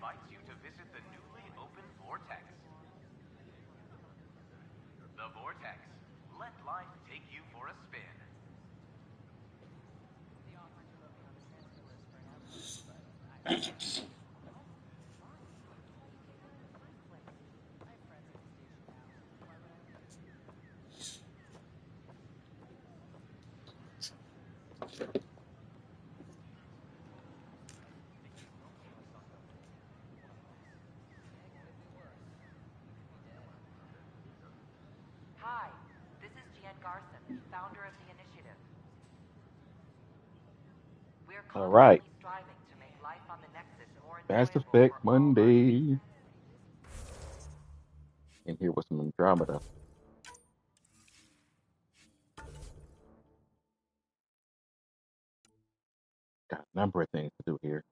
invites you to visit the newly opened Vortex. The Vortex. Let life take you for a spin. Hi, this is Jan Garson, founder of the initiative. We're All right. constantly striving to make life on the Nexus more Mass enjoyable Effect for all our Monday. users. And here was some Andromeda. Got a number of things to do here.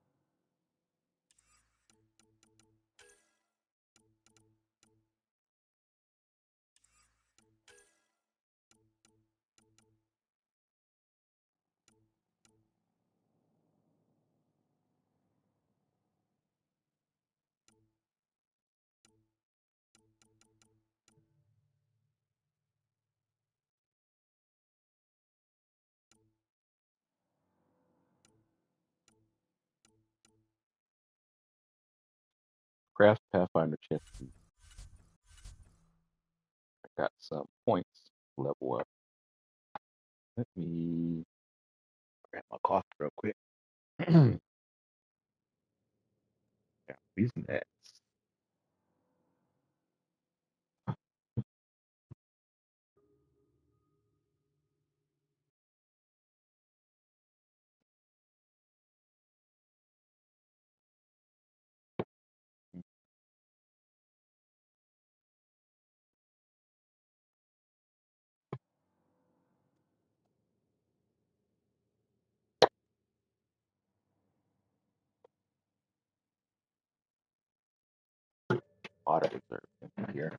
Craft Pathfinder chest piece. I got some points to level up. Let me grab my coffee real quick. Yeah, these nuts. Water reserve in here.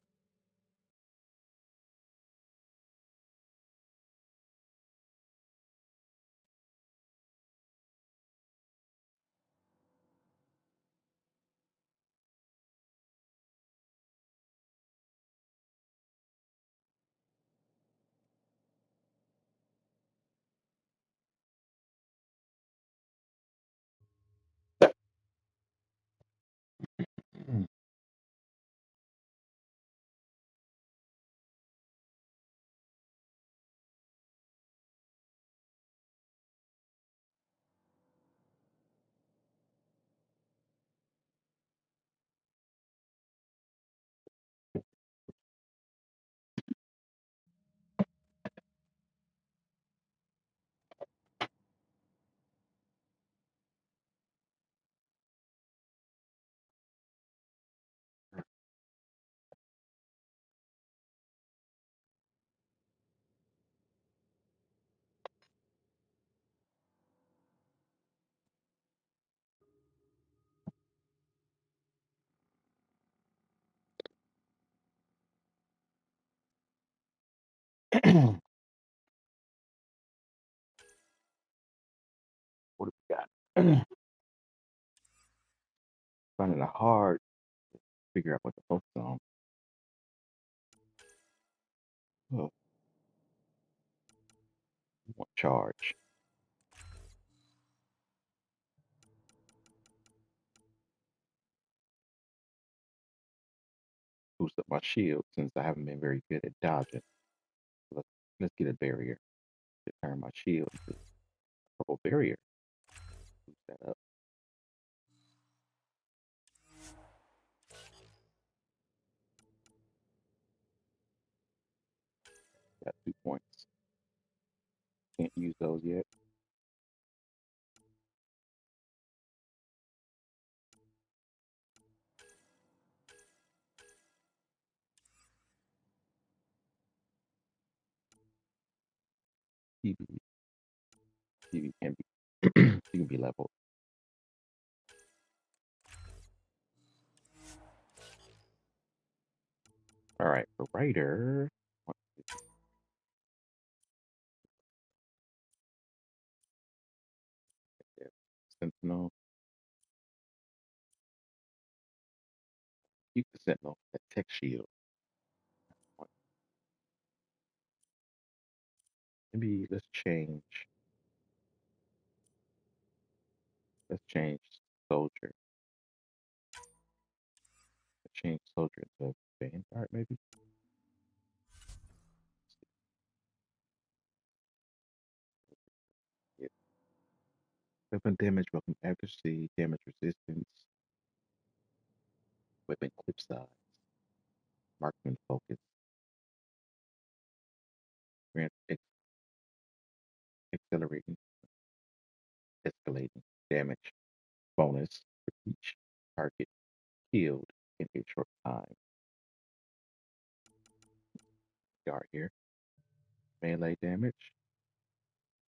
What do we got? Finding it hard to figure out what to focus on. Oh, we want charge. Boost up my shield since I haven't been very good at dodging. Let's get a barrier to turn my shield into a purple barrier. Boost that up. Got 2 points. Can't use those yet. TV, TV can be you can be leveled. All right, for writer, Sentinel. Sentinel, that tech shield. Maybe let's change soldier. Let's change soldier into Vanguard, maybe. Yeah. Weapon damage, weapon accuracy, damage resistance, weapon clip size, marksman focus, grant accelerating, escalating damage bonus for each target killed in a short time. Guard here. Melee damage,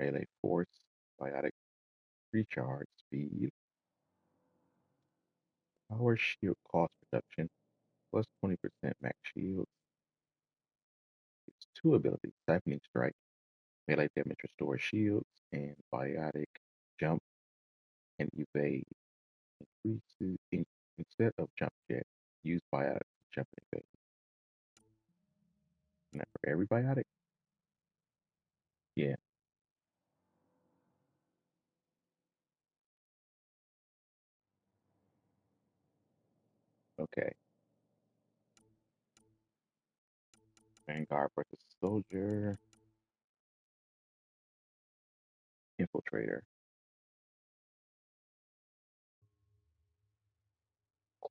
melee force, biotic recharge speed, power shield cost reduction, plus 20% max shield. It's two abilities, siphoning strike, melee damage restores shields, and biotic jump and evade increases instead of jump jet. Use biotic jump and evade. Not for every biotic? Yeah, okay. Vanguard versus Soldier, Infiltrator,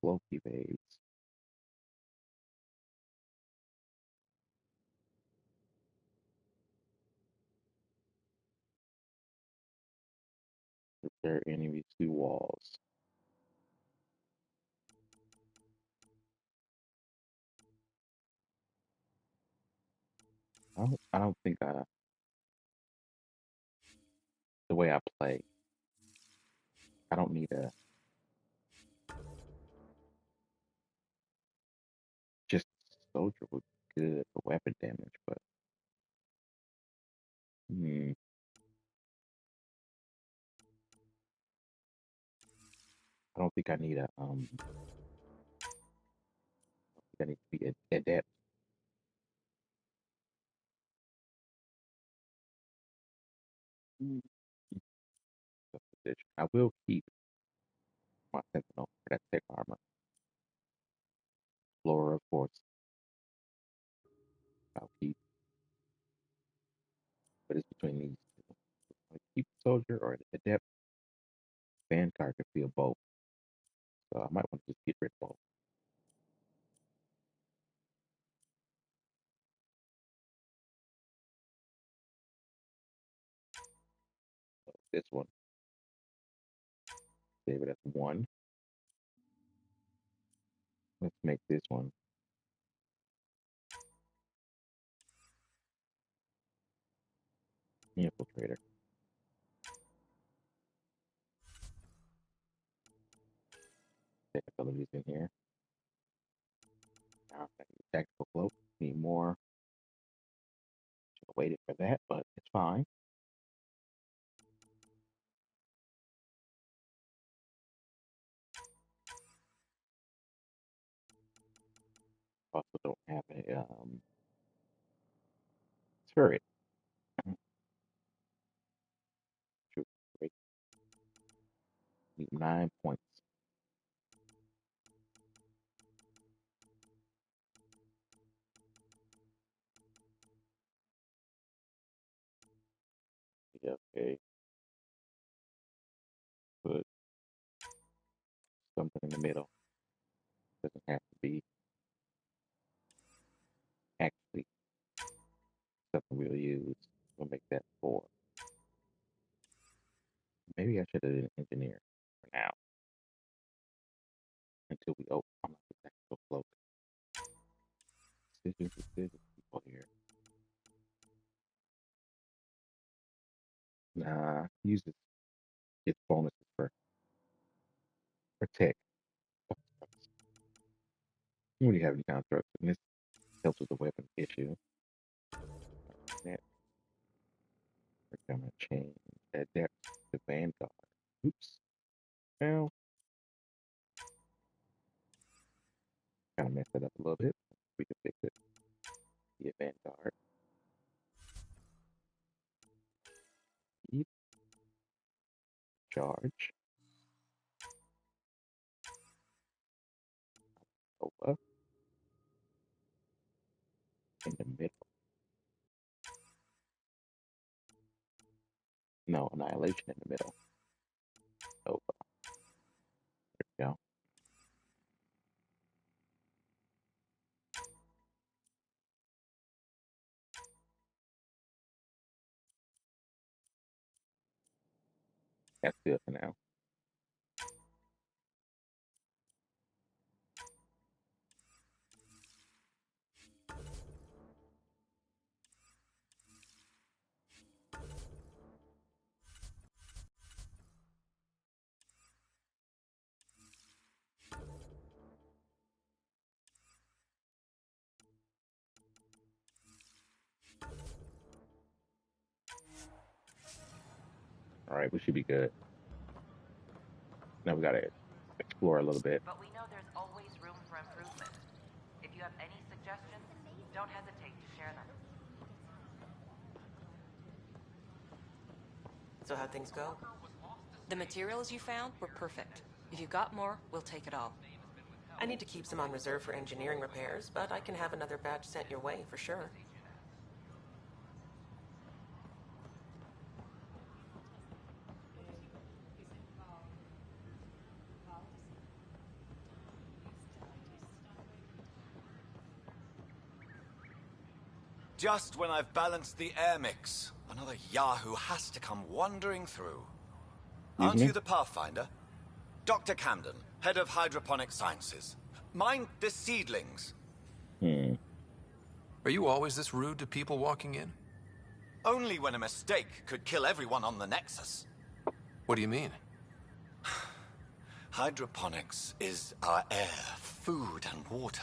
Cloak evades, repair enemies through walls. I don't think the way I play, I don't need a just soldier would be good for weapon damage, but hmm, I don't think I need I need to be adept. Mm, position. I will keep my sentinel for that tech armor. Flora, of course, I'll keep, but it's between these two. I keep soldier or adept. Vanguard could feel both, so I might want to just get rid of both. So this one, save it as one. Let's make this one infiltrator. Tech abilities in here. Now, tactical cloak. Need more. Should have waited for that, but it's fine. Also don't have a turret. Shoot, great. Need 9 points. Yeah, okay. Put something in the middle. Doesn't have to be actually something we'll use. We'll make that 4. Maybe I should have did an engineer for now until we open. I'm not the tactical cloak. Decisions, people here. Nah, uses its bonuses for protect. You already have any constructs, and this helps with the weapon issue. That we're gonna change adapt to Vanguard. Oops. Well, kind of charge. Over in the middle. No, annihilation in the middle. Over. There we go. That's good for now. All right, we should be good. Now we gotta explore a little bit. But we know there's always room for improvement. If you have any suggestions, don't hesitate to share them. So how'd things go? The materials you found were perfect. If you got more, we'll take it all. I need to keep some on reserve for engineering repairs, but I can have another batch sent your way for sure. Just when I've balanced the air mix, another Yahoo has to come wandering through. Aren't you the Pathfinder? Dr. Camden, head of hydroponic sciences. Mind the seedlings. Are you always this rude to people walking in? Only when a mistake could kill everyone on the Nexus. What do you mean? Hydroponics is our air, food, and water.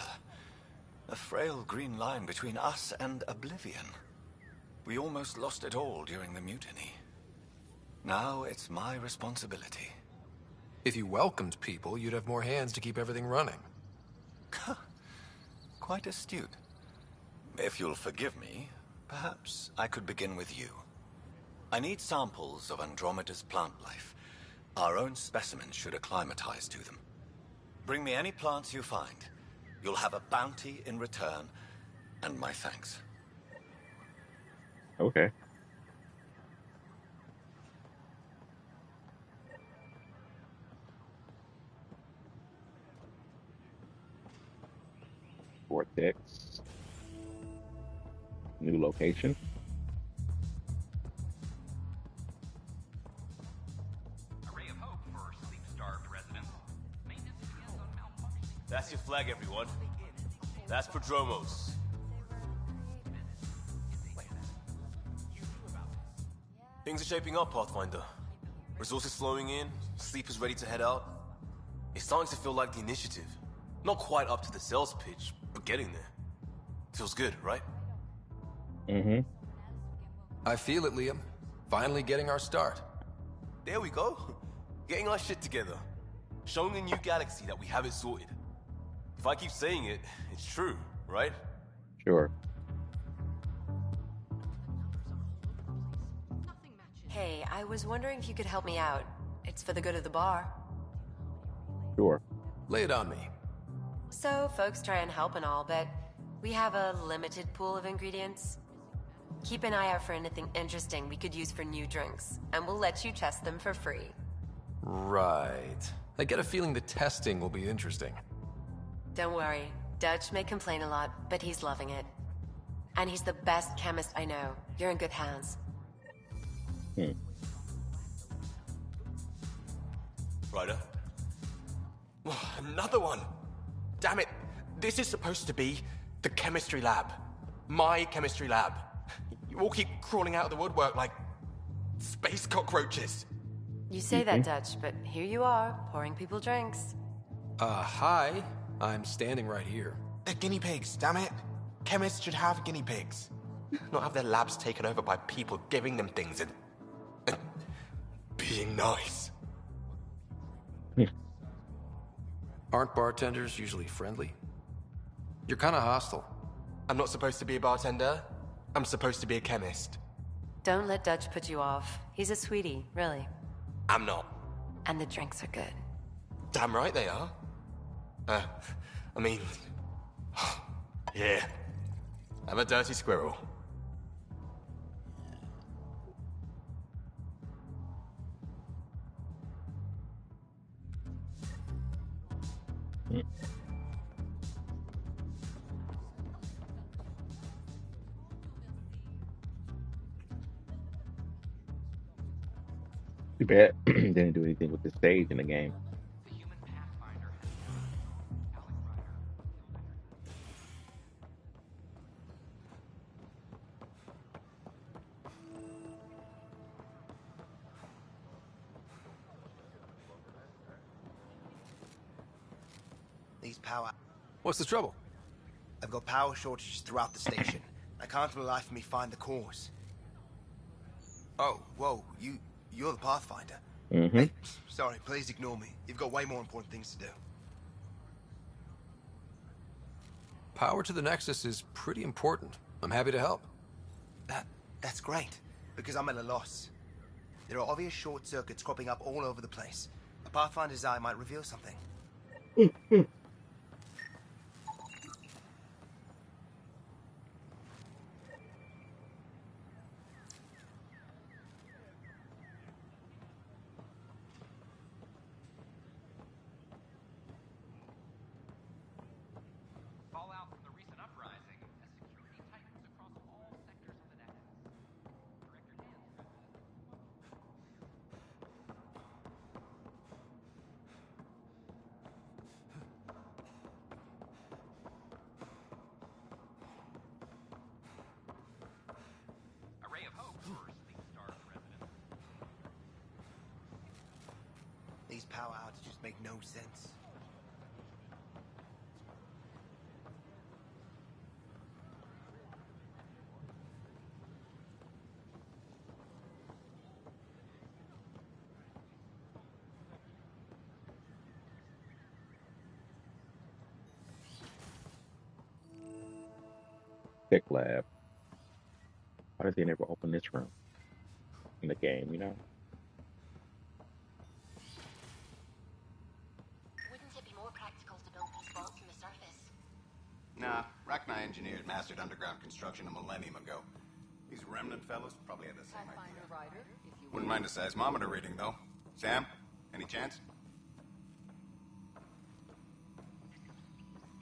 A frail green line between us and oblivion. We almost lost it all during the mutiny. Now it's my responsibility. If you welcomed people, you'd have more hands to keep everything running. Quite astute. If you'll forgive me, perhaps I could begin with you. I need samples of Andromeda's plant life. Our own specimens should acclimatize to them. Bring me any plants you find. You'll have a bounty in return, and my thanks. Okay. Vortex. New location. A ray of hope for sleep-starved residents. Maintenance begins on malfunctioning. That's your flag, everyone. That's Prodromos. Things are shaping up, Pathfinder. Resources flowing in, sleepers ready to head out. It's starting to feel like the initiative. Not quite up to the sales pitch, but getting there. Feels good, right? I feel it, Liam. Finally getting our start. There we go. Getting our shit together. Showing the new galaxy that we have it sorted. If I keep saying it, it's true, right? Sure. Hey, I was wondering if you could help me out. It's for the good of the bar. Sure. Lay it on me. So, folks try and help and all, but we have a limited pool of ingredients. Keep an eye out for anything interesting we could use for new drinks, and we'll let you test them for free. Right. I get a feeling the testing will be interesting. Don't worry. Dutch may complain a lot, but he's loving it. And he's the best chemist I know. You're in good hands. Ryder? Another one! Damn it! This is supposed to be the chemistry lab. My chemistry lab. You all keep crawling out of the woodwork like space cockroaches. You say that, Dutch, but here you are, pouring people drinks. Hi. I'm standing right here. They're guinea pigs, damn it. Chemists should have guinea pigs. Not have their labs taken over by people giving them things and being nice. Aren't bartenders usually friendly? You're kind of hostile. I'm not supposed to be a bartender. I'm supposed to be a chemist. Don't let Dutch put you off. He's a sweetie, really. I'm not. And the drinks are good. Damn right they are. I mean... yeah. I'm a dirty squirrel. Mm. Too bad didn't do anything with the stage in the game. These power... What's the trouble? I've got power shortages throughout the station. I can't for the life of me find the cause. Oh, whoa, you're the Pathfinder. Mm-hmm. Hey, sorry, please ignore me. You've got way more important things to do. Power to the Nexus is pretty important. I'm happy to help. That's great, because I'm at a loss. There are obvious short circuits cropping up all over the place. A Pathfinder's eye might reveal something. Fallout from the recent uprising as security tightens across all sectors of the Nexus. Director Dan. A ray of hope for sleep-starved residents. These power outages make no sense. Tech lab. Why did they never open this room in the game, you know? Wouldn't it be more practical to build these vaults from the surface? Nah, Rachni engineers mastered underground construction a millennium ago. These remnant fellows probably had the same idea. Rider, Wouldn't mind a seismometer reading, though. Sam, any chance?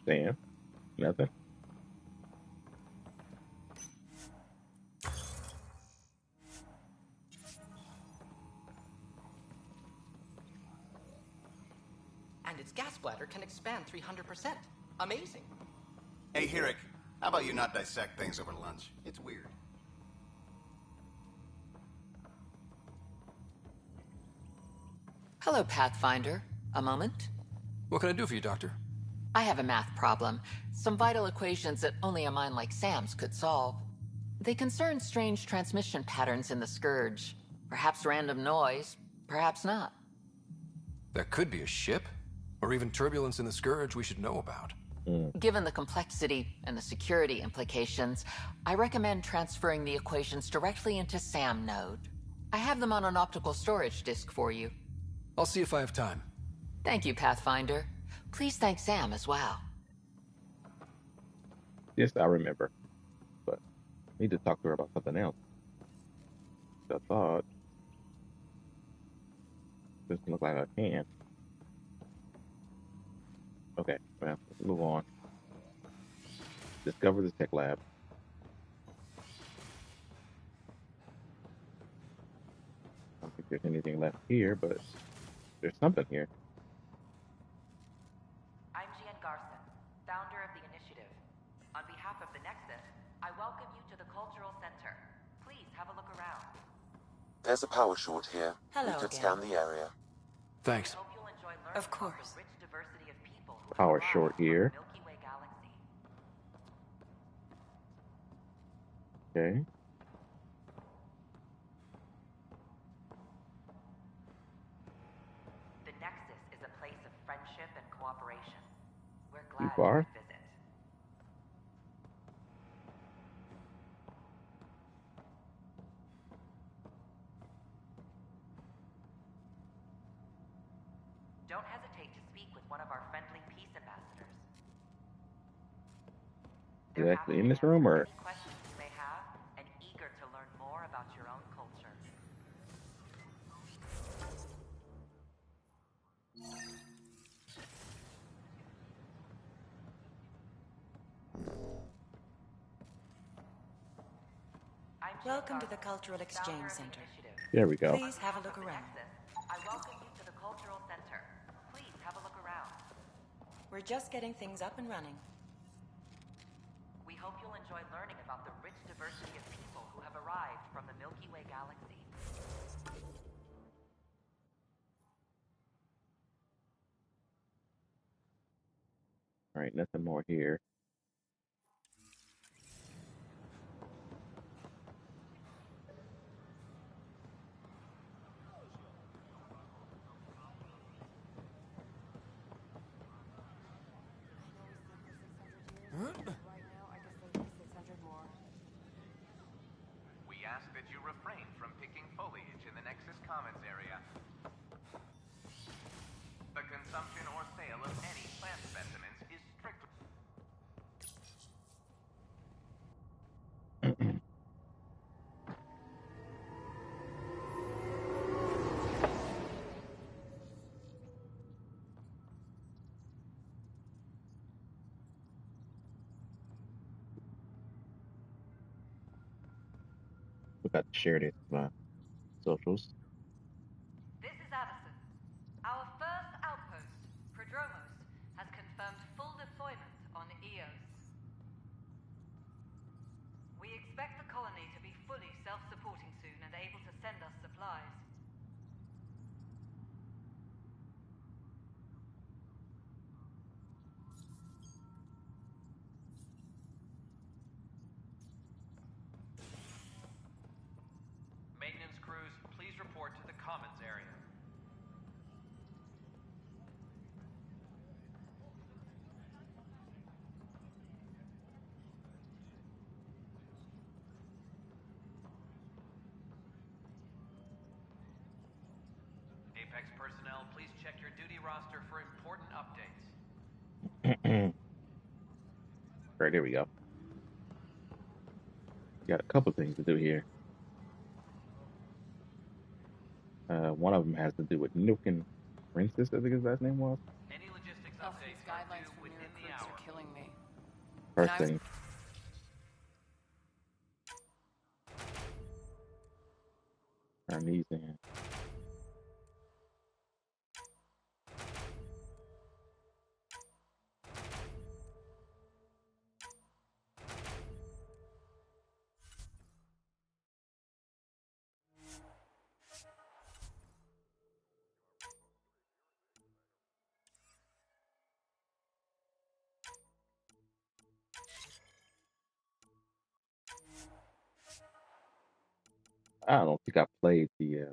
Sam? Nothing? And its gas bladder can expand 300%. Amazing. Hey, Hirik, how about you not dissect things over lunch? It's weird. Hello, Pathfinder. A moment? What can I do for you, Doctor? I have a math problem. Some vital equations that only a mind like Sam's could solve. They concern strange transmission patterns in the Scourge. Perhaps random noise, perhaps not. That could be a ship, or even turbulence in the Scourge we should know about. Given the complexity and the security implications, I recommend transferring the equations directly into SAM node. I have them on an optical storage disk for you. I'll see if I have time. Thank you, Pathfinder. Please thank Sam as well. This I remember. But I need to talk to her about something else. I thought. Doesn't look like I can. Okay, well, let's move on. Discover the tech lab. I don't think there's anything left here, but there's something here. I'm Gian Garson, founder of the initiative. On behalf of the Nexus, I welcome you to the Cultural Center. Please have a look around. There's a power short here. Hello We could again. scan the area. Thanks. Hope you'll enjoy learning Of course. about the rich diversity of people who Power thrive short on the here. Milky Way galaxy. Okay. The Nexus is a place of friendship and cooperation. We're You glad far? you could visit. Don't hesitate to speak with one of our friendly peace ambassadors. Is They're it happy actually in to this answer room or? any questions you may have and eager to learn more about your own culture. Welcome to the Cultural Exchange Center. There we go. Please have a look around. I welcome you to the Cultural Center. Please have a look around. We're just getting things up and running. We hope you'll enjoy learning about the rich diversity of people who have arrived from the Milky Way galaxy. All right, nothing more here. We ask that you refrain from picking foliage in the Nexus Commons area. The consumption or sale of any plant specimens is strictly... We got to share this socials. This is Addison. Our first outpost, Prodromos, has confirmed full deployment on Eos. We expect the colony to be fully self-supporting soon and able to send us supplies. Maintenance crews, please report to the Commons area. Apex personnel, please check your duty roster for important updates. Right, there we go. Got a couple things to do here. One of them has to do with Nukin Princess, I think his last name was. Any logistics Oh, updates these are guidelines due for new within the recruits hour. are killing me. First When I was- thing. Turn these in. I don't think I played the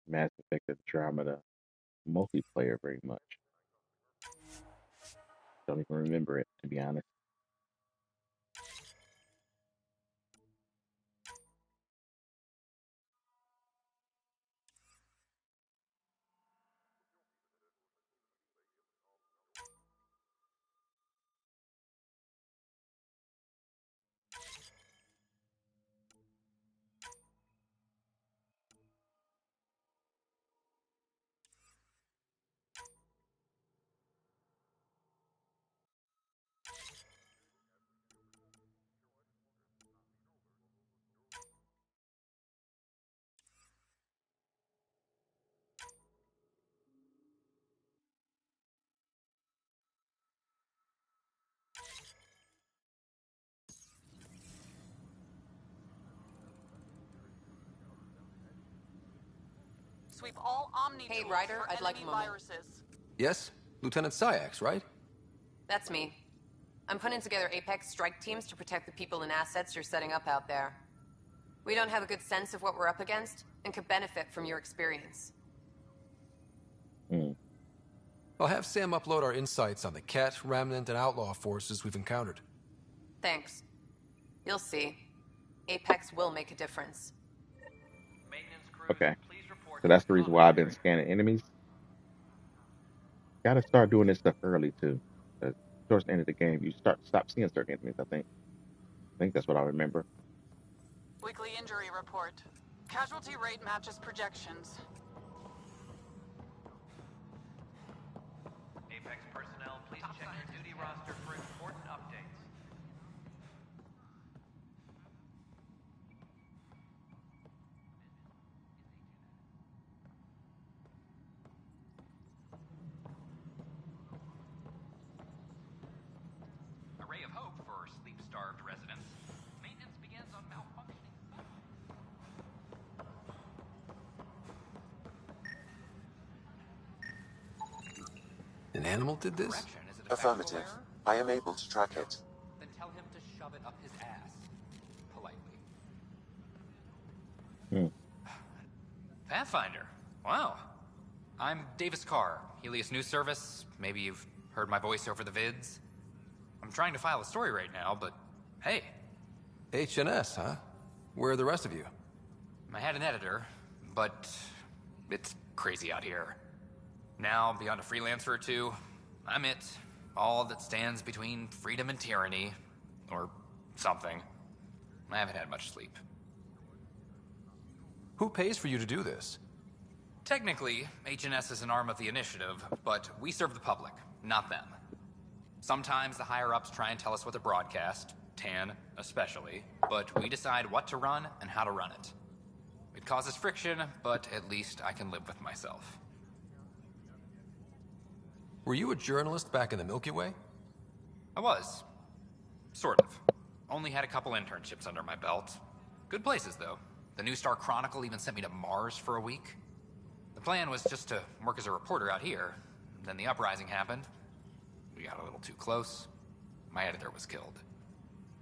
Mass Effect Andromeda multiplayer very much. Don't even remember it, to be honest. Sweep all Omni Hey, tools Ryder, for I'd like a enemy moment. viruses. Yes? Lieutenant Syax, right? That's me. I'm putting together Apex strike teams to protect the people and assets you're setting up out there. We don't have a good sense of what we're up against and could benefit from your experience. I'll have Sam upload our insights on the Ket, Remnant, and Outlaw forces we've encountered. Thanks. You'll see. Apex will make a difference. Okay. So that's the reason why I've been scanning enemies. Gotta start doing this stuff early too. 'Cause towards the end of the game, you stop seeing certain enemies. I think that's what I remember. Weekly injury report. Casualty rate matches projections. Apex personnel, please check your duty roster for important updates. A ray of hope for sleep-starved residents. Maintenance begins on malfunctioning. An animal did this? Correction, is it a factual Affirmative. error? I am able to track it. Then tell him to shove it up his ass. Politely. Hmm. Pathfinder. Wow. I'm Davis Carr, Helios News Service. Maybe you've heard my voice over the vids. I'm trying to file a story right now, but hey. HNS, huh? Where are the rest of you? I had an editor, but it's crazy out here. Now, beyond a freelancer or two, I'm it. All that stands between freedom and tyranny. Or something. I haven't had much sleep. Who pays for you to do this? Technically, HNS is an arm of the initiative, but we serve the public, not them. Sometimes the higher-ups try and tell us what to broadcast, Tan especially, but we decide what to run and how to run it. It causes friction, but at least I can live with myself. Were you a journalist back in the Milky Way? I was. Sort of. Only had a couple internships under my belt. Good places, though. The New Star Chronicle even sent me to Mars for a week. The plan was just to work as a reporter out here. Then the uprising happened. We got a little too close. My editor was killed.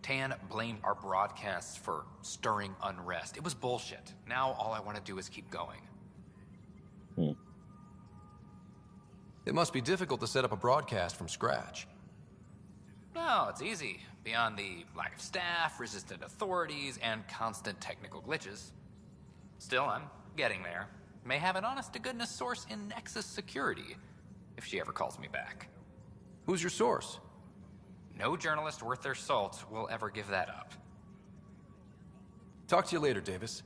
Tan blamed our broadcasts for stirring unrest. It was bullshit. Now all I want to do is keep going. It must be difficult to set up a broadcast from scratch. No, it's easy. Beyond the lack of staff, resistant authorities, and constant technical glitches. Still, I'm getting there. May have an honest-to-goodness source in Nexus Security, if she ever calls me back. Who's your source? No journalist worth their salt will ever give that up. Talk to you later, Davis.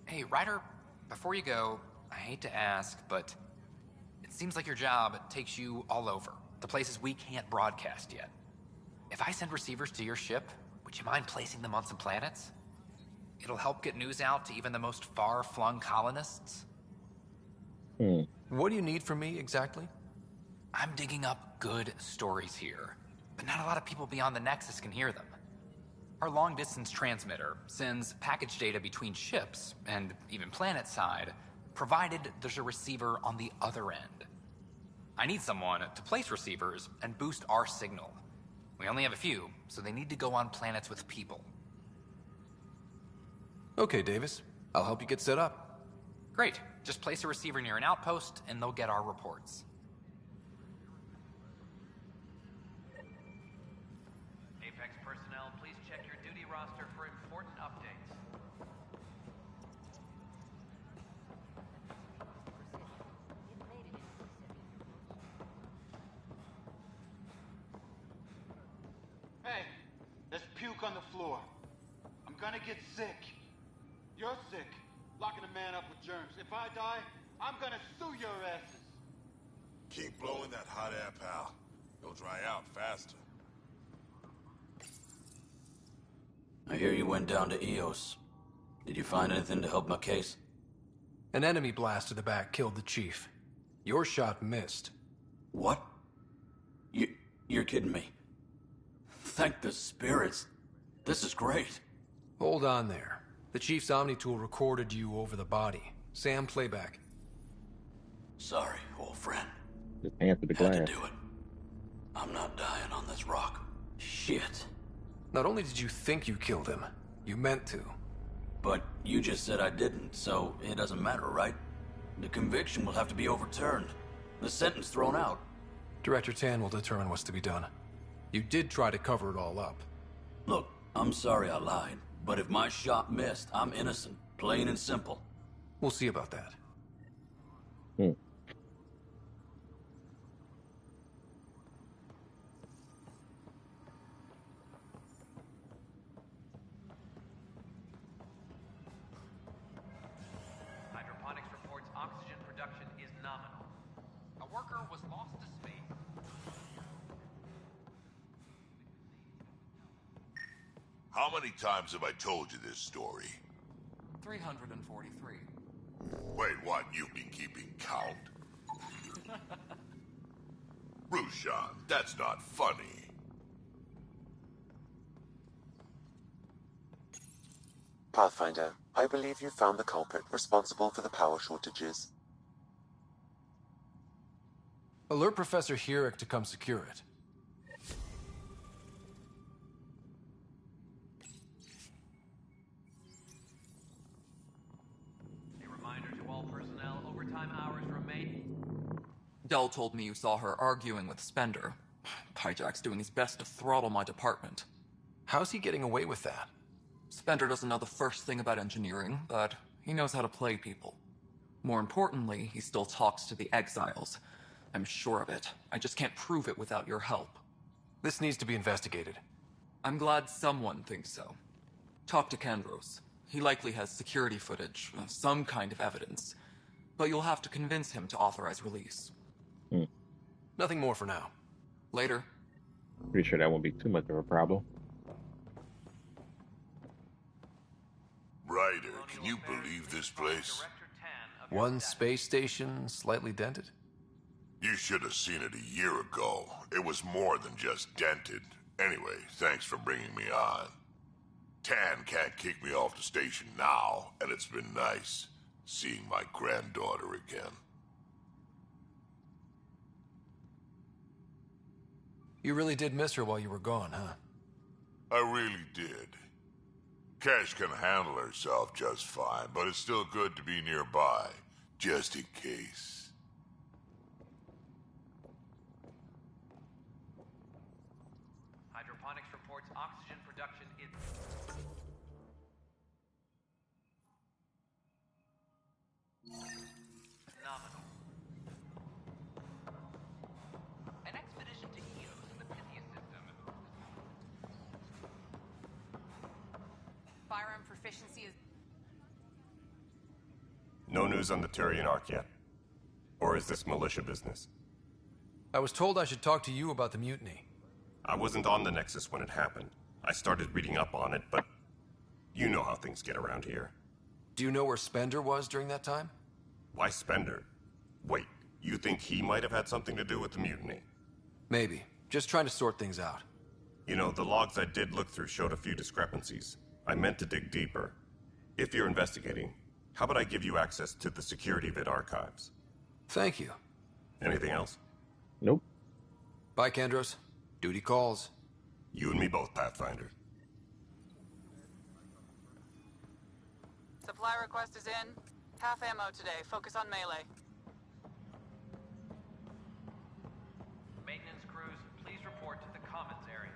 Hey, Ryder, before you go, I hate to ask, but it seems like your job takes you all over, the places we can't broadcast yet. If I send receivers to your ship, would you mind placing them on some planets? It'll help get news out to even the most far-flung colonists. What do you need from me, exactly? I'm digging up good stories here, but not a lot of people beyond the Nexus can hear them. Our long-distance transmitter sends package data between ships, and even planet-side, provided there's a receiver on the other end. I need someone to place receivers and boost our signal. We only have a few, so they need to go on planets with people. Okay, Davis. I'll help you get set up. Great. Just place a receiver near an outpost, and they'll get our reports. Apex personnel, please check your duty roster for important updates. Hey, there's puke on the floor. I'm gonna get sick. You're sick, locking a man up with germs. If I die, I'm gonna sue your asses. Keep blowing that hot air, pal. You'll dry out faster. I hear you went down to Eos. Did you find anything to help my case? An enemy blast to the back killed the chief. Your shot missed. What? You're kidding me. Thank the spirits. This is great. Hold on there. The chief's Omni tool recorded you over the body. Sam, playback. Sorry, old friend. Just answer the glass. Had to do it. I'm not dying on this rock. Shit. Not only did you think you killed him, you meant to. But you just said I didn't, so it doesn't matter, right? The conviction will have to be overturned. The sentence thrown out. Director Tan will determine what's to be done. You did try to cover it all up. Look, I'm sorry I lied, but if my shot missed, I'm innocent. Plain and simple. We'll see about that. How many times have I told you this story? 343. Wait, what? You've been keeping count? Rushan, that's not funny. Pathfinder, I believe you found the culprit responsible for the power shortages. Alert Professor Hurek to come secure it. A reminder to all personnel, overtime hours remain. Dell told me you saw her arguing with Spender. Pyjack's doing his best to throttle my department. How's he getting away with that? Spender doesn't know the first thing about engineering, but he knows how to play people. More importantly, he still talks to the exiles. I'm sure of it. I just can't prove it without your help. This needs to be investigated. I'm glad someone thinks so. Talk to Kandros. He likely has security footage, some kind of evidence. But you'll have to convince him to authorize release. Nothing more for now. Later. Pretty sure that won't be too much of a problem. Ryder, can you believe this place? One space station, slightly dented? You should have seen it a year ago. It was more than just dented. Anyway, thanks for bringing me on. Tan can't kick me off the station now, and it's been nice seeing my granddaughter again. You really did miss her while you were gone, huh? I really did. Cash can handle herself just fine, but it's still good to be nearby, just in case. Hydroponics reports oxygen production is... phenomenal. An expedition to Eos in the Pythias system. Firearm proficiency is... No news on the Turian Ark yet? Or is this militia business? I was told I should talk to you about the mutiny. I wasn't on the Nexus when it happened. I started reading up on it, but you know how things get around here. Do you know where Spender was during that time? Why Spender? Wait, you think he might have had something to do with the mutiny? Maybe. Just trying to sort things out. You know, the logs I did look through showed a few discrepancies. I meant to dig deeper. If you're investigating, how about I give you access to the security vid archives? Thank you. Anything else? Nope. Bye, Kandros. Duty calls. You and me both, Pathfinder. Supply request is in. Half ammo today. Focus on melee. Maintenance crews, please report to the commons area.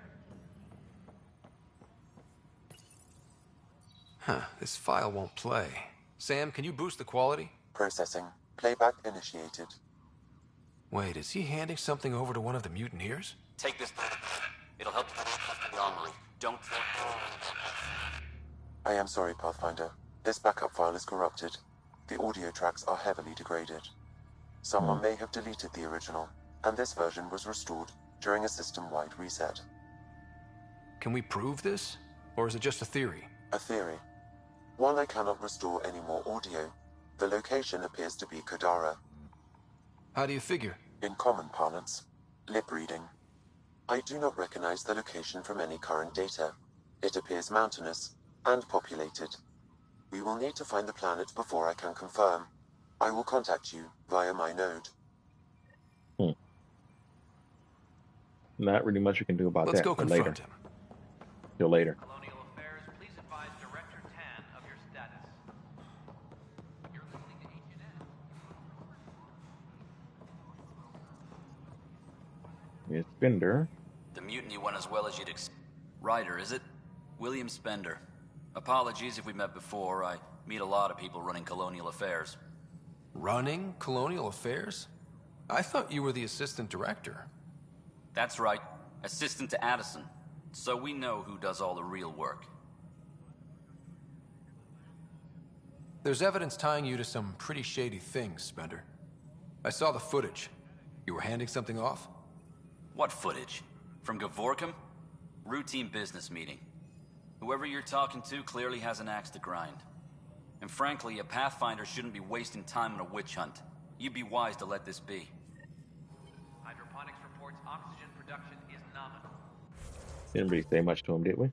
Huh, this file won't play. Sam, can you boost the quality? Processing. Playback initiated. Wait, is he handing something over to one of the mutineers? Take this. It'll help the armory. Don't... I am sorry, Pathfinder. This backup file is corrupted. The audio tracks are heavily degraded. Someone may have deleted the original, and this version was restored during a system-wide reset. Can we prove this? Or is it just a theory? A theory. While I cannot restore any more audio, the location appears to be Kadara. How do you figure? In common parlance, lip reading. I do not recognize the location from any current data. It appears mountainous and populated. We will need to find the planet before I can confirm. I will contact you via my node. Not really much you can do about Let's that. go But confront him. Till later. Colonial Affairs, please advise Director Tan of your status. You're listening to H&N. It's Spender. The mutiny went as well as you'd expect. Ryder, is it? William Spender. Apologies if we met before. I meet a lot of people running Colonial Affairs. Running Colonial Affairs? I thought you were the assistant director. That's right. Assistant to Addison. So we know who does all the real work. There's evidence tying you to some pretty shady things, Spender. I saw the footage. You were handing something off? What footage? From Gavorkum? Routine business meeting. Whoever you're talking to clearly has an axe to grind. And frankly, a Pathfinder shouldn't be wasting time on a witch hunt. You'd be wise to let this be. Hydroponics reports oxygen production is nominal. Didn't really say much to him, did we?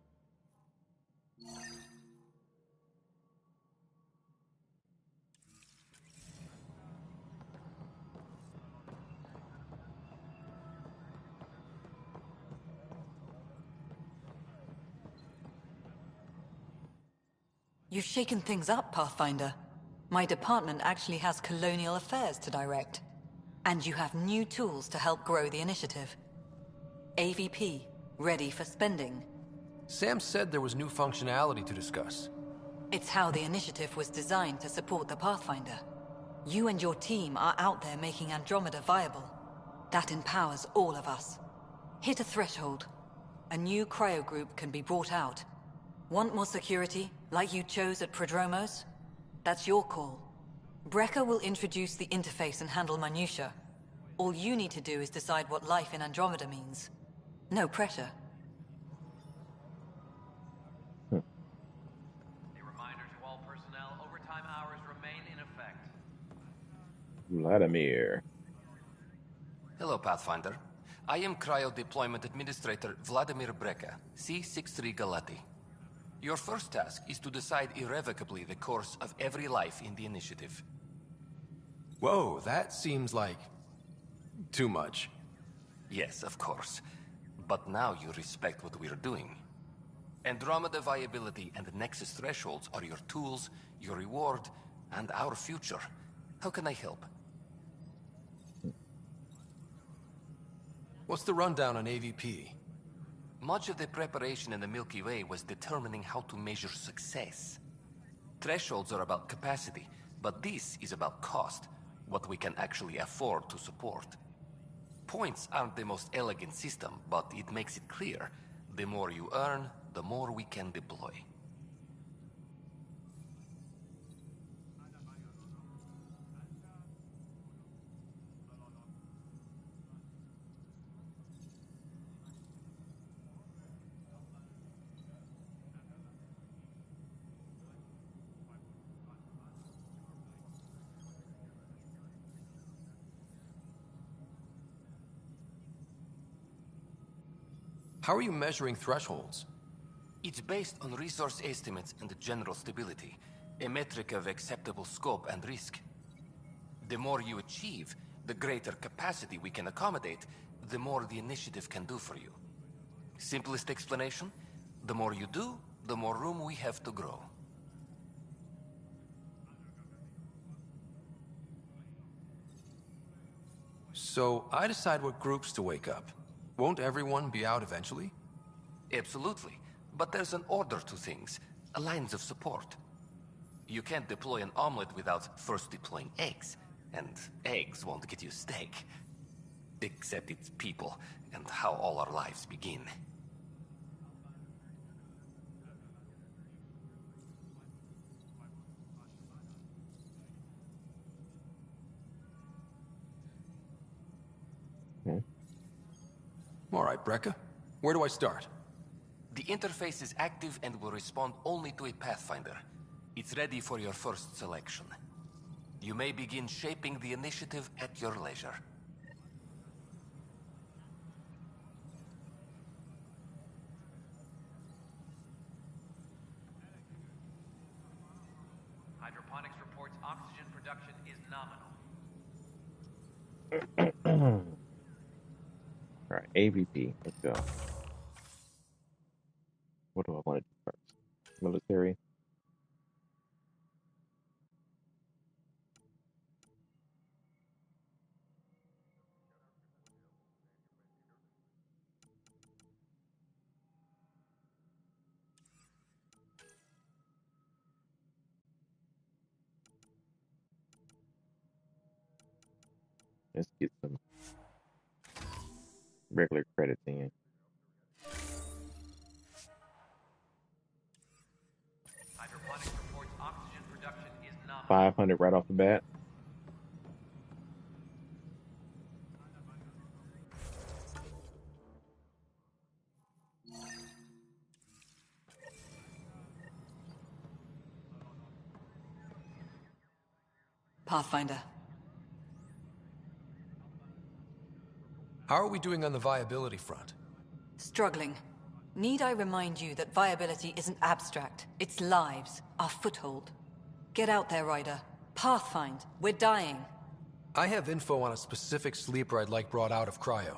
You've shaken things up, Pathfinder. My department actually has colonial affairs to direct. And you have new tools to help grow the initiative. AVP, ready for spending. Sam said there was new functionality to discuss. It's how the initiative was designed to support the Pathfinder. You and your team are out there making Andromeda viable. That empowers all of us. Hit a threshold. A new cryo group can be brought out. Want more security, like you chose at Prodromos? That's your call. Brecker will introduce the interface and handle minutiae. All you need to do is decide what life in Andromeda means. No pressure. A reminder to all personnel, overtime hours remain in effect. Vladimir. Hello, Pathfinder. I am Cryo Deployment Administrator Vladimir Brecker, C-63 Galati. Your first task is to decide irrevocably the course of every life in the initiative. Whoa, that seems like... too much. Yes, of course. But now you respect what we're doing. Andromeda viability and Nexus thresholds are your tools, your reward, and our future. How can I help? What's the rundown on AVP? Much of the preparation in the Milky Way was determining how to measure success. Thresholds are about capacity, but this is about cost, what we can actually afford to support. Points aren't the most elegant system, but it makes it clear. The more you earn, the more we can deploy. How are you measuring thresholds? It's based on resource estimates and general stability, a metric of acceptable scope and risk. The more you achieve, the greater capacity we can accommodate, the more the initiative can do for you. Simplest explanation, the more you do, the more room we have to grow. So I decide what groups to wake up. Won't everyone be out eventually? Absolutely. But there's an order to things, lines of support. You can't deploy an omelet without first deploying eggs. And eggs won't get you steak. Except it's people, and how all our lives begin. All right, Brecker. Where do I start? The interface is active and will respond only to a Pathfinder. It's ready for your first selection. You may begin shaping the initiative at your leisure. Hydroponics reports oxygen production is All nominal. right, AVP. Let's go. What do I want to do first? Military. Let's get some regular credits in. Hydroponics reports oxygen production is nominal. 500 right off the bat. Pathfinder. How are we doing on the viability front? Struggling. Need I remind you that viability isn't abstract? It's lives, our foothold. Get out there, Ryder. Pathfind. We're dying. I have info on a specific sleeper I'd like brought out of cryo.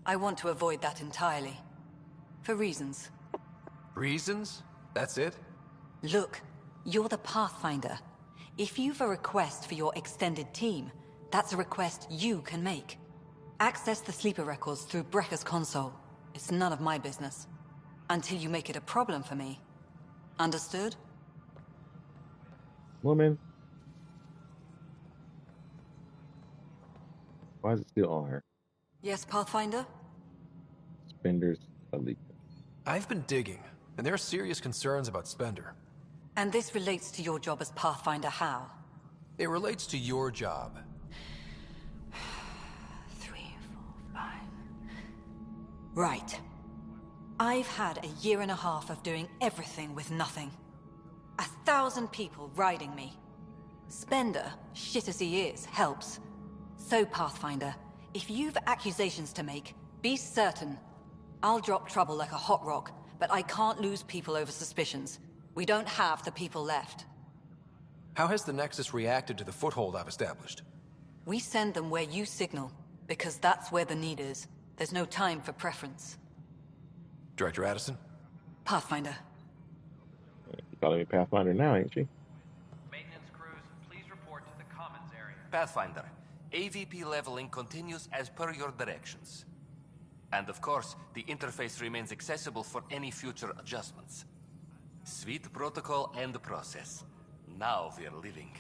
I want to avoid that entirely. For reasons. Reasons? That's it? Look, you're the Pathfinder. If you've a request for your extended team, that's a request you can make. Access the sleeper records through Brekker's console. It's none of my business. Until you make it a problem for me. Understood? Woman. Why is it still on her? Yes, Pathfinder? Spender's illegal. I've been digging, and there are serious concerns about Spender. And this relates to your job as Pathfinder how? It relates to your job. 3, 4, 5... Right. I've had a year and a half of doing everything with nothing. 1,000 people riding me. Spender, shit as he is, helps. So, Pathfinder, if you've accusations to make, be certain. I'll drop trouble like a hot rock, but I can't lose people over suspicions. We don't have the people left. How has the Nexus reacted to the foothold I've established? We send them where you signal, because that's where the need is. There's no time for preference. Director Addison? She's Pathfinder. calling me Pathfinder now, ain't she? Maintenance crews, please report to the commons area. Pathfinder, AVP leveling continues as per your directions. And of course, the interface remains accessible for any future adjustments. Sweet protocol and process. Now we're living.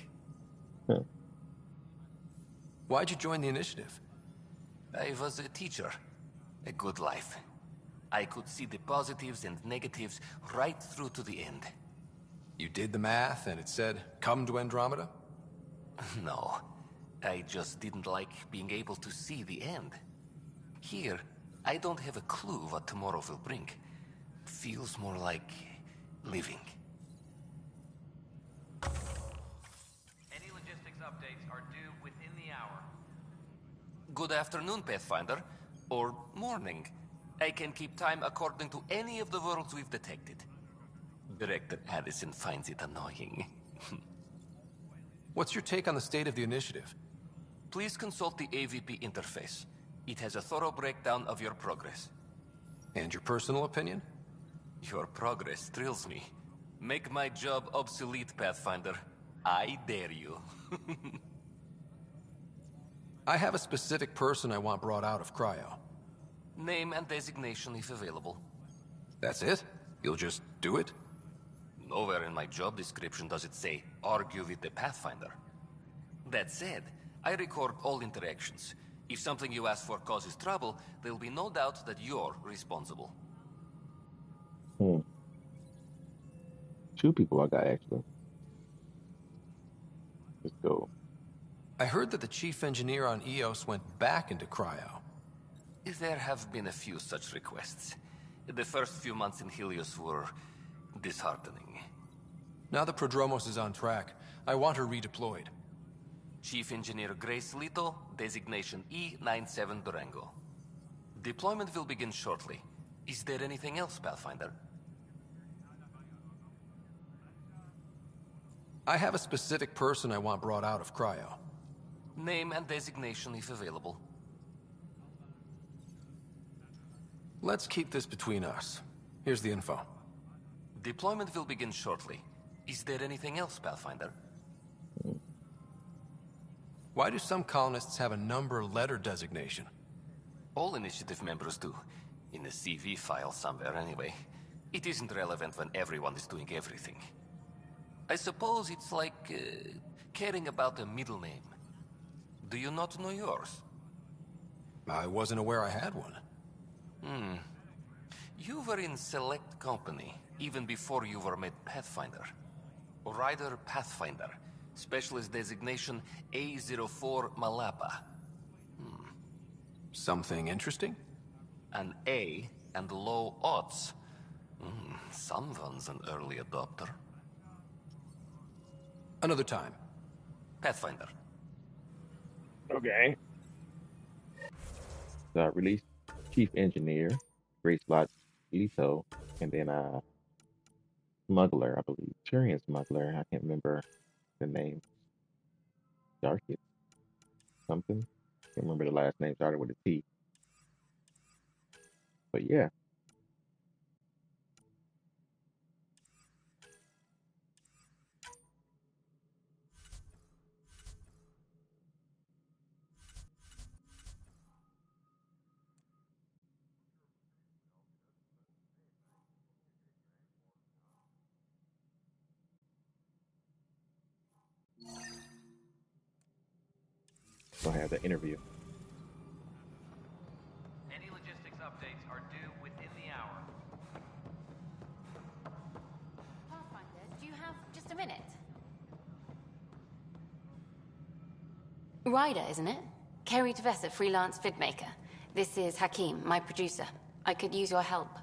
Why'd you join the initiative? I was a teacher. A good life. I could see the positives and negatives right through to the end. You did the math and it said, come to Andromeda? No. I just didn't like being able to see the end. Here, I don't have a clue what tomorrow will bring. Feels more like living. Any logistics updates are due within the hour. Good afternoon, Pathfinder. Or morning. I can keep time according to any of the worlds we've detected. Director Addison finds it annoying. What's your take on the state of the initiative? Please consult the AVP interface. It has a thorough breakdown of your progress. And your personal opinion? Your progress thrills me. Make my job obsolete, Pathfinder. I dare you. I have a specific person I want brought out of cryo. Name and designation if available. That's it? You'll just do it? Nowhere in my job description does it say, argue with the Pathfinder. That said, I record all interactions. If something you ask for causes trouble, there'll be no doubt that you're responsible. 2 people I got, actually. Let's go. I heard that the chief engineer on EOS went back into cryo. There have been a few such requests. The first few months in Helios were disheartening. Now that Prodromos is on track, I want her redeployed. Chief Engineer Grace Lito, designation E97 Durango. Deployment will begin shortly. Is there anything else, Pathfinder? I have a specific person I want brought out of cryo. Name and designation if available. Let's keep this between us. Here's the info. Deployment will begin shortly. Is there anything else, Pathfinder? Why do some colonists have a number letter designation? All initiative members do. In a CV file somewhere, anyway. It isn't relevant when everyone is doing everything. I suppose it's like caring about a middle name. Do you not know yours? I wasn't aware I had one. You were in select company, even before you were made Pathfinder. Rider Pathfinder. Specialist designation A04 Malapa. Something interesting? An A and low odds. Someone's an early adopter. Another time. Pathfinder. Okay. So I released Chief Engineer, Grace Lito, and then Smuggler, I believe. Turian Smuggler. I can't remember the name. Darkest something. Can't remember the last name. Started with a T. But yeah. Gonna have the interview. Any logistics updates are due within the hour. Pathfinder, do you have just a minute? Ryder, isn't it? Kerry Tevessa, freelance vidmaker. This is Hakim, my producer. I could use your help.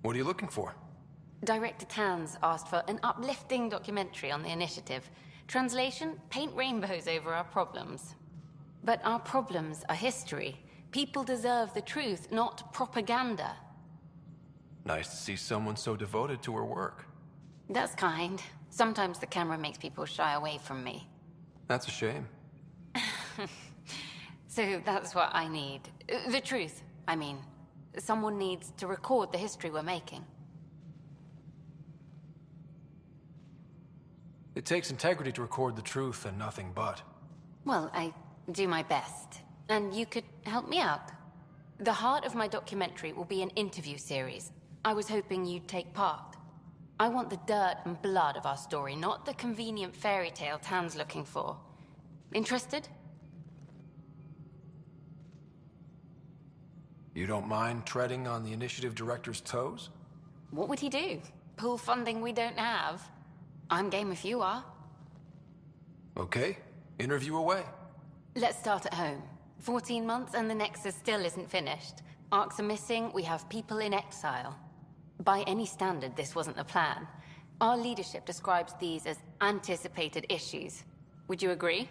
What are you looking for? Director Tanz asked for an uplifting documentary on the initiative. Translation, paint rainbows over our problems. But our problems are history. People deserve the truth, not propaganda. Nice to see someone so devoted to her work. That's kind. Sometimes the camera makes people shy away from me. That's a shame. So that's what I need. The truth, I mean. Someone needs to record the history we're making. It takes integrity to record the truth and nothing but. Well, I do my best. And you could help me out. The heart of my documentary will be an interview series. I was hoping you'd take part. I want the dirt and blood of our story, not the convenient fairy tale Tan's looking for. Interested? You don't mind treading on the initiative director's toes? What would he do? Pull funding we don't have? I'm game if you are. Okay, interview away. Let's start at home. 14 months and the Nexus still isn't finished. Arcs are missing, we have people in exile. By any standard, this wasn't the plan. Our leadership describes these as anticipated issues. Would you agree?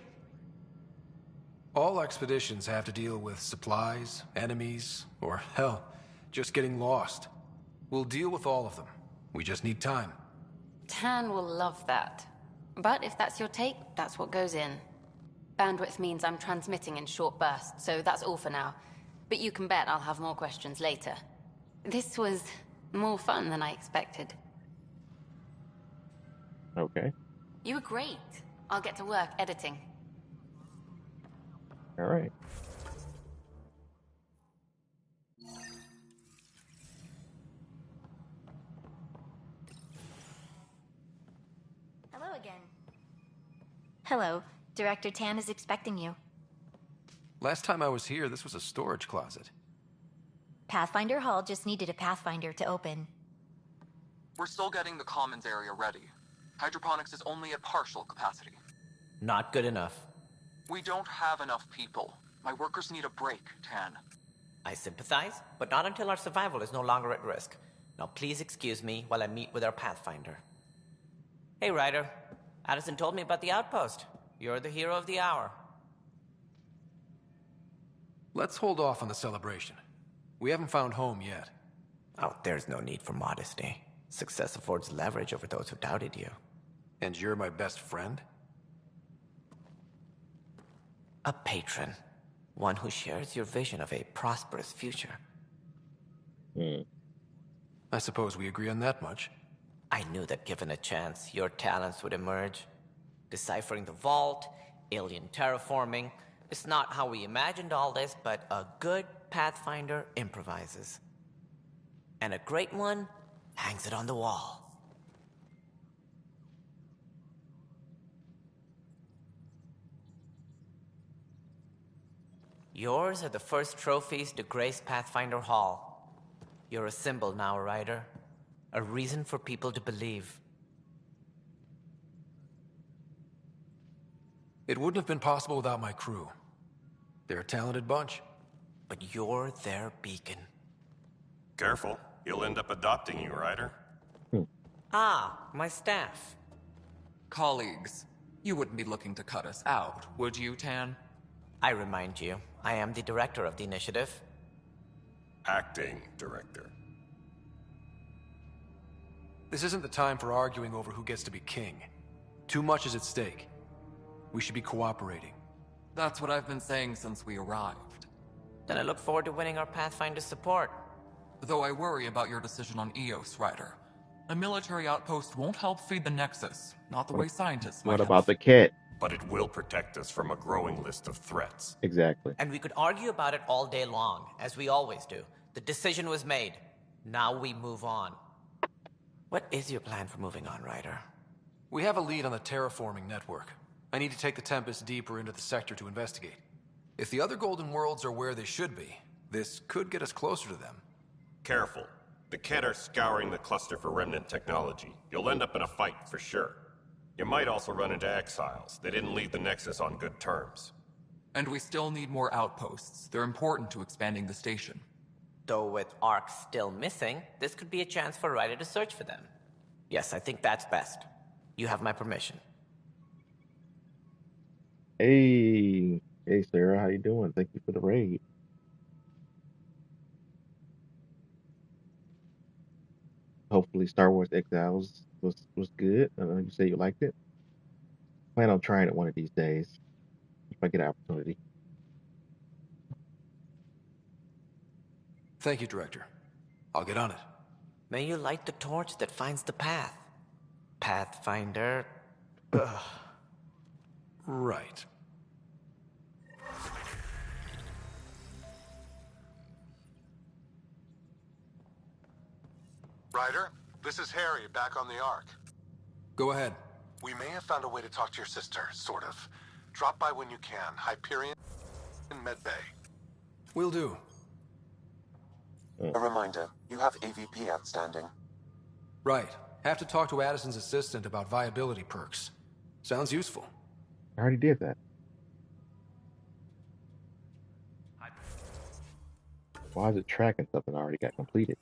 All expeditions have to deal with supplies, enemies, or hell, just getting lost. We'll deal with all of them. We just need time. Tan will love that. But if that's your take, that's what goes in. Bandwidth means I'm transmitting in short bursts, so that's all for now. But you can bet I'll have more questions later. This was more fun than I expected. Okay. You were great. I'll get to work editing. All right. Hello again. Hello. Director Tan is expecting you. Last time I was here, this was a storage closet. Pathfinder Hall just needed a Pathfinder to open. We're still getting the commons area ready. Hydroponics is only at partial capacity. Not good enough. We don't have enough people. My workers need a break, Tan. I sympathize, but not until our survival is no longer at risk. Now please excuse me while I meet with our Pathfinder. Hey, Ryder. Addison told me about the outpost. You're the hero of the hour. Let's hold off on the celebration. We haven't found home yet. Oh, there's no need for modesty. Success affords leverage over those who doubted you. And you're my best friend? A patron. One who shares your vision of a prosperous future. I suppose we agree on that much. I knew that given a chance, your talents would emerge. Deciphering the vault, alien terraforming. It's not how we imagined all this, but a good Pathfinder improvises. And a great one hangs it on the wall. Yours are the first trophies to grace Pathfinder Hall. You're a symbol now, Ryder. A reason for people to believe. It wouldn't have been possible without my crew. They're a talented bunch. But you're their beacon. Careful. He'll end up adopting you, Ryder. Ah, my staff. Colleagues. You wouldn't be looking to cut us out, would you, Tan? I remind you, I am the director of the initiative. Acting director. This isn't the time for arguing over who gets to be king. Too much is at stake. We should be cooperating. That's what I've been saying since we arrived. Then I look forward to winning our Pathfinder support. Though I worry about your decision on Eos, Ryder. A military outpost won't help feed the Nexus, not the way scientists might What have. about the cat? But it will protect us from a growing list of threats. Exactly. And we could argue about it all day long, as we always do. The decision was made. Now we move on. What is your plan for moving on, Ryder? We have a lead on the terraforming network. I need to take the Tempest deeper into the sector to investigate. If the other Golden Worlds are where they should be, this could get us closer to them. Careful. The Kett are scouring the cluster for remnant technology. You'll end up in a fight for sure. You might also run into exiles. They didn't leave the Nexus on good terms. And we still need more outposts. They're important to expanding the station. Though with Ark still missing, this could be a chance for Ryder to search for them. Yes, I think that's best. You have my permission. Hey, Sarah, how you doing? Thank you for the raid. Hopefully, Star Wars Exiles was good. You say you liked it. Plan on trying it one of these days if I get an opportunity. Thank you, Director. I'll get on it. May you light the torch that finds the path. Pathfinder. Ugh. Right. Ryder, this is Harry, back on the Ark. Go ahead. We may have found a way to talk to your sister, sort of. Drop by when you can. Hyperion and Medbay. Will do. A reminder, you have AVP outstanding. Right. Have to talk to Addison's assistant about viability perks. Sounds useful. I already did that. Why is it tracking something I already got completed?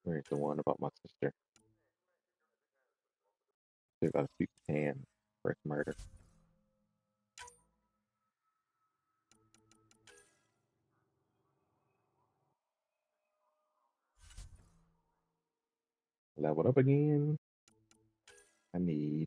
Where's the one about my sister? Still gotta speak to Tan for murder. Level up again. I need.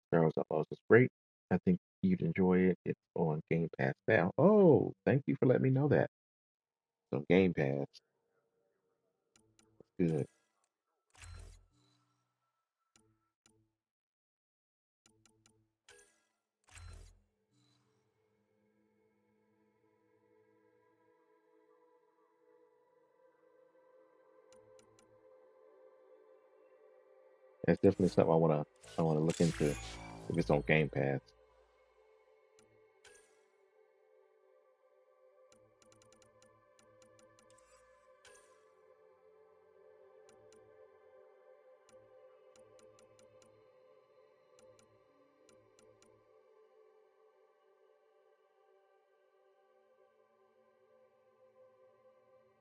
Star Wars Outlaws is great. I think you'd enjoy it. It's on Game Pass now. Oh, thank you for letting me know that. So Game Pass. That's good. That's definitely something I wanna look into if it's on Game Pass.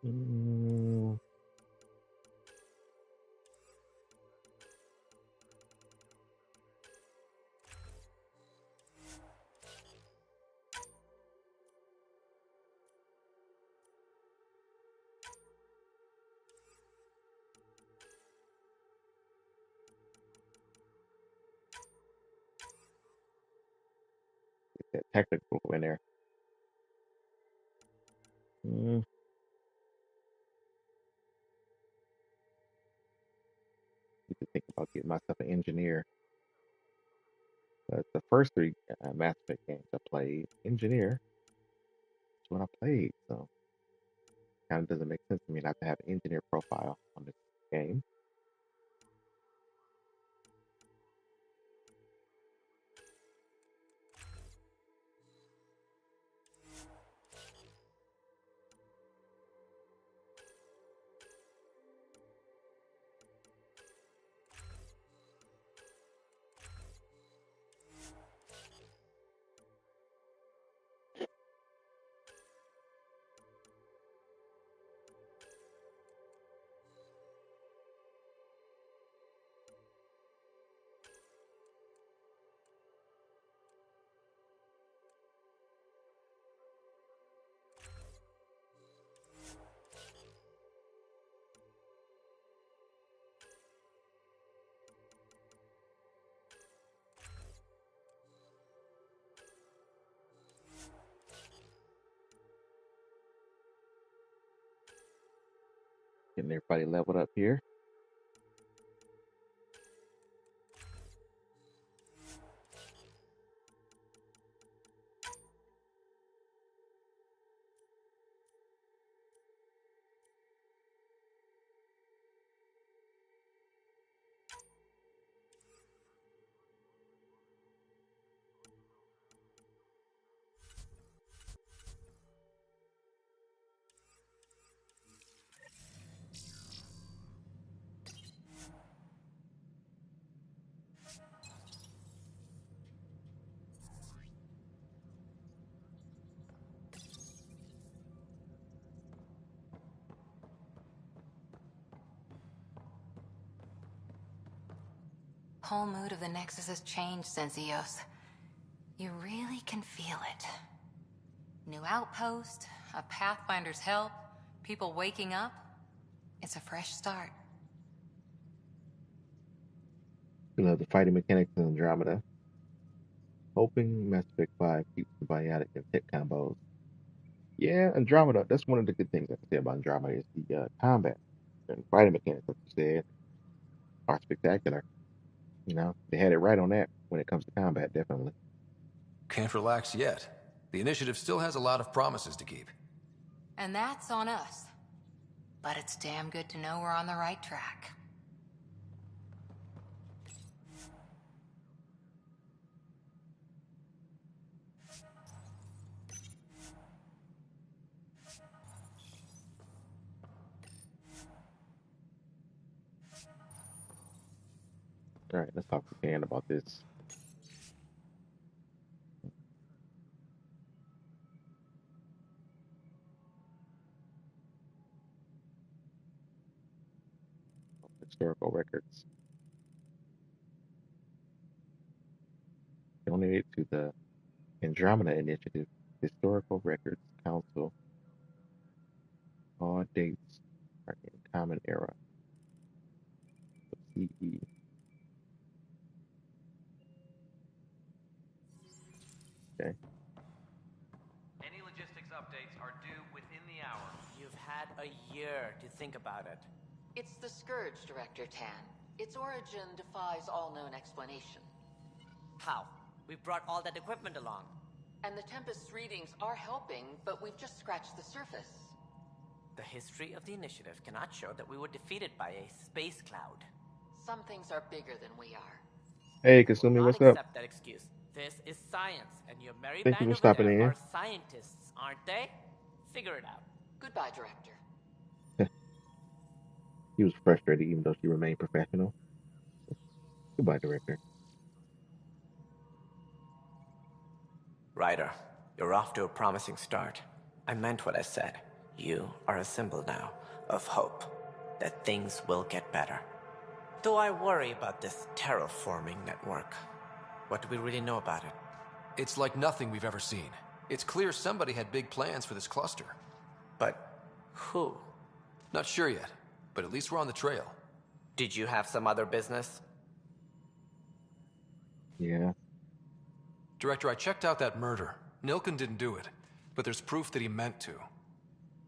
Mm, get that technical in there. Mm, need to think about getting myself an engineer. The first three Mass Effect games I played, Engineer, is what I played. So kind of doesn't make sense to me not to have an engineer profile on this game. Getting everybody leveled up here. Whole mood of the Nexus has changed since EOS. You really can feel it. New outpost, a Pathfinder's help, people waking up. It's a fresh start. You know, the fighting mechanics in Andromeda. Hoping Mass Effect 5 keeps the biotic and tech combos. Yeah, Andromeda, that's one of the good things I can say about Andromeda is the combat and fighting mechanics, like you said, are spectacular. You know, they had it right on that when it comes to combat, definitely. Can't relax yet. The initiative still has a lot of promises to keep. And that's on us. But it's damn good to know we're on the right track. All right, let's talk to Dan about this. Historical records. Donated to the Andromeda Initiative Historical Records Council. All dates are in Common Era. CE. Okay. Any logistics updates are due within the hour. You've had a year to think about it. It's the Scourge, Director Tan. Its origin defies all known explanation. How? We brought all that equipment along. And the Tempest's readings are helping, but we've just scratched the surface. The history of the initiative cannot show that we were defeated by a space cloud. Some things are bigger than we are. Hey, Kasumi, what's up? Accept that excuse. This is science, and your merry Thank you band for over stopping there in. are scientists, aren't they? Figure it out. Goodbye, Director. He was frustrated even though she remained professional. Goodbye, Director. Ryder, you're off to a promising start. I meant what I said. You are a symbol now of hope that things will get better. Though I worry about this terraforming network. What do we really know about it? It's like nothing we've ever seen. It's clear somebody had big plans for this cluster. But who? Not sure yet, but at least we're on the trail. Did you have some other business? Yeah. Director, I checked out that murder. Nilken didn't do it, but there's proof that he meant to.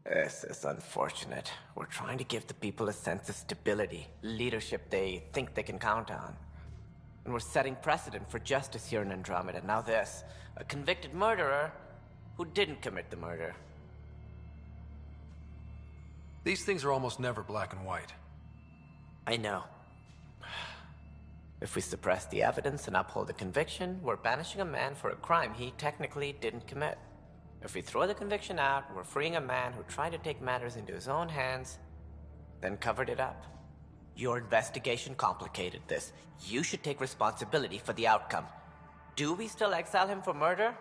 This is unfortunate. We're trying to give the people a sense of stability, leadership they think they can count on. And we're setting precedent for justice here in Andromeda. Now this, a convicted murderer who didn't commit the murder. These things are almost never black and white. I know. If we suppress the evidence and uphold the conviction, we're banishing a man for a crime he technically didn't commit. If we throw the conviction out, we're freeing a man who tried to take matters into his own hands, then covered it up. Your investigation complicated this. You should take responsibility for the outcome. Do we still exile him for murder?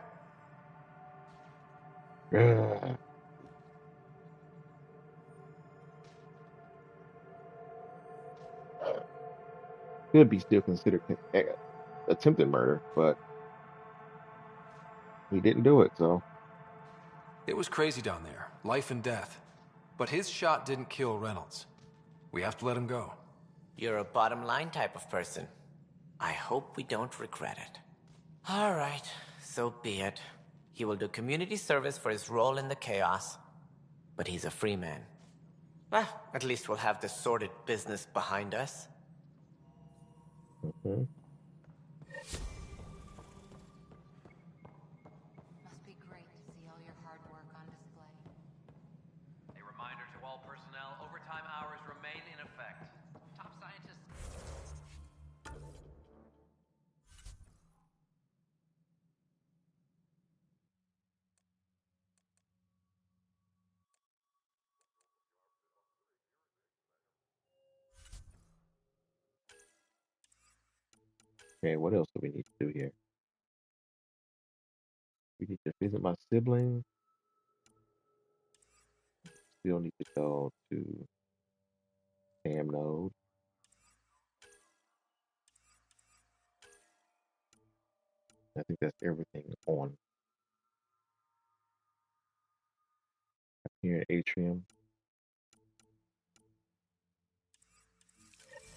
Could be still considered attempted murder, but he didn't do it, so. It was crazy down there, life and death. But his shot didn't kill Reynolds. We have to let him go. You're a bottom line type of person. I hope we don't regret it. All right, so be it. He will do community service for his role in the chaos. But he's a free man. Well, at least we'll have the sordid business behind us. Mm-hmm. Must be great to see all your hard work on display. A reminder to all personnel, overtime hours remain in effect. Top scientists... Okay, what else do we need to do here? We need to visit my siblings. Still need to go to Sam Node. I think that's everything on here in Atrium.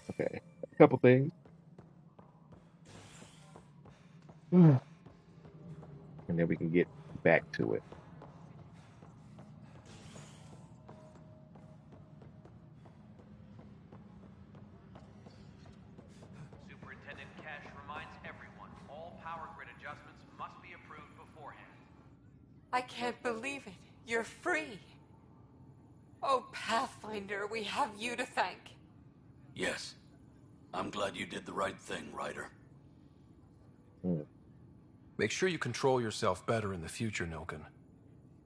Okay, a couple things. And then we can get back to it. Superintendent Cash reminds everyone, all power grid adjustments must be approved beforehand. I can't believe it. You're free. Oh, Pathfinder, we have you to thank. Yes. I'm glad you did the right thing, Ryder. Make sure you control yourself better in the future, Nilken.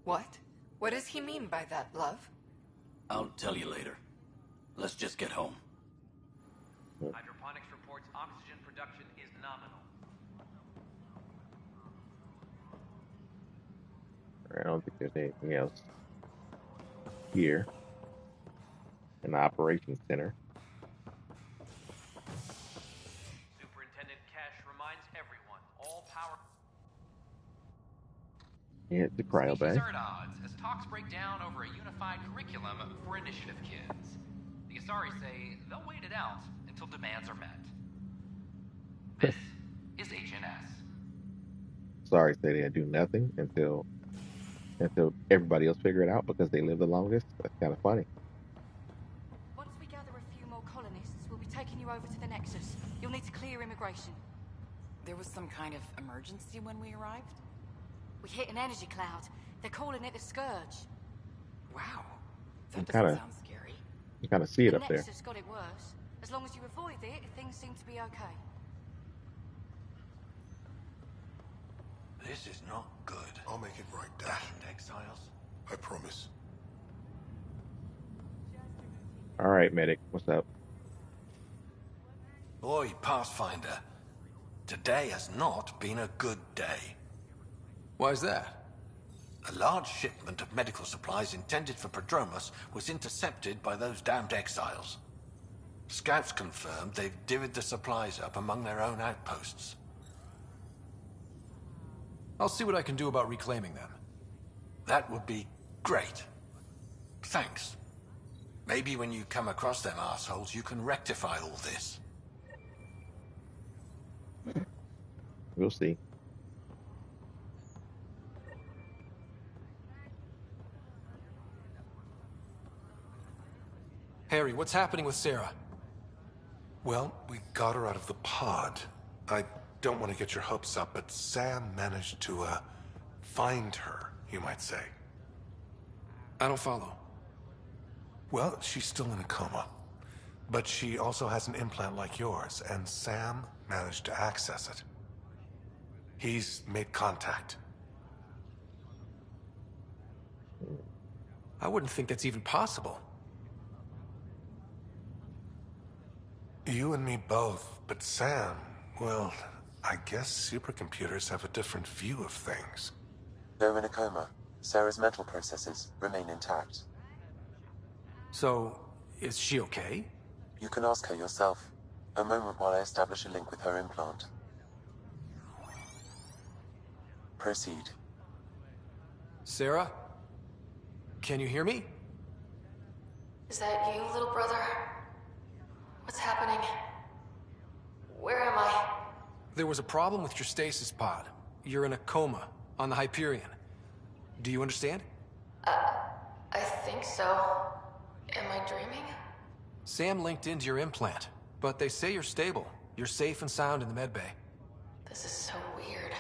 What? What does he mean by that, love? I'll tell you later. Let's just get home. Hydroponics reports oxygen production is nominal. I don't think there's anything else here in the operations center. Superintendent Cash reminds everyone, all power... Yeah, it's the cryo Species bay. are at odds as talks break down over a unified curriculum for initiative kids. The Asari say they'll wait it out until demands are met. This is HNS. Sorry, say they do nothing until everybody else figure it out because they live the longest. That's kind of funny. Once we gather a few more colonists, we'll be taking you over to the Nexus. You'll need to clear immigration. There was some kind of emergency when we arrived? We hit an energy cloud. They're calling it the Scourge. Wow. You That kind doesn't of sound scary. you kind of see it The up there. Nexus got it worse. As long as you avoid it, things seem to be okay. This is not good. I'll make it right, Dad. Damned exiles. I promise. All right, medic, what's up? Boy, Pathfinder. Today has not been a good day. Why's that? A large shipment of medical supplies intended for Prodromus was intercepted by those damned exiles. Scouts confirmed they've divvied the supplies up among their own outposts. I'll see what I can do about reclaiming them. That would be great. Thanks. Maybe when you come across them assholes, you can rectify all this. We'll see. Harry, what's happening with Sarah? Well, we got her out of the pod. I don't want to get your hopes up, but Sam managed to, find her, you might say. I don't follow. Well, she's still in a coma. But she also has an implant like yours, and Sam managed to access it. He's made contact. I wouldn't think that's even possible. You and me both, but Sam, well, I guess supercomputers have a different view of things. Though in a coma, Sarah's mental processes remain intact. So, is she okay? You can ask her yourself. A moment while I establish a link with her implant. Proceed. Sarah? Can you hear me? Is that you, little brother? What's happening? Where am I? There was a problem with your stasis pod. You're in a coma on the Hyperion. Do you understand? I think so. Am I dreaming? Sam linked into your implant, but they say you're stable. You're safe and sound in the medbay. This is so weird.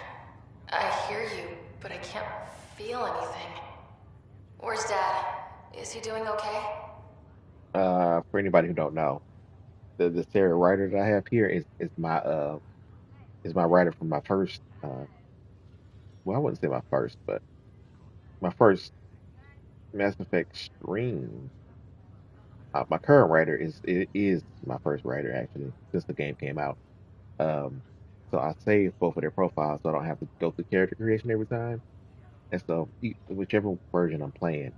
I hear you, but I can't feel anything. Where's Dad? Is he doing okay? For anybody who don't know, the Sarah writer that I have here is my writer from my first well, I wouldn't say my first, but my first Mass Effect stream. My current writer is my first writer actually since the game came out. Um, so I saved both of their profiles so I don't have to go through character creation every time. And so whichever version I'm playing,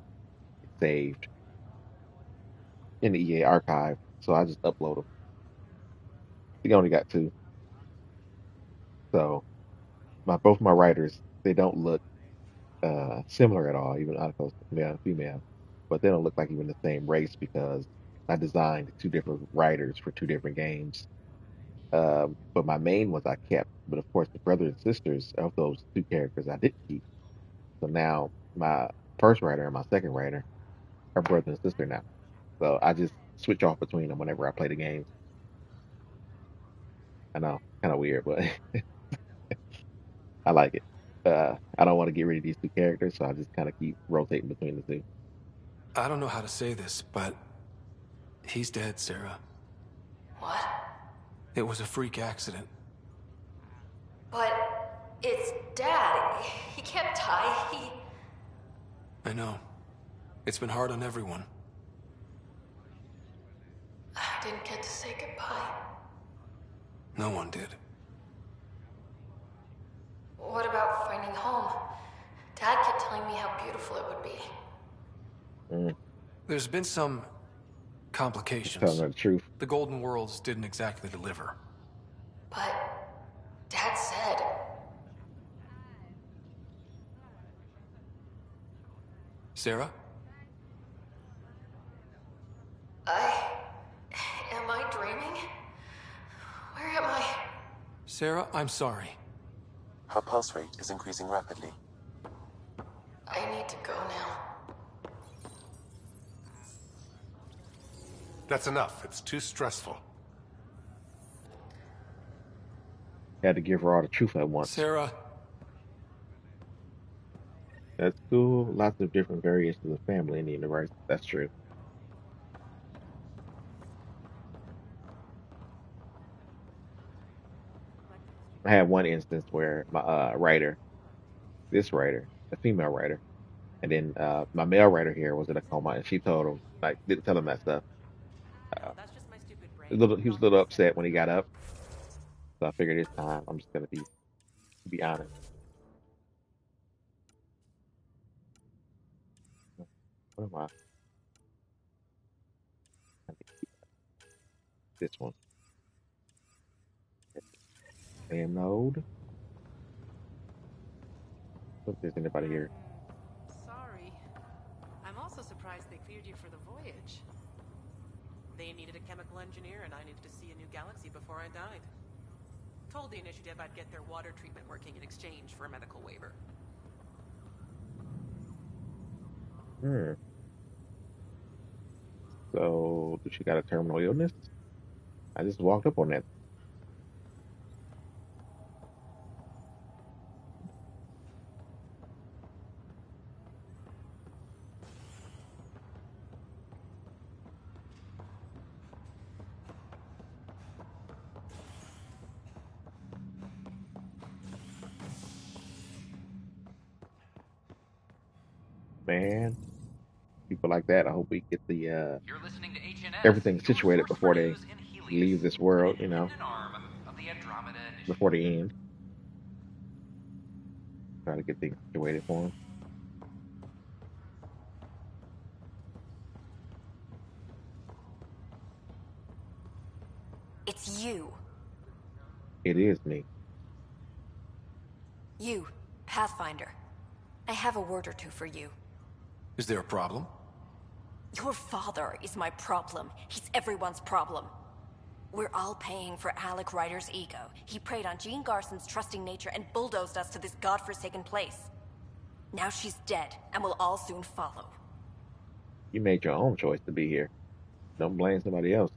it's saved in the EA archive. So I just upload them. We only got two. So both my writers, they don't look similar at all, even out of male and female. But they don't look like even the same race because I designed two different writers for two different games. But my main ones I kept. But of course, the brothers and sisters of those two characters I didn't keep. So now my first writer and my second writer are brother and sister now. So I just switch off between them whenever I play the games. I know, kind of weird, but I like it. I don't want to get rid of these two characters, so I just kind of keep rotating between the two. I don't know how to say this, but he's dead, Sarah. What? It was a freak accident. But it's Dad. He can't die. I know. It's been hard on everyone. I didn't get to say goodbye. No one did. What about finding home? Dad kept telling me how beautiful it would be. There's been some Telling complications. her the truth. The Golden Worlds didn't exactly deliver. But Dad said... Sarah? Am I dreaming? Where am I? Sarah, I'm sorry. Her pulse rate is increasing rapidly. I need to go now. That's enough. It's too stressful. Had to give her all the truth at once. Sarah. That's cool. Lots of different variations of family in the universe. That's true. I had one instance where my this writer, the female writer, and then my male writer here was in a coma, and she told him like didn't tell him that stuff. He was a little upset when he got up, so I figured this time I'm just gonna be honest. What am I? This one. Same node. If there's anybody here. Sorry. I'm also surprised they cleared you for the voyage. They needed a chemical engineer, and I needed to see a new galaxy before I died. Told the initiative I'd get their water treatment working in exchange for a medical waiver. So, does she got a terminal illness? I just walked up on that. man. People like that. I hope we get the You're listening to HNS, everything your situated source for before they news in Helios, leave this an world. You know, independent arm of the Andromeda Initiative. before the end. Try to get things situated for them. It's you. It is me. You, Pathfinder. I have a word or two for you. Is there a problem? Your father is my problem. He's everyone's problem. We're all paying for Alec Ryder's ego. He preyed on Jean Garson's trusting nature and bulldozed us to this godforsaken place. Now she's dead, and we'll all soon follow. You made your own choice to be here. Don't blame somebody else.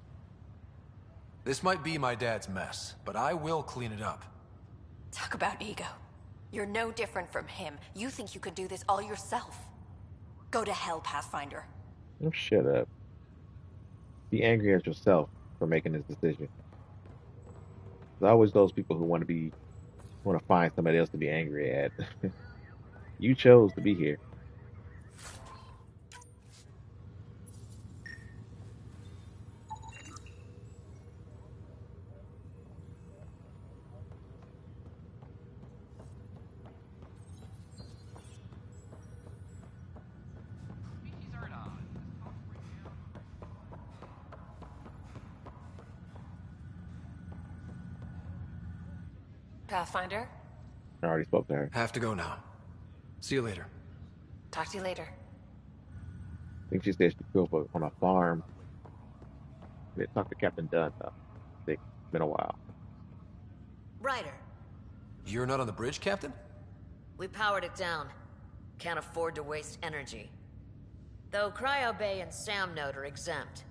This might be my dad's mess, but I will clean it up. Talk about ego. You're no different from him. You think you could do this all yourself. Go to hell, Pathfinder. Oh, shut up. Be angry at yourself for making this decision. There's always those people who want to find somebody else to be angry at. You chose to be here. Pathfinder? I already spoke to her. Have to go now. See you later. Talk to you later. I think she said she grew up on a farm. They talked to Captain Dunn, though. I think it's been a while. Ryder, You're not on the bridge, Captain? we powered it down. Can't afford to waste energy. Though Cryo Bay and Sam Node are exempt.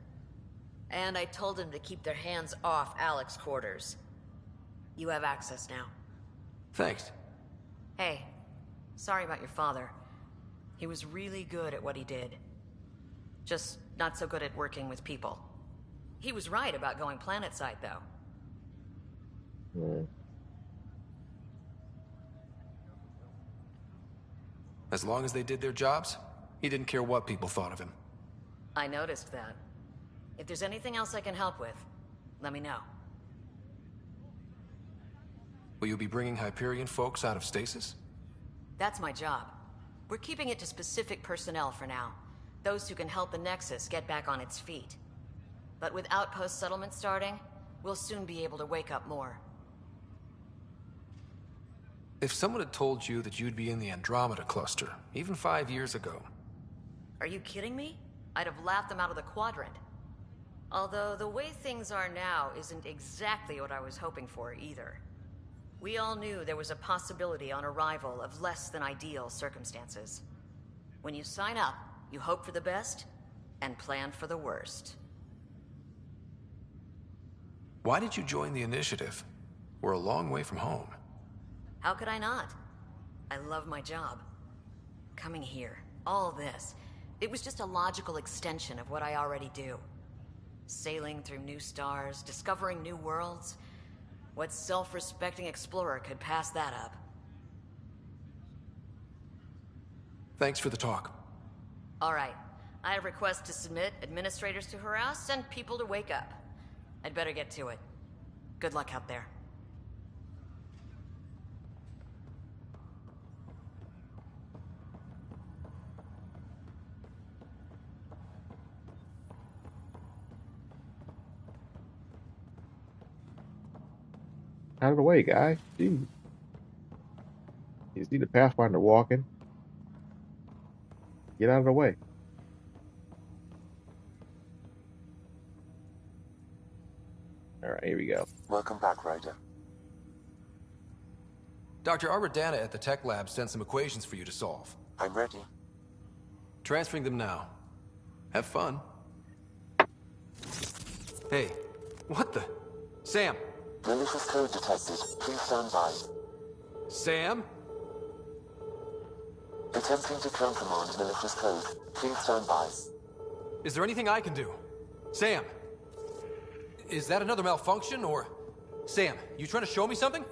And I told them to keep their hands off Alec's quarters. You have access now. Thanks. Hey, sorry about your father. He was really good at what he did. Just not so good at working with people. He was right about going planetside, though. As long as they did their jobs, he didn't care what people thought of him. I noticed that. If there's anything else I can help with, let me know. Will you be bringing Hyperion folks out of stasis? That's my job. We're keeping it to specific personnel for now. Those who can help the Nexus get back on its feet. But with outpost settlement starting, we'll soon be able to wake up more. If someone had told you that you'd be in the Andromeda cluster, even 5 years ago... Are you kidding me? I'd have laughed them out of the quadrant. Although the way things are now isn't exactly what I was hoping for either. We all knew there was a possibility on arrival of less than ideal circumstances. When you sign up, you hope for the best and plan for the worst. Why did you join the Initiative? We're a long way from home. How could I not? I love my job. Coming here, all this, it was just a logical extension of what I already do. Sailing through new stars, discovering new worlds. What self-respecting explorer could pass that up? Thanks for the talk. All right. I have requests to submit, administrators to harass, and people to wake up. I'd better get to it. Good luck out there. Out of the way, guy. Jeez. You see the Pathfinder walking. Get out of the way. Alright, here we go. Welcome back, Ryder. Dr. Arbordana at the tech lab sent some equations for you to solve. I'm ready. Transferring them now. Have fun. Hey, what the? Sam! Malicious code detected. Please stand by. Sam? Attempting to countermand malicious code. Please stand by. Is there anything I can do? Sam! Is that another malfunction, or... Sam, you trying to show me something?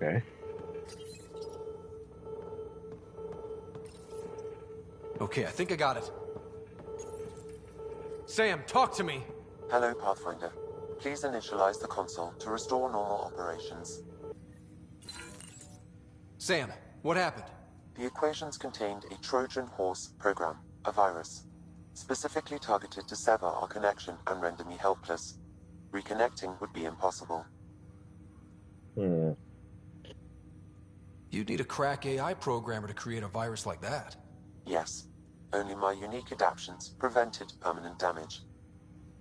Okay. Okay, I think I got it. Sam, talk to me! Hello, Pathfinder. Please initialize the console to restore normal operations. Sam, what happened? The equations contained a Trojan horse program, a virus, specifically targeted to sever our connection and render me helpless. Reconnecting would be impossible. Hmm. You'd need a crack AI programmer to create a virus like that. Yes. Only my unique adaptions prevented permanent damage.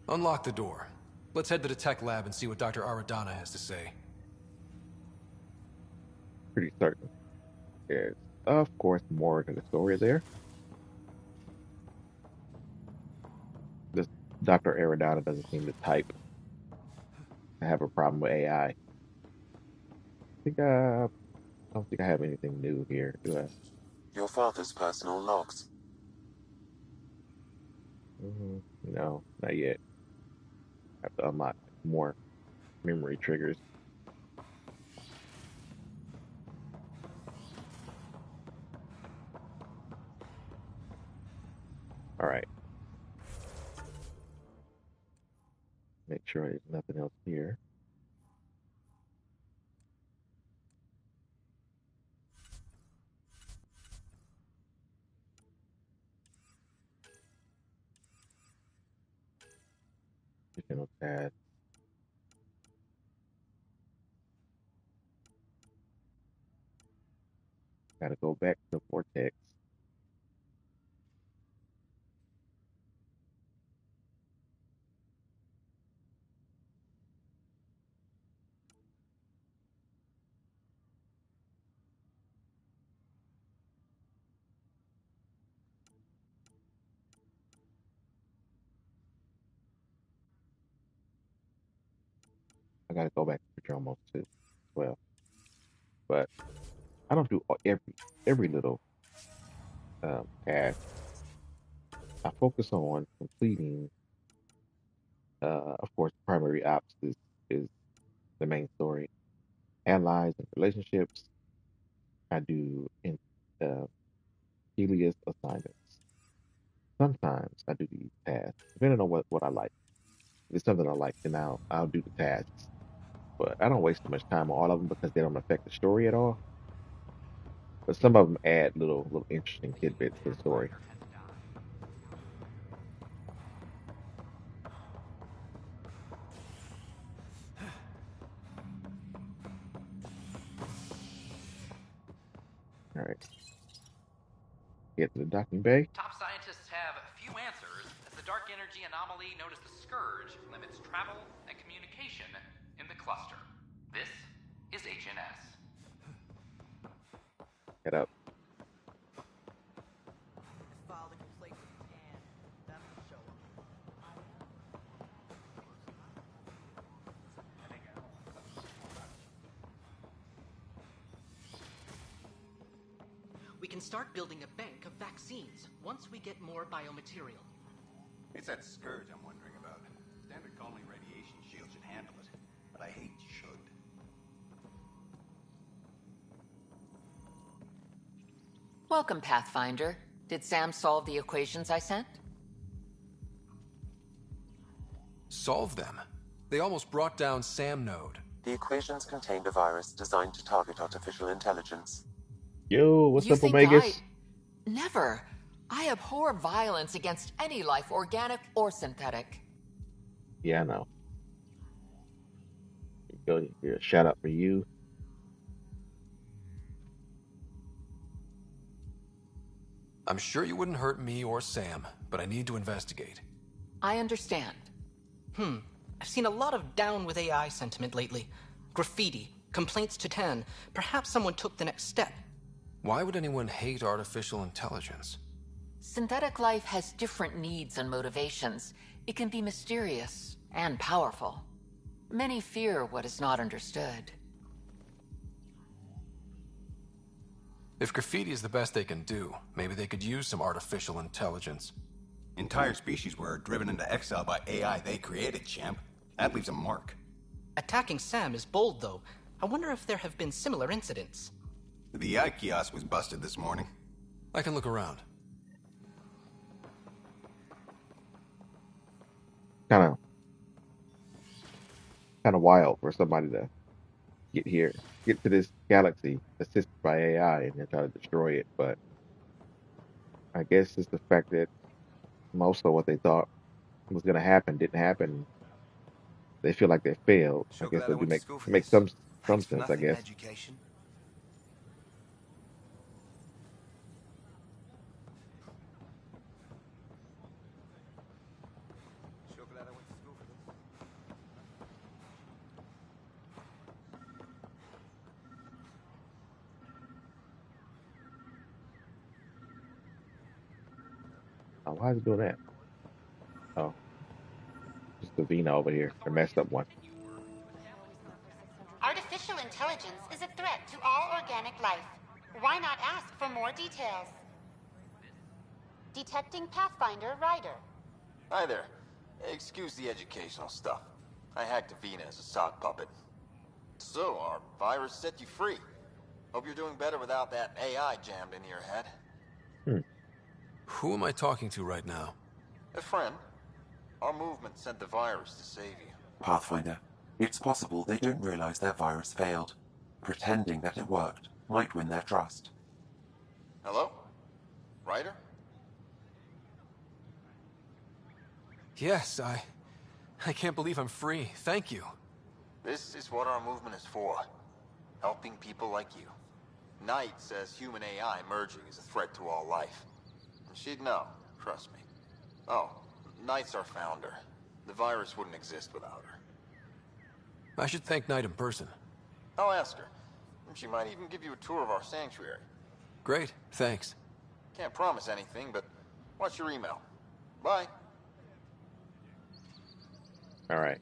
Unlock the door. Let's head to the tech lab and see what Dr. Aradana has to say. Pretty certain. There's, of course, more to the story there. This Dr. Aradana doesn't seem to type. I have a problem with AI. I don't think I have anything new here, do I? Your father's personal logs. No, not yet. I have to unlock more memory triggers. All right. Make sure there's nothing else here. Additional tabs. Gotta go back to the vortex. I gotta go back to Dromos too, as well. But I don't do every little task. I focus on completing. Of course, primary ops is the main story. Allies and relationships. I do in uh, Helios assignments. Sometimes I do these tasks, depending on what I like. If it's something I like, then I'll do the tasks. But I don't waste too much time on all of them because they don't affect the story at all. But some of them add little interesting tidbits to the story. All right. Get to the docking bay. Top scientists have few answers, as the dark energy anomaly known as the Scourge limits travel and communication in the cluster. This is HNS. Get up. We can start building a bank of vaccines once we get more biomaterial. It's that scourge I'm wondering about. Standard colony radiation shield should handle it, but I hate should. Welcome, Pathfinder. Did Sam solve the equations I sent? Solve them? They almost brought down Sam Node. The equations contained a virus designed to target artificial intelligence. Yo, what's You up, think Omegas? Never. I abhor violence against any life, organic or synthetic. Yeah, I know. Go here. Shout out for you. I'm sure you wouldn't hurt me or Sam, but I need to investigate. I understand. I've seen a lot of down with AI sentiment lately. Graffiti, complaints to 10. Perhaps someone took the next step. Why would anyone hate artificial intelligence? Synthetic life has different needs and motivations. It can be mysterious and powerful. Many fear what is not understood. If graffiti is the best they can do, maybe they could use some artificial intelligence. Entire species were driven into exile by AI they created, champ. That leaves a mark. Attacking Sam is bold, though. I wonder if there have been similar incidents. The AI kiosk was busted this morning. I can look around. Kind of wild for somebody to get to this galaxy assisted by AI and then try to destroy it. But I guess it's the fact that most of what they thought was going to happen didn't happen. They feel like they failed. I Sure guess glad I that do went to school for make this. some Thanks for sense. I nothing, guess. education. Sure glad I went to school for this. Oh, why is it doing that? Oh, just the Vina over here, the messed up one. Artificial intelligence is a threat to all organic life. Why not ask for more details? Detecting Pathfinder Ryder. Hi there. Excuse the educational stuff. I hacked Avina as a sock puppet. So, our virus set you free. Hope you're doing better without that AI jammed into your head. Who am I talking to right now? A friend. Our movement sent the virus to save you. Pathfinder, it's possible they don't realize their virus failed. Pretending that it worked might win their trust. Hello? Ryder? Yes, I can't believe I'm free. Thank you. This is what our movement is for. Helping people like you. Knight says human AI merging is a threat to all life. And she'd know, trust me. Oh, Knight's our founder. The virus wouldn't exist without her. I should thank Knight in person. I'll ask her. She might even give you a tour of our sanctuary. Great, thanks. Can't promise anything, but watch your email. Bye. All right.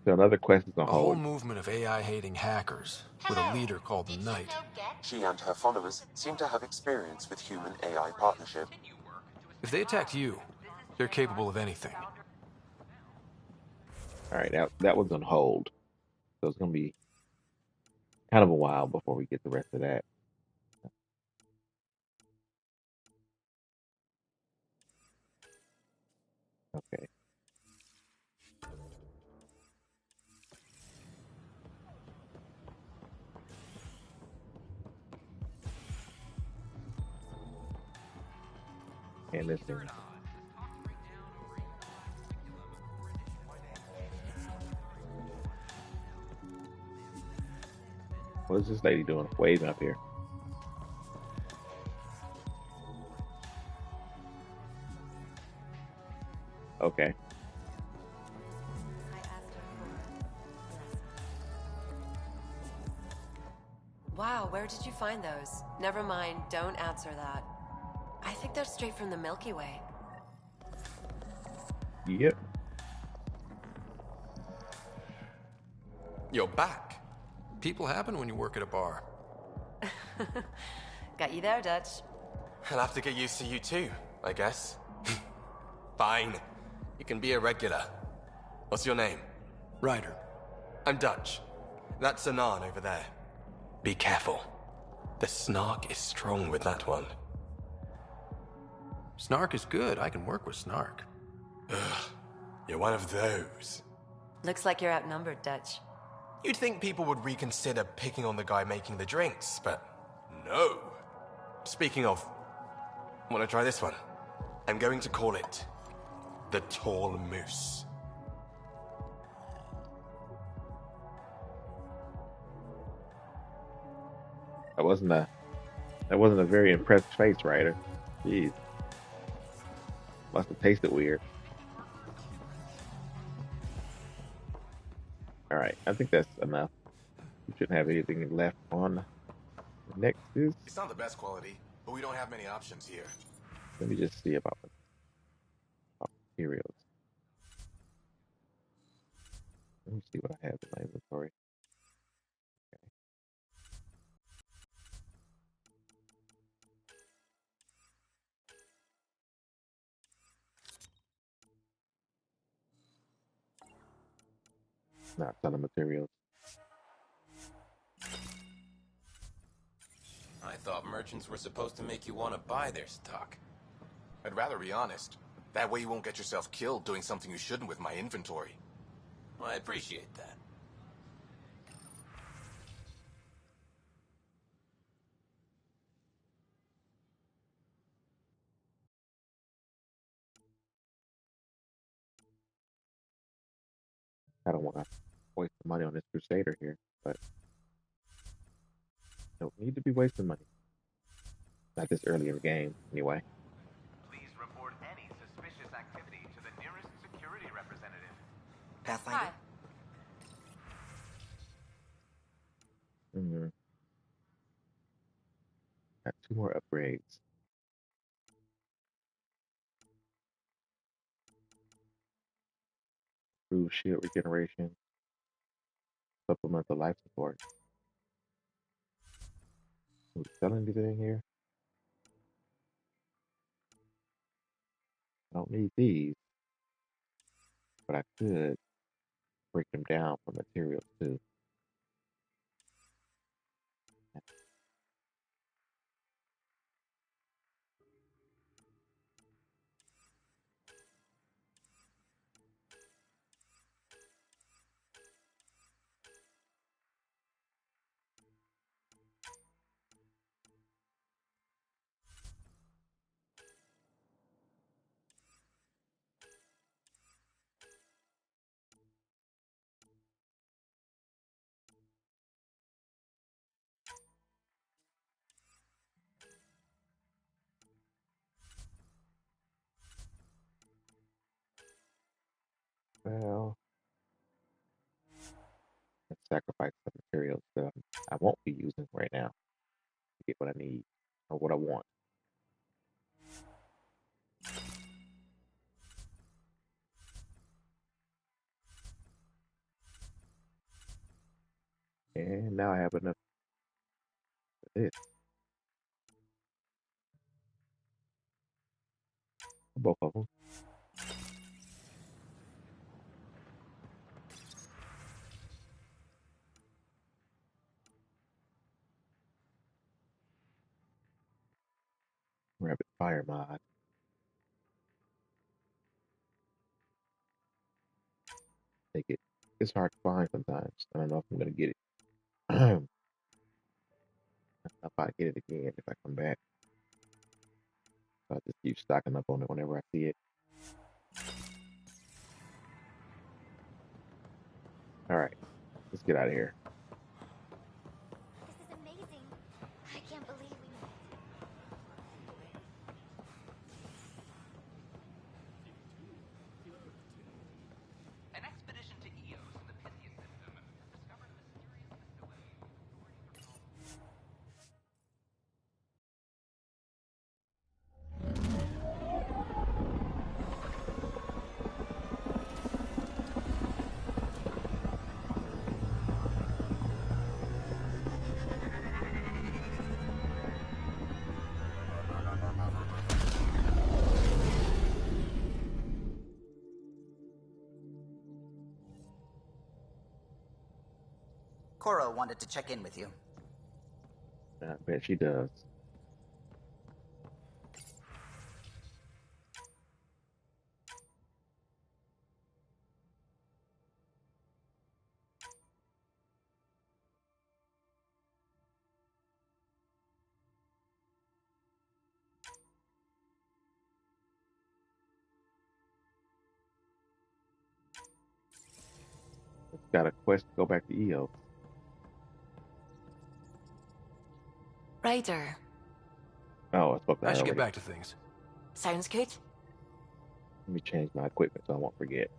So another quest is on A whole hold. movement of AI-hating hackers with a leader called the Knight. She and her followers seem to have experience with human-AI partnership. If they attacked you, they're capable of anything. All right, that was on hold. So it's gonna be kind of a while before we get the rest of that. Okay. And this thing. What is this lady doing? Waving up here. Okay. Wow, where did you find those? Never mind, don't answer that. I think they're straight from the Milky Way. Yep. You're back. People happen when you work at a bar. Got you there, Dutch. I'll have to get used to you too, I guess. Fine. You can be a regular. What's your name? Ryder. I'm Dutch. That's Anan over there. Be careful. The snark is strong with that one. Snark is good. I can work with Snark. Ugh. You're one of those. Looks like you're outnumbered, Dutch. You'd think people would reconsider picking on the guy making the drinks, but no. Speaking of, wanna try this one? I'm going to call it the Tall Moose. That wasn't a very impressed face, Ryder. Jeez. Must have tasted weird. All right, I think that's enough. We shouldn't have anything left on the Nexus. It's not the best quality, but we don't have many options here. Let me just see about materials. Let me see what I have in my inventory. Okay. Not a ton of materials. thought merchants were supposed to make you want to buy their stock. I'd rather be honest. That way you won't get yourself killed doing something you shouldn't with my inventory. Well, I appreciate that. I don't want to waste the money on this Crusader here, but don't need to be wasting money. Not this early in the game, anyway. Please report any suspicious activity to the nearest security representative. Pathfinder? Mm-hmm. Got 2 more upgrades. Improve shield regeneration. Supplemental life support. Who's selling anything here? I don't need these, but I could break them down for materials too. Well, let's sacrifice some materials that I won't be using right now to get what I need or what I want. And now I have enough for this. Both of them. Rapid fire mod. Take it. It's hard to find sometimes. I don't know if I'm gonna get it. If I get it again, if I come back, so I'll just keep stocking up on it whenever I see it. All right, let's get out of here. This is amazing. I can't believe we made it. An expedition to Eos in the Pythia system discovered a mysterious facility. Cora wanted to check in with you. I bet she does. It's got a quest to go back to Eos. Ryder. Oh, I spoke to her I should already. get back to things. Sounds good. Let me change my equipment so I won't forget.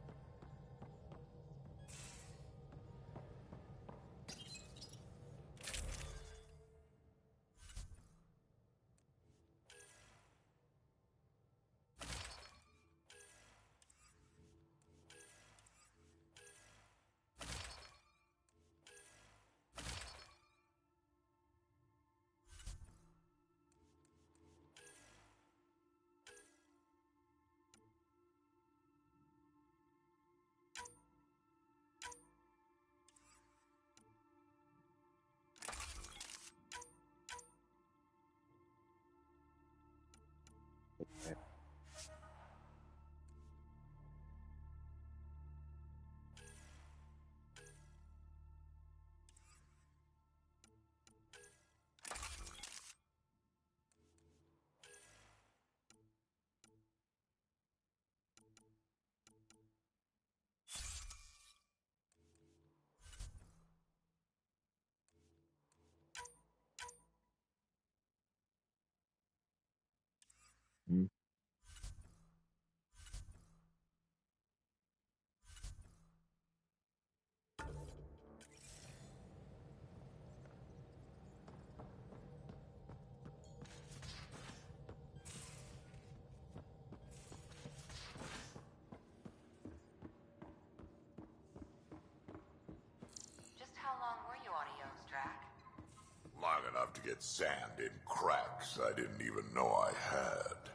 enough to get sand in cracks I didn't even know I had.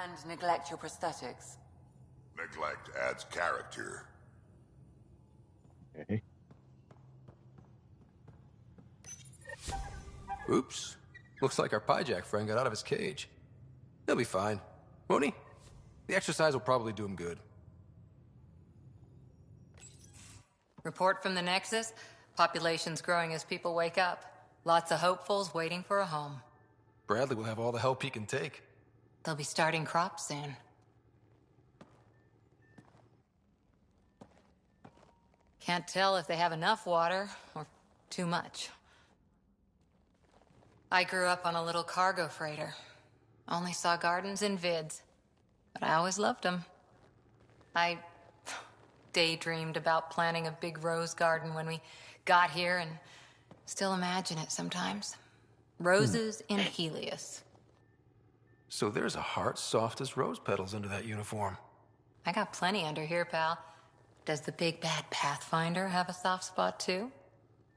And neglect your prosthetics. Neglect adds character. Okay. Oops. Looks like our Pyjack friend got out of his cage. He'll be fine, won't he? The exercise will probably do him good. Report from the Nexus. Population's growing as people wake up. Lots of hopefuls waiting for a home. Bradley will have all the help he can take. They'll be starting crops soon. Can't tell if they have enough water or too much. I grew up on a little cargo freighter. Only saw gardens in vids, but I always loved them. I daydreamed about planting a big rose garden when we got here and still imagine it sometimes. Roses in Helios. So there's a heart soft as rose petals under that uniform. I got plenty under here, pal. Does the big bad Pathfinder have a soft spot too?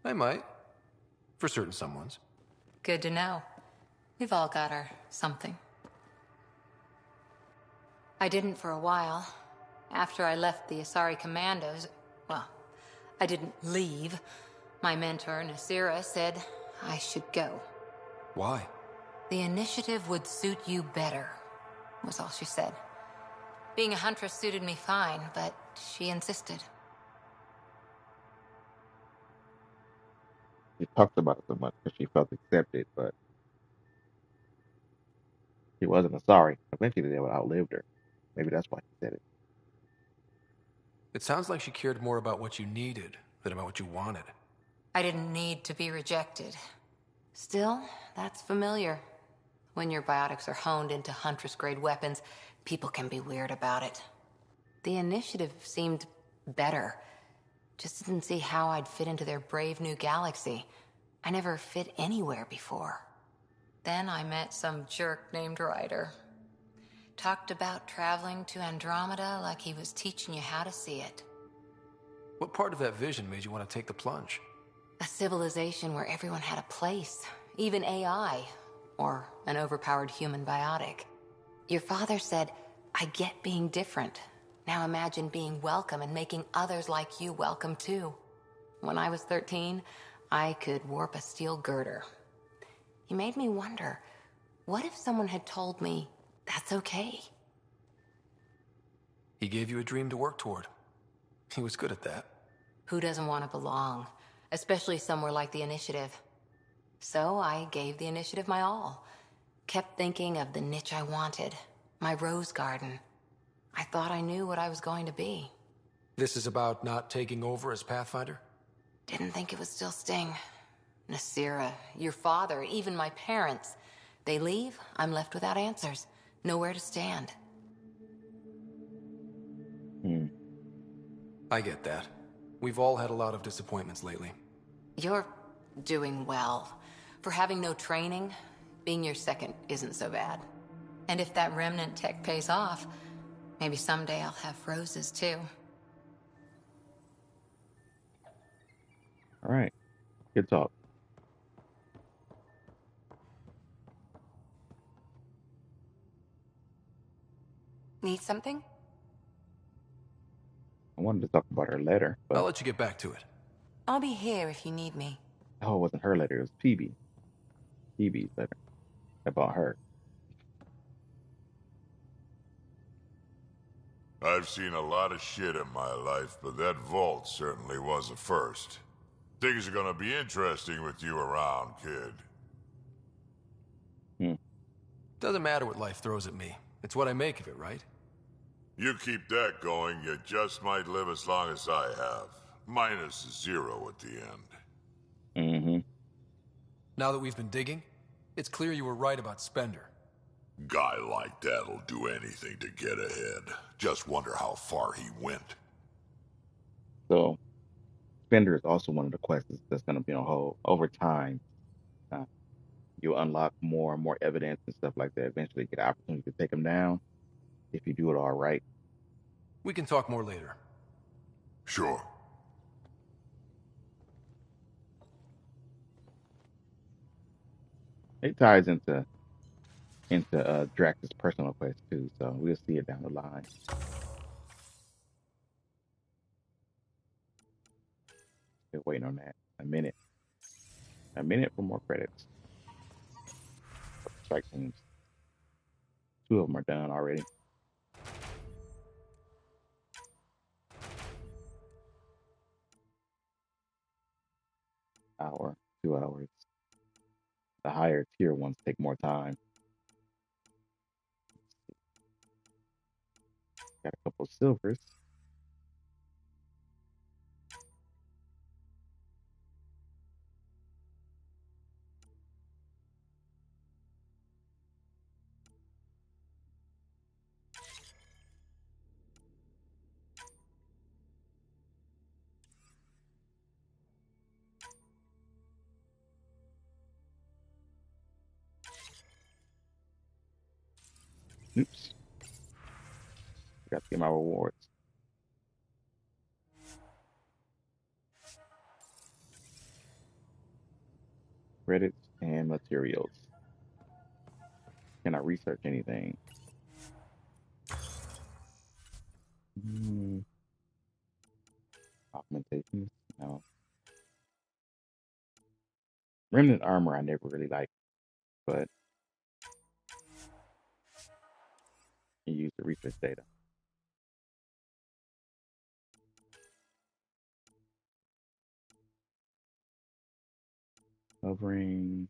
I might. For certain someones. Good to know. We've all got our something. I didn't for a while. After I left the Asari Commandos, well, I didn't leave. My mentor, Nasira, said I should go. Why? The initiative would suit you better, was all she said. Being a huntress suited me fine, but she insisted. She talked about it so much because she felt accepted, but she wasn't a sorry. Eventually, they would outlived her. Maybe that's why she said it. It sounds like she cared more about what you needed than about what you wanted. I didn't need to be rejected. Still, that's familiar. When your biotics are honed into Huntress-grade weapons, people can be weird about it. The initiative seemed better. Just didn't see how I'd fit into their brave new galaxy. I never fit anywhere before. Then I met some jerk named Ryder. Talked about traveling to Andromeda like he was teaching you how to see it. What part of that vision made you want to take the plunge? A civilization where everyone had a place, even AI, or an overpowered human biotic. Your father said, I get being different. Now imagine being welcome and making others like you welcome too. When I was 13, I could warp a steel girder. He made me wonder, what if someone had told me that's okay? He gave you a dream to work toward. He was good at that. Who doesn't want to belong? Especially somewhere like the Initiative. So I gave the Initiative my all. Kept thinking of the niche I wanted. My rose garden. I thought I knew what I was going to be. This is about not taking over as Pathfinder? Didn't think it would still sting. Nasira, your father, even my parents. They leave, I'm left without answers. Nowhere to stand. I get that. We've all had a lot of disappointments lately. You're doing well. For having no training, being your second isn't so bad. And if that remnant tech pays off, maybe someday I'll have roses too. All right. Good talk. Need something? I wanted to talk about her letter, but I'll let you get back to it. I'll be here if you need me. oh, it wasn't her letter. It was Phoebe. Phoebe's letter about her. I've seen a lot of shit in my life, but that vault certainly was a first. Things are gonna be interesting with you around, kid. Doesn't matter what life throws at me. It's what I make of it, right? You keep that going, you just might live as long as I have. Minus 0 at the end. Now that we've been digging, it's clear you were right about Spender. Guy like that'll do anything to get ahead. Just wonder how far he went. So, Spender is also one of the quests that's going to be on hold. Over time, you unlock more and more evidence and stuff like that. Eventually, get an opportunity to take him down if you do it all right. We can talk more later. Sure. It ties into Drax's personal quest too, so we'll see it down the line. Still waiting on that. A minute for more credits. Strike teams. 2 of them are done already. Hour, 2 hours. The higher tier ones take more time. Got a couple silvers. Oops. Got to get my rewards. Credits and materials. Can I research anything? Augmentations? No. Remnant armor I never really liked, but you use the research data. Covering.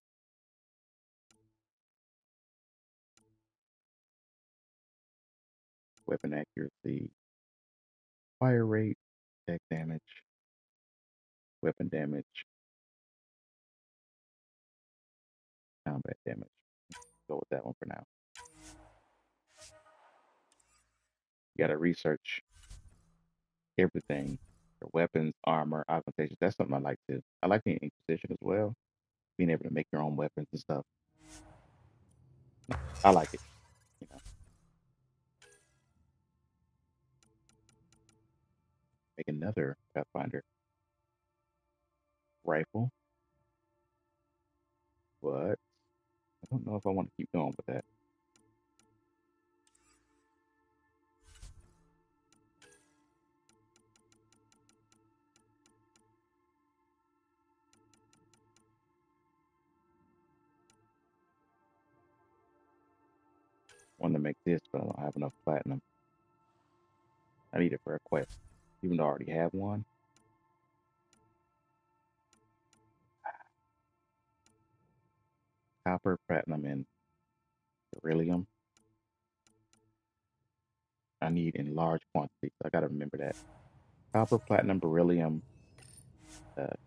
Weapon accuracy. Fire rate. Deck damage. Weapon damage. Combat damage. Go with that one for now. You gotta research everything. Your weapons, armor, augmentations. That's something I like too. I like the Inquisition as well. Being able to make your own weapons and stuff. I like it. You know. Make another Pathfinder rifle. But I don't know if I want to keep going with that. Want to make this, but I don't have enough platinum. I need it for a quest, even though I already have one. Copper, platinum, and beryllium. I need in large quantities. I gotta remember that. Copper, platinum, beryllium,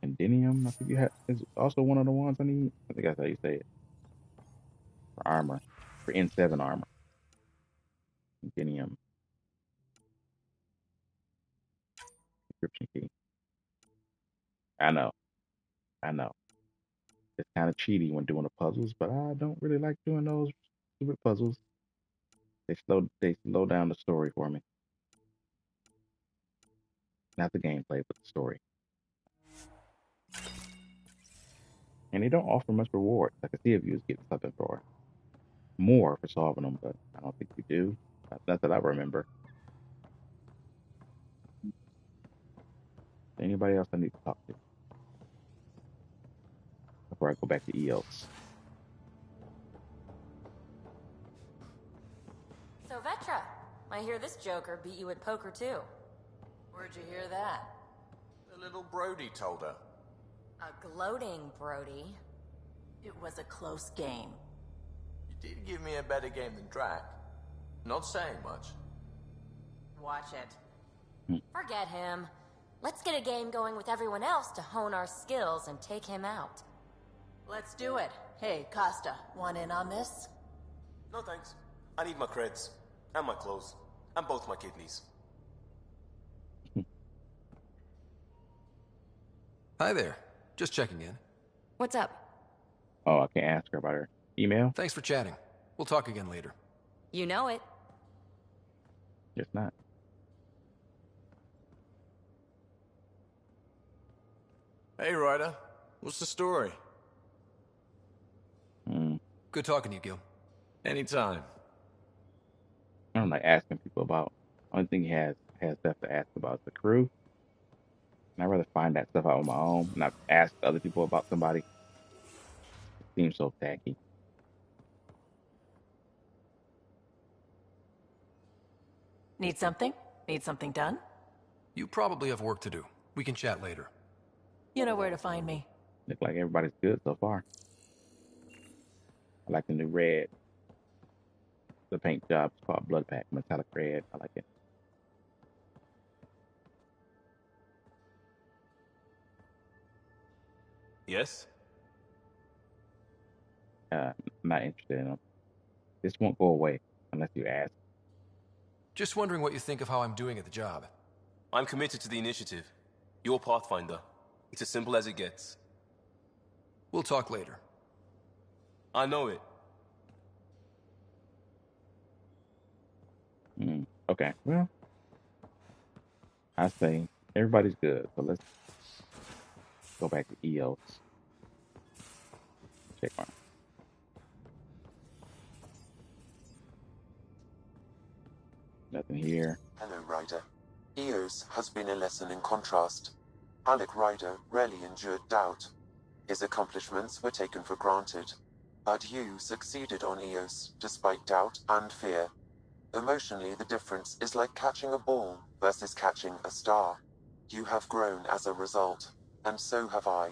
Condinium. I think you have is also one of the ones I need. I think that's how you say it. For armor, for N7 armor. Condinium. Encryption key. I know. I know. It's kind of cheaty when doing the puzzles, but I don't really like doing those stupid puzzles. They slow down the story for me. Not the gameplay, but the story. And they don't offer much rewards. I can see if you was getting something for more for solving them, but I don't think you do. Not that I remember. Anybody else I need to talk to before I go back to EOS? So, Vetra, I hear this joker beat you at poker too. Where'd you hear that? The little Brody told her. A gloating Brody. It was a close game. You did give me a better game than Drac. Not saying much. Watch it. Forget him. Let's get a game going with everyone else to hone our skills and take him out. Let's do it. Hey, Costa, want in on this? No thanks. I need my creds. And my clothes. And both my kidneys. Hi there. Just checking in. What's up? Oh, I can't ask her about her email? Thanks for chatting. We'll talk again later. You know it. Guess not. Hey, Ryder. What's the story? Good talking to you, Gil. Anytime. I don't like asking people about. Only thing he has stuff to ask about is the crew. And I'd rather find that stuff out on my own, not ask other people about somebody. It seems so tacky. Need something? Need something done? You probably have work to do. We can chat later. You know where to find me. Look like everybody's good so far. I like the new red. The paint job is called Blood Pack Metallic Red. I like it. Yes? I'm not interested in them. This won't go away unless you ask. Just wondering what you think of how I'm doing at the job. I'm committed to the initiative. You're Pathfinder. It's as simple as it gets. We'll talk later. I know it. Okay, well, I say everybody's good. So let's go back to EOS. Check one. Nothing here. Hello, Ryder. Eos has been a lesson in contrast. Alec Ryder rarely endured doubt. His accomplishments were taken for granted. But you succeeded on Eos, despite doubt and fear. Emotionally, the difference is like catching a ball versus catching a star. You have grown as a result, and so have I.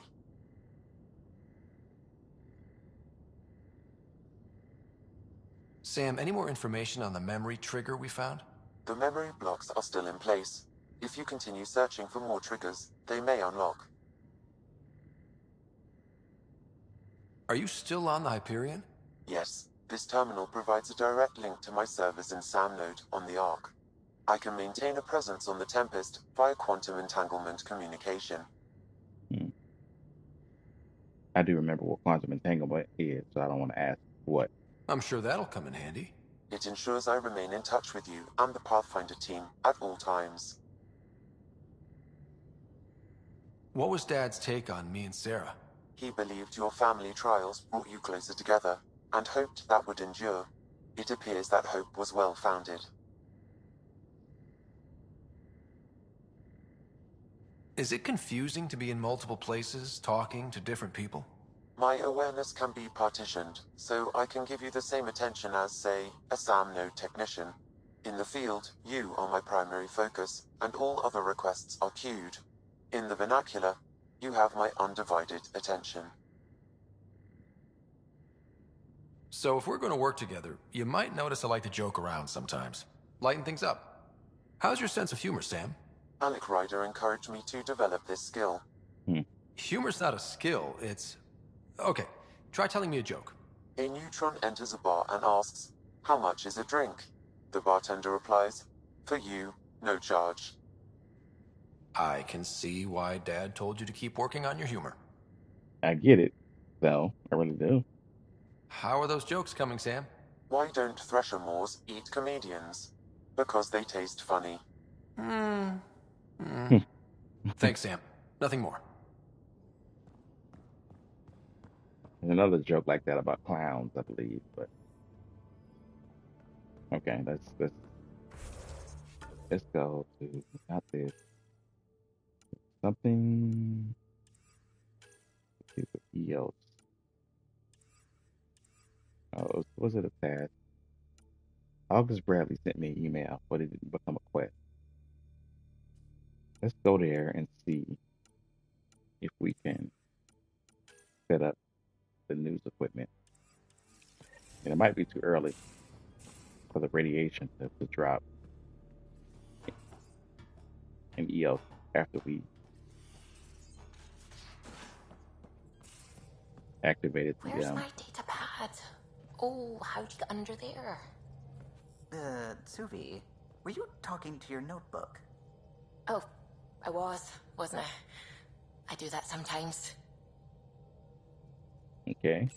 Sam, any more information on the memory trigger we found? The memory blocks are still in place. If you continue searching for more triggers, they may unlock. Are you still on the Hyperion? Yes, this terminal provides a direct link to my servers in SAM node on the Ark. I can maintain a presence on the Tempest via quantum entanglement communication. I do remember what quantum entanglement is, so I don't want to ask what. I'm sure that'll come in handy. It ensures I remain in touch with you and the Pathfinder team at all times. What was Dad's take on me and Sarah? He believed your family trials brought you closer together, and hoped that would endure. It appears that hope was well-founded. Is it confusing to be in multiple places, talking to different people? My awareness can be partitioned, so I can give you the same attention as, say, a SAM node technician. In the field, you are my primary focus, and all other requests are queued. In the vernacular, you have my undivided attention. So if we're going to work together, you might notice I like to joke around sometimes. Lighten things up. How's your sense of humor, Sam? Alec Ryder encouraged me to develop this skill. Humor's not a skill, it's... Okay, try telling me a joke. A neutron enters a bar and asks, "How much is a drink?" The bartender replies, "For you, no charge." I can see why Dad told you to keep working on your humor. I get it, though. I really do. How are those jokes coming, Sam? Why don't Thresher Moors eat comedians? Because they taste funny. Thanks, Sam. Nothing more. There's another joke like that about clowns, I believe, but okay, let's go to not this. Something with EOS. Oh, was it a task? August Bradley sent me an email, but it didn't become a quest. Let's go there and see if we can set up the news equipment. And it might be too early for the radiation to drop in EOS after we activated the Where's my data pad? Oh, how'd you get under there? Suvi, were you talking to your notebook? Oh, I wasn't I? I do that sometimes. Okay.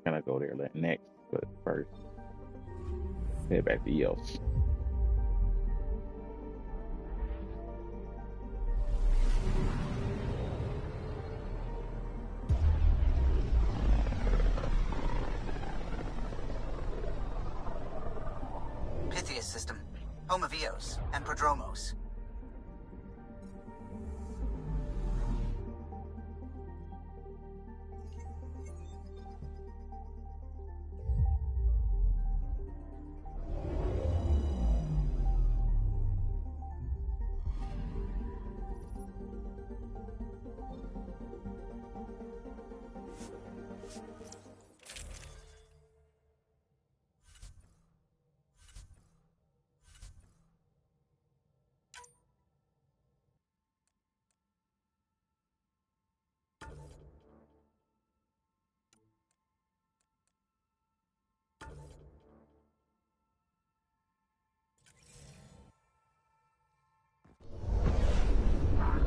Gonna go there next. But first, head back to EOS. Pythias system, home of Eos and Prodromos.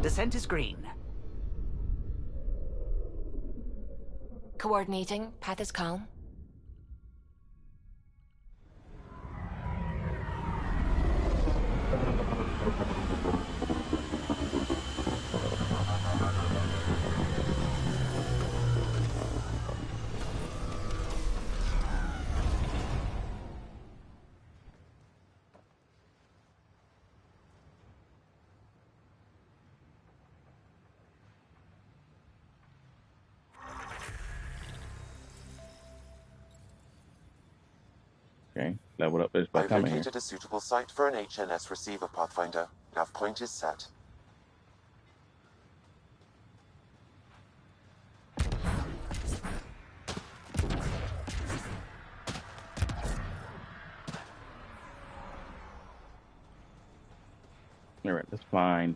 Descent is green. Coordinating. Path is calm. Okay, leveled up just by I've coming here. located a suitable site for an HNS receiver, Pathfinder. Nav point is set. All right, let's find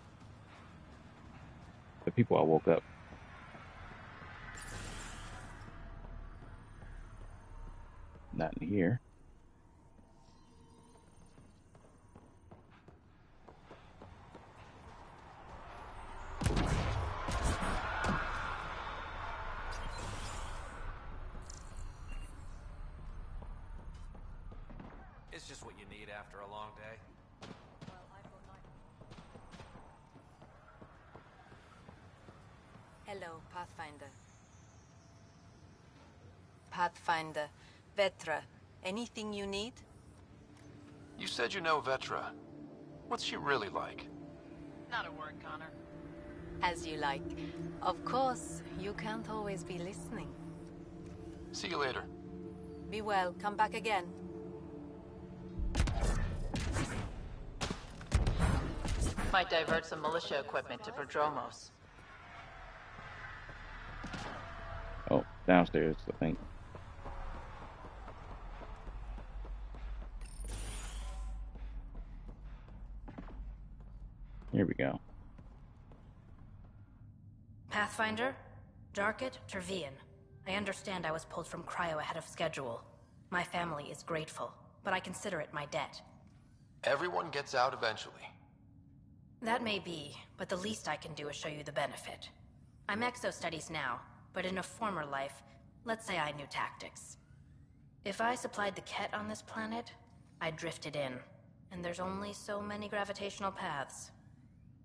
the people I woke up. Not in here. It's just what you need after a long day. Hello, Pathfinder. Pathfinder. Vetra. Anything you need? You said you know Vetra. What's she really like? Not a word, Connor. As you like. Of course, you can't always be listening. See you later. Be well. Come back again. Might divert some militia equipment to Prodromos. Oh, downstairs, I think. Here we go. Pathfinder? Darket, Tervian. I understand I was pulled from Cryo ahead of schedule. My family is grateful, but I consider it my debt. Everyone gets out eventually. That may be, but the least I can do is show you the benefit. I'm exo-studies now, but in a former life, let's say I knew tactics. If I supplied the Ket on this planet, I drifted in, and there's only so many gravitational paths.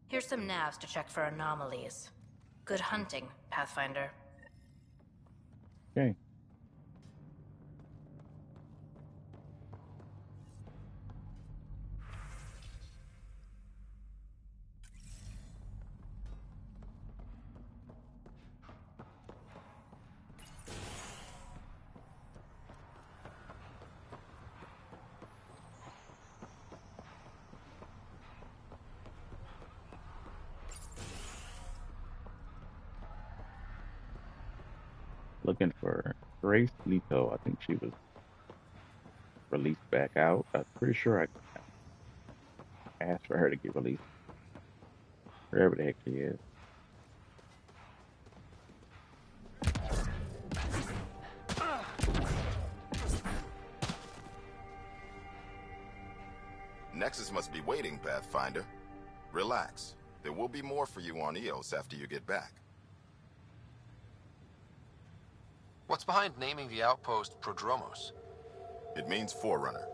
Here's some navs to check for anomalies. Good hunting, Pathfinder. Okay. Looking for Grace Leto. I think she was released back out. I'm pretty sure I asked for her to get released. Wherever the heck she is. Nexus must be waiting, Pathfinder. Relax. There will be more for you on Eos after you get back. What's behind naming the outpost Prodromos? It means Forerunner.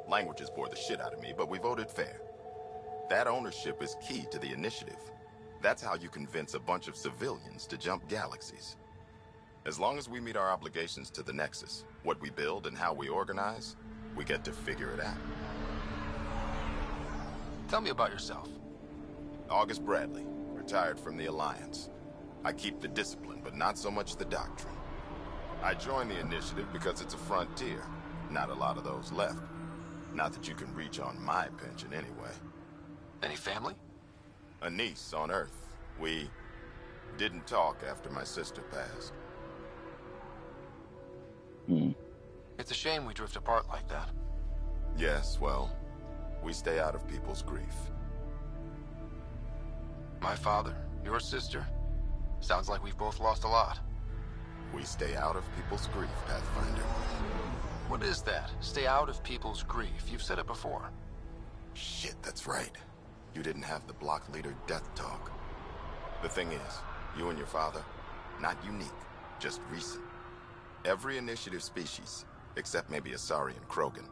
Languages bore the shit out of me, but we voted fair. That ownership is key to the initiative. That's how you convince a bunch of civilians to jump galaxies. As long as we meet our obligations to the Nexus, what we build and how we organize, we get to figure it out. Tell me about yourself. August Bradley, retired from the Alliance. I keep the discipline, but not so much the doctrine. I joined the initiative because it's a frontier. Not a lot of those left. Not that you can reach on my pension anyway. Any family? A niece on Earth. We didn't talk after my sister passed. It's a shame we drift apart like that. Yes, well, we stay out of people's grief. My father, your sister. Sounds like we've both lost a lot. We stay out of people's grief, Pathfinder. What is that? Stay out of people's grief. You've said it before. Shit, that's right. You didn't have the block leader death talk. The thing is, you and your father, not unique, just recent. Every initiative species, except maybe Asari and Krogan,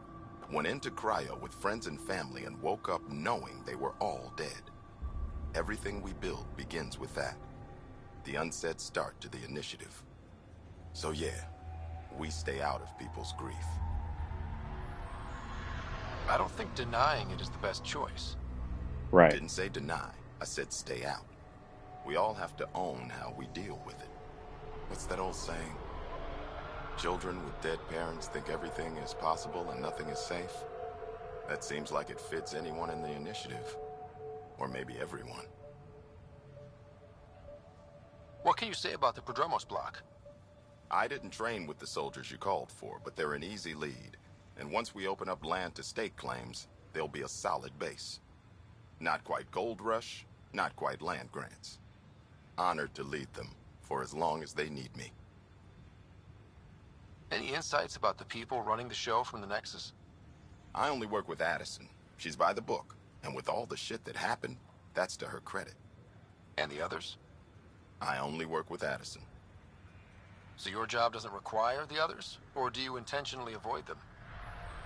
went into cryo with friends and family and woke up knowing they were all dead. Everything we build begins with that. The unsaid start to the initiative. So yeah, we stay out of people's grief. I don't think denying it is the best choice. Right. Didn't say deny. I said stay out. We all have to own how we deal with it. What's that old saying? Children with dead parents think everything is possible and nothing is safe. That seems like it fits anyone in the initiative. Or maybe everyone. What can you say about the Prodromos block? I didn't train with the soldiers you called for, but they're an easy lead. And once we open up land to stake claims, they'll be a solid base. Not quite gold rush, not quite land grants. Honored to lead them, for as long as they need me. Any insights about the people running the show from the Nexus? I only work with Addison. She's by the book, and with all the shit that happened, that's to her credit. And the others? I only work with Addison. So your job doesn't require the others? Or do you intentionally avoid them?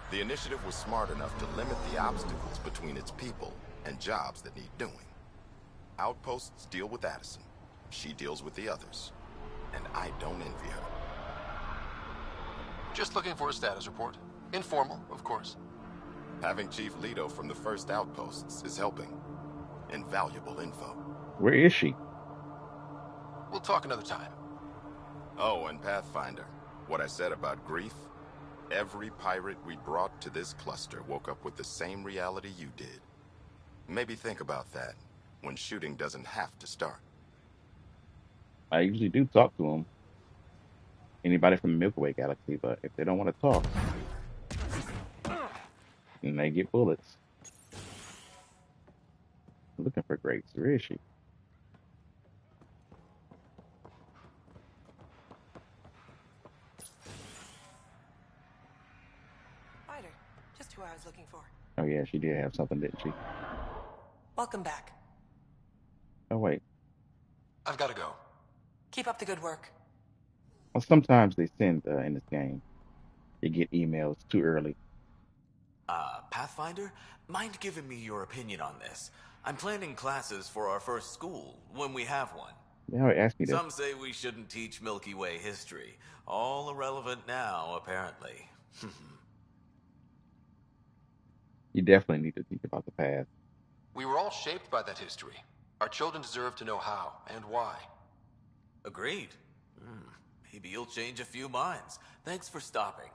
The initiative was smart enough to limit the obstacles between its people and jobs that need doing. Outposts deal with Addison. She deals with the others. And I don't envy her. Just looking for a status report. Informal, of course. Having Chief Leto from the first outposts is helping. Invaluable info. Where is she? We'll talk another time. Oh, and Pathfinder, what I said about grief? Every pirate we brought to this cluster woke up with the same reality you did. Maybe think about that when shooting doesn't have to start. I usually do talk to them. Anybody from the Milky Way galaxy, but if they don't want to talk, then they get bullets. I'm looking for Grace. Where is she? Spider, just who I was looking for. Oh yeah, she did have something, didn't she? Welcome back. Oh wait. I've got to go. Keep up the good work. Well, sometimes they send in this game. You get emails too early. Pathfinder, mind giving me your opinion on this? I'm planning classes for our first school, when we have one. Now ask me this. Some say we shouldn't teach Milky Way history. All irrelevant now, apparently. You definitely need to think about the past. We were all shaped by that history. Our children deserve to know how and why. Agreed. Maybe you'll change a few minds. Thanks for stopping.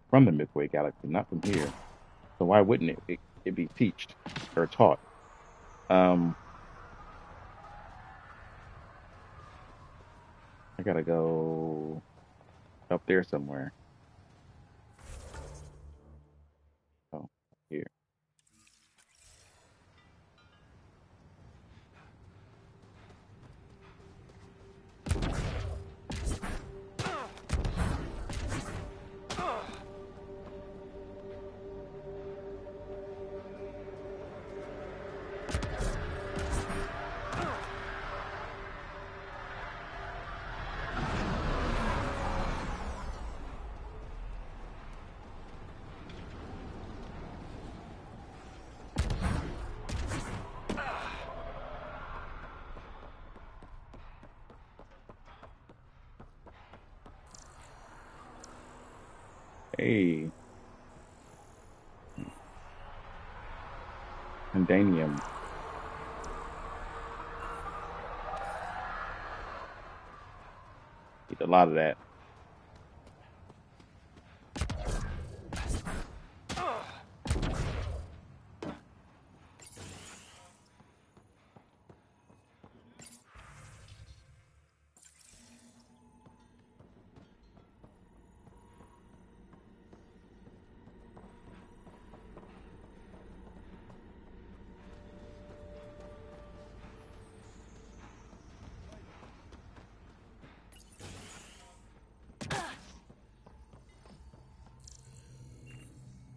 From the Milky Way galaxy, not from here. So why wouldn't it be teached or taught? I gotta go up there somewhere. Oh, here. Hey. Condanium. Need a lot of that.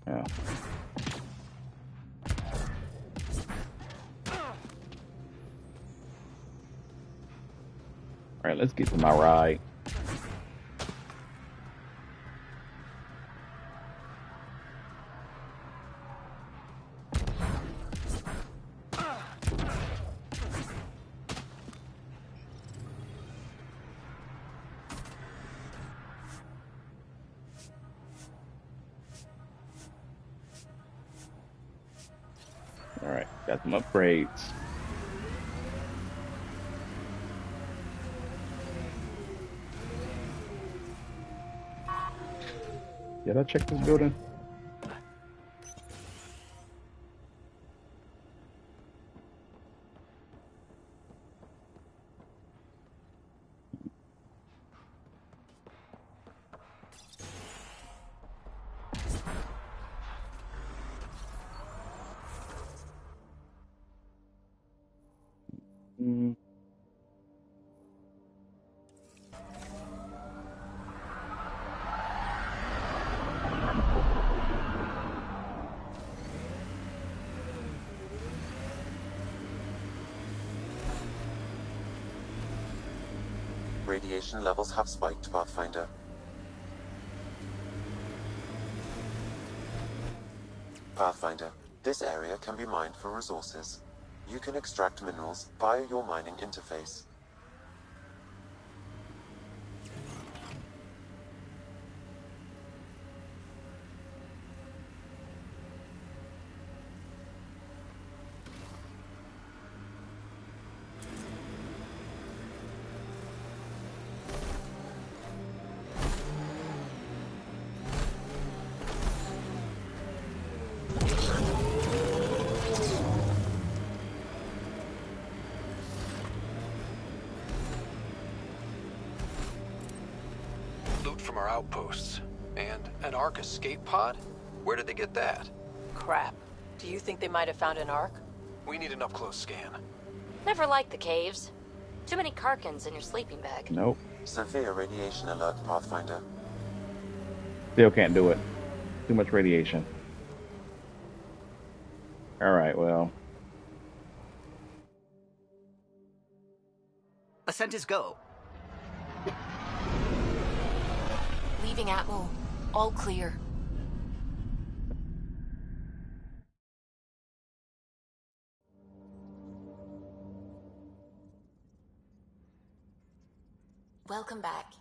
Yeah. All right, let's get to my ride. All right, got some upgrades. Did I check this building? Mm. Radiation levels have spiked, Pathfinder. Pathfinder, this area can be mined for resources. You can extract minerals via your mining interface. Loot from our outposts. And an Ark escape pod? Where did they get that? Crap. Do you think they might have found an Ark? We need an up-close scan. Never liked the caves. Too many Karkins in your sleeping bag. Nope. Severe radiation alert, Pathfinder. Still can't do it. Too much radiation. All right, well. Ascent is go. Leaving Atmo. All clear. Welcome back.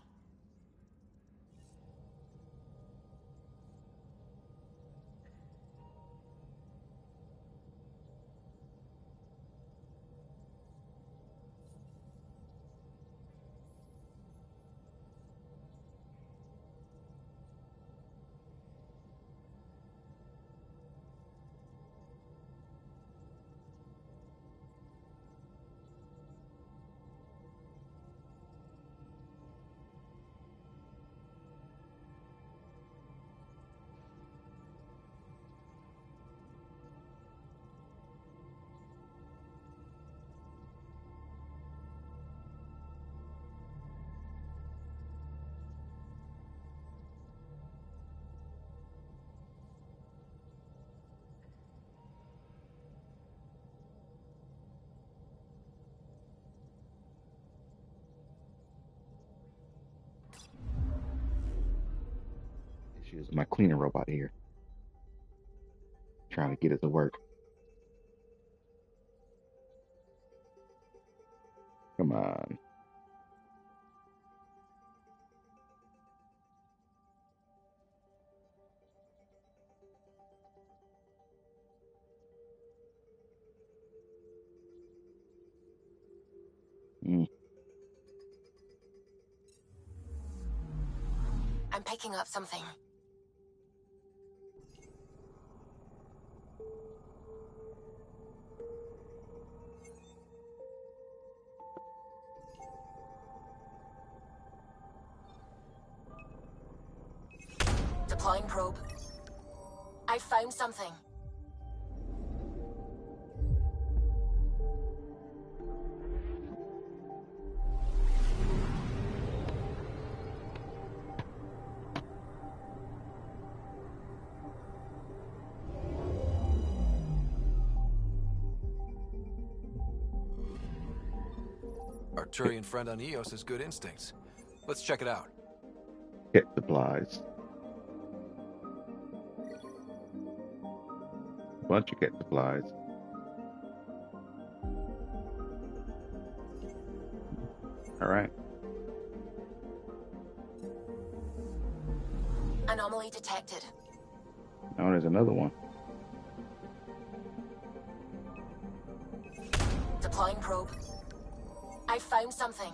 Issues with my cleaning robot here. Trying to get it to work. Come on. picking up something. Deploying probe. I found something. Arturian friend on Eos has good instincts. Let's check it out. Get supplies. Bunch of get supplies. All right. Anomaly detected. Now there's another one. Deploying probe. I found something.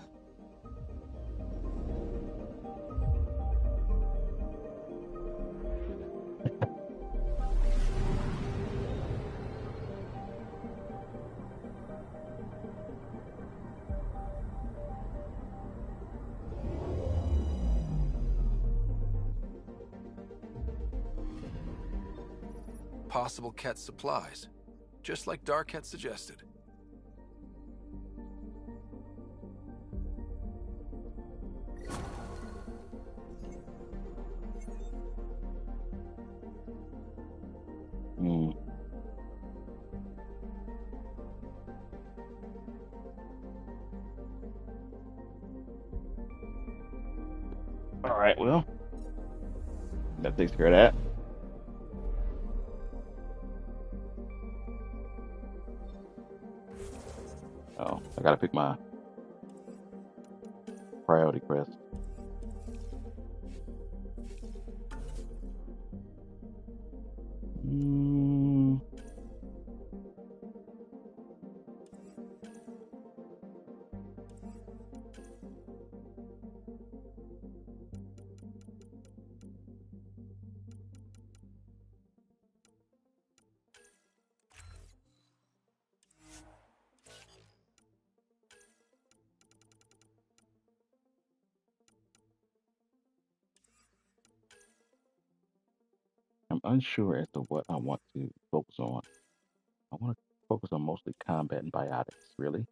Possible Ket supplies, just like Dark had suggested. All right, well, that takes care of that. Oh, I gotta pick my priority quest. I'm unsure as to what I want to focus on. I want to focus on mostly combat and biotics, really.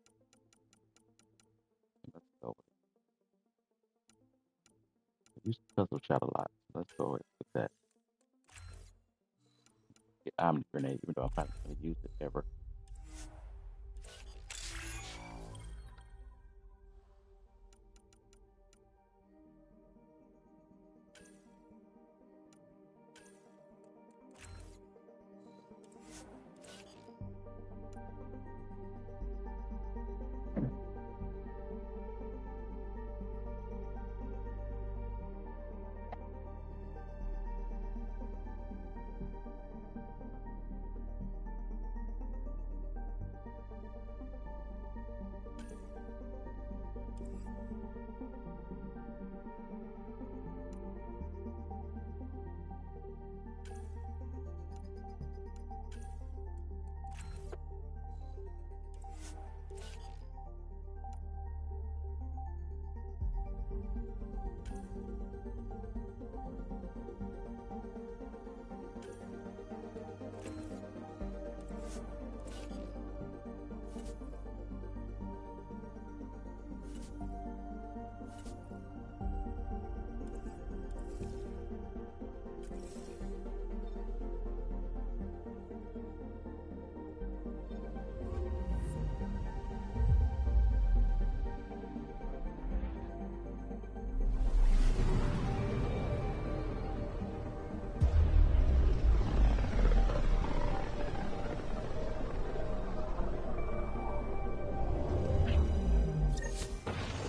Let's go with it. I used the puzzle shot a lot. So let's go with that. Get Omni Grenade, even though I'm not going to use it ever.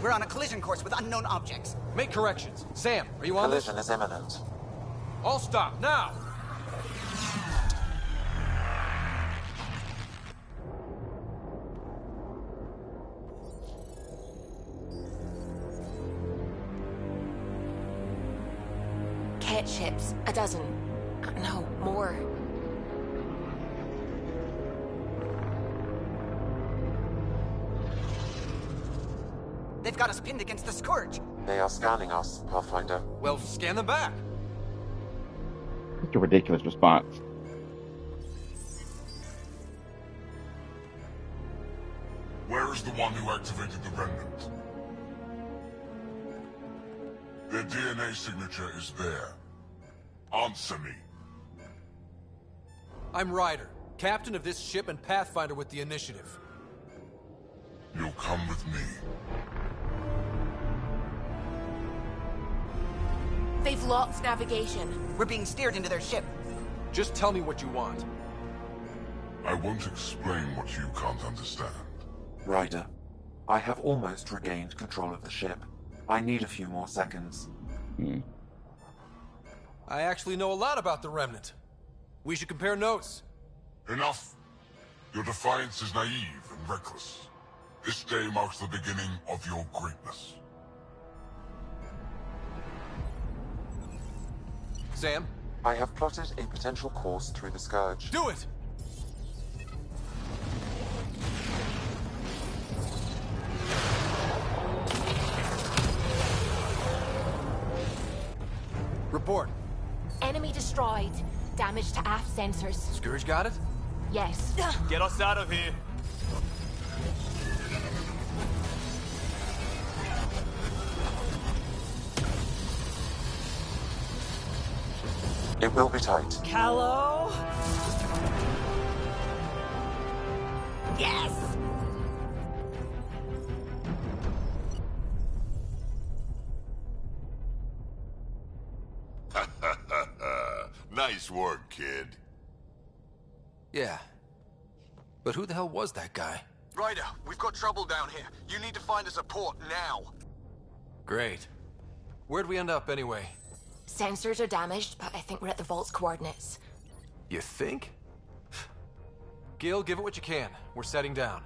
We're on a collision course with unknown objects. Make corrections. Sam, are you on this? Collision is imminent. All stop, now! get ships. A dozen. No, more. They've got us pinned against the Scourge. They are scanning us, Pathfinder. Well, scan them back. Such a ridiculous response. Where is the one who activated the remnant? Their DNA signature is there. Answer me. I'm Ryder, captain of this ship and Pathfinder with the initiative. You'll come with me. They've lost navigation. We're being steered into their ship. Just tell me what you want. I won't explain what you can't understand. Ryder, I have almost regained control of the ship. I need a few more seconds. I actually know a lot about the Remnant. We should compare notes. Enough. Your defiance is naive and reckless. This day marks the beginning of your greatness. Sam? I have plotted a potential course through the Scourge. Do it! Report. Enemy destroyed. Damage to aft sensors. Scourge got it? Yes. Get us out of here. It will be tight. Callow? Yes! Nice work, kid. Yeah. But who the hell was that guy? Ryder, we've got trouble down here. You need to find us a port now. Great. Where'd we end up anyway? Sensors are damaged, but I think we're at the vault's coordinates. You think? Gil, give it what you can. We're setting down.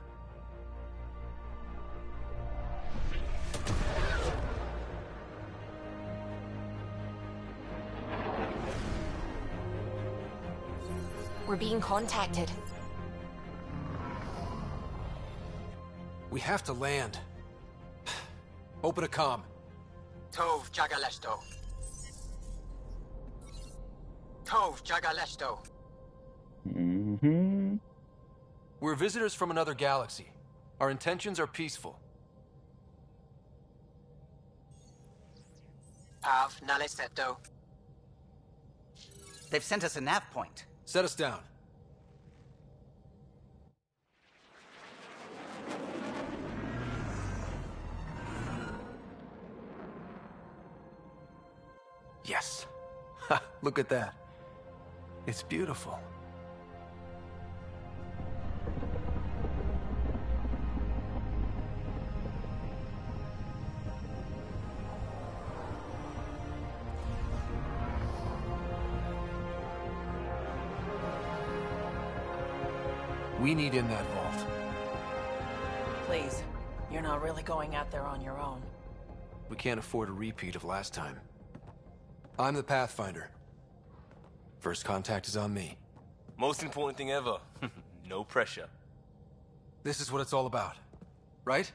We're being contacted. We have to land. Open a comm. Tov Jagaleshto. Tov Jagaleshto. We're visitors from another galaxy. Our intentions are peaceful. Av Naleseto. They've sent us a nav point. Set us down. Yes. Ha, look at that. It's beautiful. We need in that vault. Please, you're not really going out there on your own. We can't afford a repeat of last time. I'm the Pathfinder. First contact is on me. Most important thing ever. No pressure. This is what it's all about, right?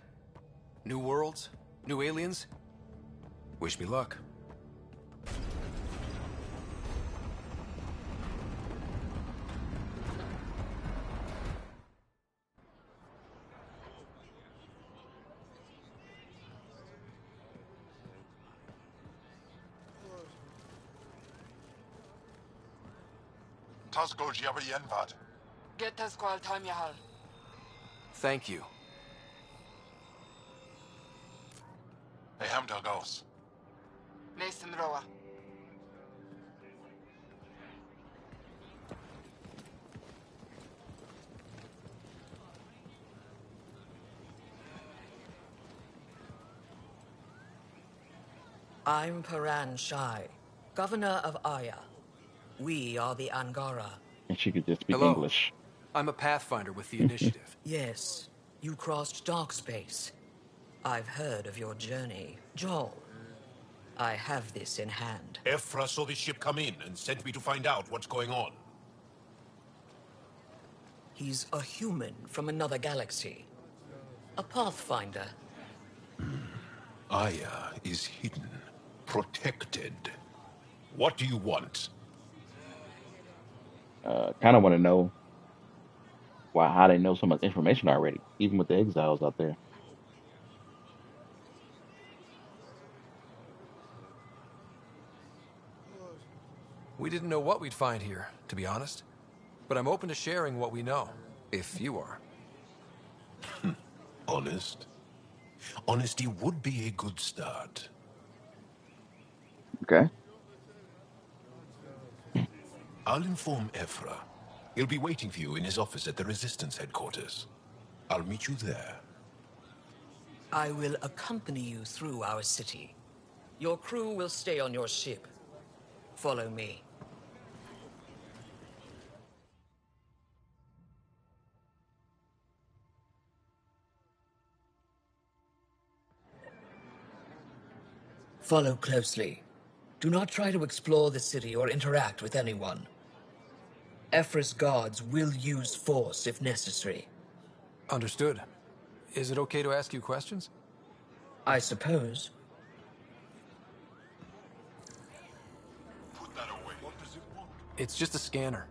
New worlds, new aliens. Wish me luck. Tasco Jabba Yenvad. Get the squall time Yahal. Thank you. They hamdal ghosts. Mason Roa. I'm Paran Shai, governor of Aya. We are the Angara. And she could just speak Hello. English. I'm a Pathfinder with the initiative. Yes, you crossed dark space. I've heard of your journey, Joel. I have this in hand. Ephra saw this ship come in and sent me to find out what's going on. He's a human from another galaxy. A pathfinder. Aya is hidden, protected. What do you want? Kind of want to know how they know so much information already, even with the exiles out there. We didn't know what we'd find here, to be honest. But I'm open to sharing what we know, if you are. Honest? Honesty would be a good start. Okay. I'll inform Ephra. He'll be waiting for you in his office at the Resistance headquarters. I'll meet you there. I will accompany you through our city. Your crew will stay on your ship. Follow me. Follow closely. Do not try to explore the city or interact with anyone. Ephra's guards will use force if necessary. Understood. Is it okay to ask you questions? I suppose. Put that away. What does it want? It's just a scanner.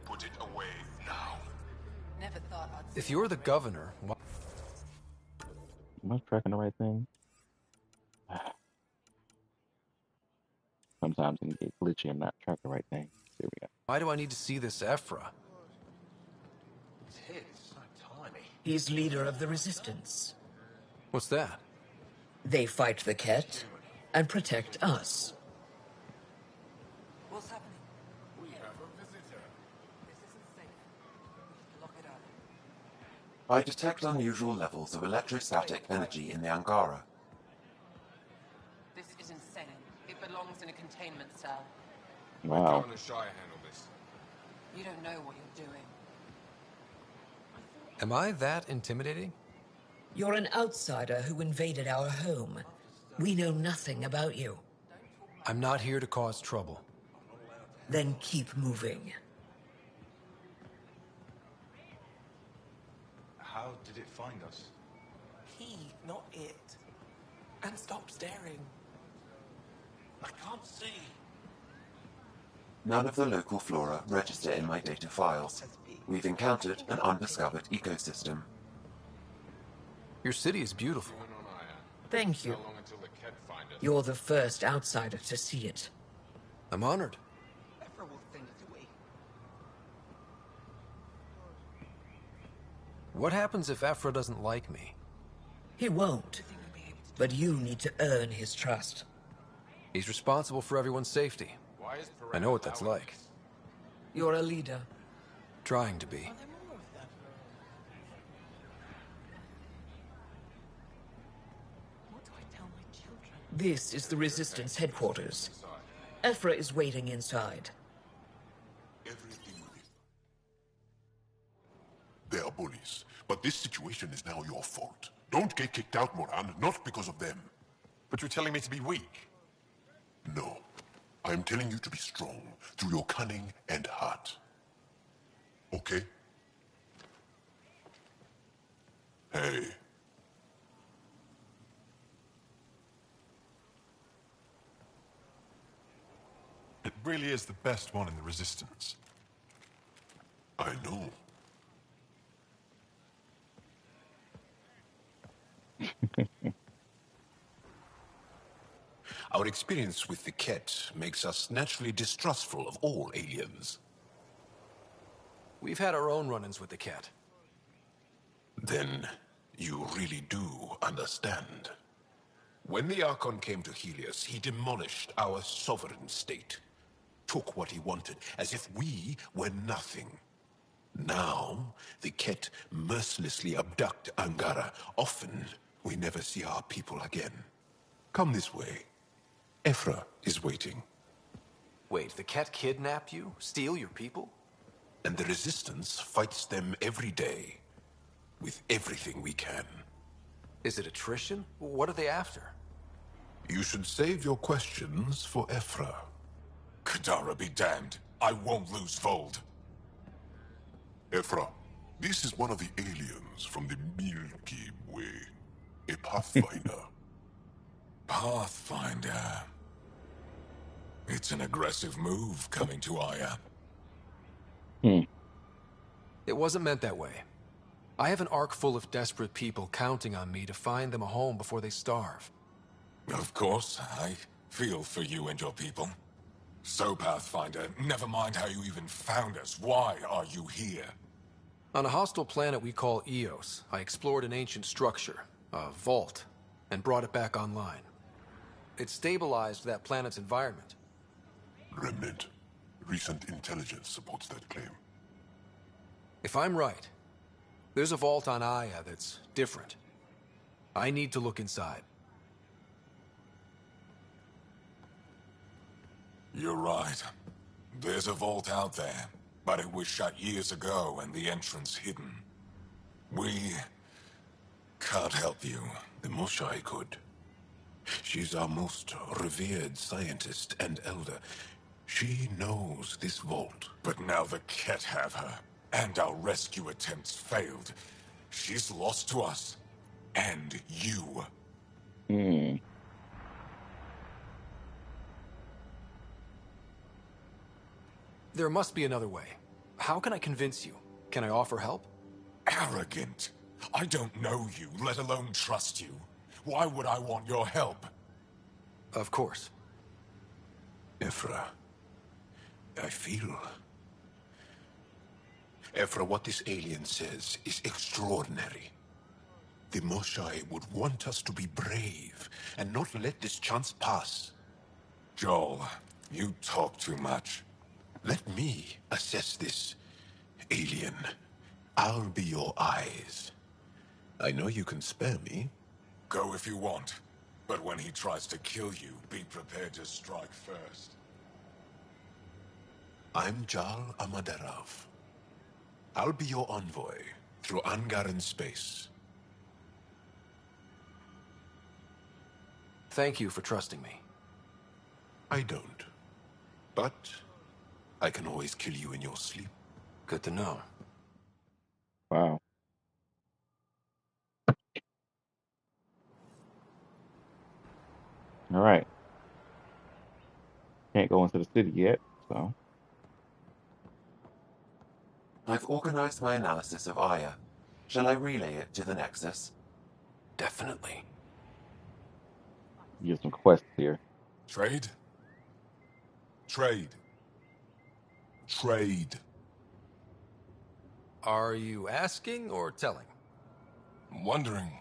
Put it away now. Never thought I'd... If you're the governor, why... Am I tracking the right thing? Sometimes it can get glitchy and not track the right thing. There we go. Why do I need to see this Ephra? It's so tiny. He's leader of the Resistance. What's that? They fight the Ket and protect us. What's happening? We have a visitor. This isn't safe. We need to lock it up. I detect unusual levels of electrostatic energy in the Angara. This is insane. It belongs in a containment cell. Wow. Governor Shire handle this. You don't know what you're doing. Am I that intimidating? You're an outsider who invaded our home. We know nothing about you. I'm not here to cause trouble. Then keep moving. How did it find us? He, not it. And stop staring. I can't see. None of the local flora register in my data files. We've encountered an undiscovered ecosystem. Your city is beautiful. Thank you. You're the first outsider to see it. I'm honored. Ephra will think it's we. What happens if Ephra doesn't like me? He won't. But you need to earn his trust. He's responsible for everyone's safety. I know what that's like. You're a leader. Trying to be. This is the Resistance headquarters. Ephra is waiting inside. They are bullies, but this situation is now your fault. Don't get kicked out, Moran, not because of them. But you're telling me to be weak? No. I am telling you to be strong through your cunning and heart. Okay? Hey. It really is the best one in the Resistance. I know. Our experience with the Ket makes us naturally distrustful of all aliens. We've had our own run-ins with the Ket. Then you really do understand. When the Archon came to Helios, he demolished our sovereign state. Took what he wanted, as if we were nothing. Now, the Ket mercilessly abduct Angara. Often, we never see our people again. Come this way. Ephra is waiting. Wait, the Ket kidnap you? Steal your people? And the Resistance fights them every day. With everything we can. Is it attrition? What are they after? You should save your questions for Ephra. Kadara be damned. I won't lose Vold. Ephra, this is one of the aliens from the Milky Way. A Pathfinder. Pathfinder. It's an aggressive move coming to Aya. It wasn't meant that way. I have an ark full of desperate people counting on me to find them a home before they starve. Of course, I feel for you and your people. So, Pathfinder, never mind how you even found us. Why are you here? On a hostile planet we call Eos, I explored an ancient structure, a vault, and brought it back online. It stabilized that planet's environment. Remnant. Recent intelligence supports that claim. If I'm right, there's a vault on Aya that's different. I need to look inside. You're right. There's a vault out there, but it was shut years ago and the entrance hidden. We can't help you. The Moshai could. She's our most revered scientist and elder. She knows this vault. But now the Ket have her, and our rescue attempts failed. She's lost to us. And you. There must be another way. How can I convince you? Can I offer help? Arrogant. I don't know you, let alone trust you. Why would I want your help? Of course. Ephra, I feel... Ephra, what this alien says is extraordinary. The Moshai would want us to be brave and not let this chance pass. Joel, you talk too much. Let me assess this, alien. I'll be your eyes. I know you can spare me. Go if you want. But when he tries to kill you, be prepared to strike first. I'm Jal Amaderov. I'll be your envoy through Angaran space. Thank you for trusting me. I don't. But I can always kill you in your sleep. Good to know. Wow. All right. Can't go into the city yet, so. I've organized my analysis of Aya. Shall I relay it to the Nexus? Definitely. Get some quests here. Trade? Trade. Trade. Are you asking or telling? I'm wondering,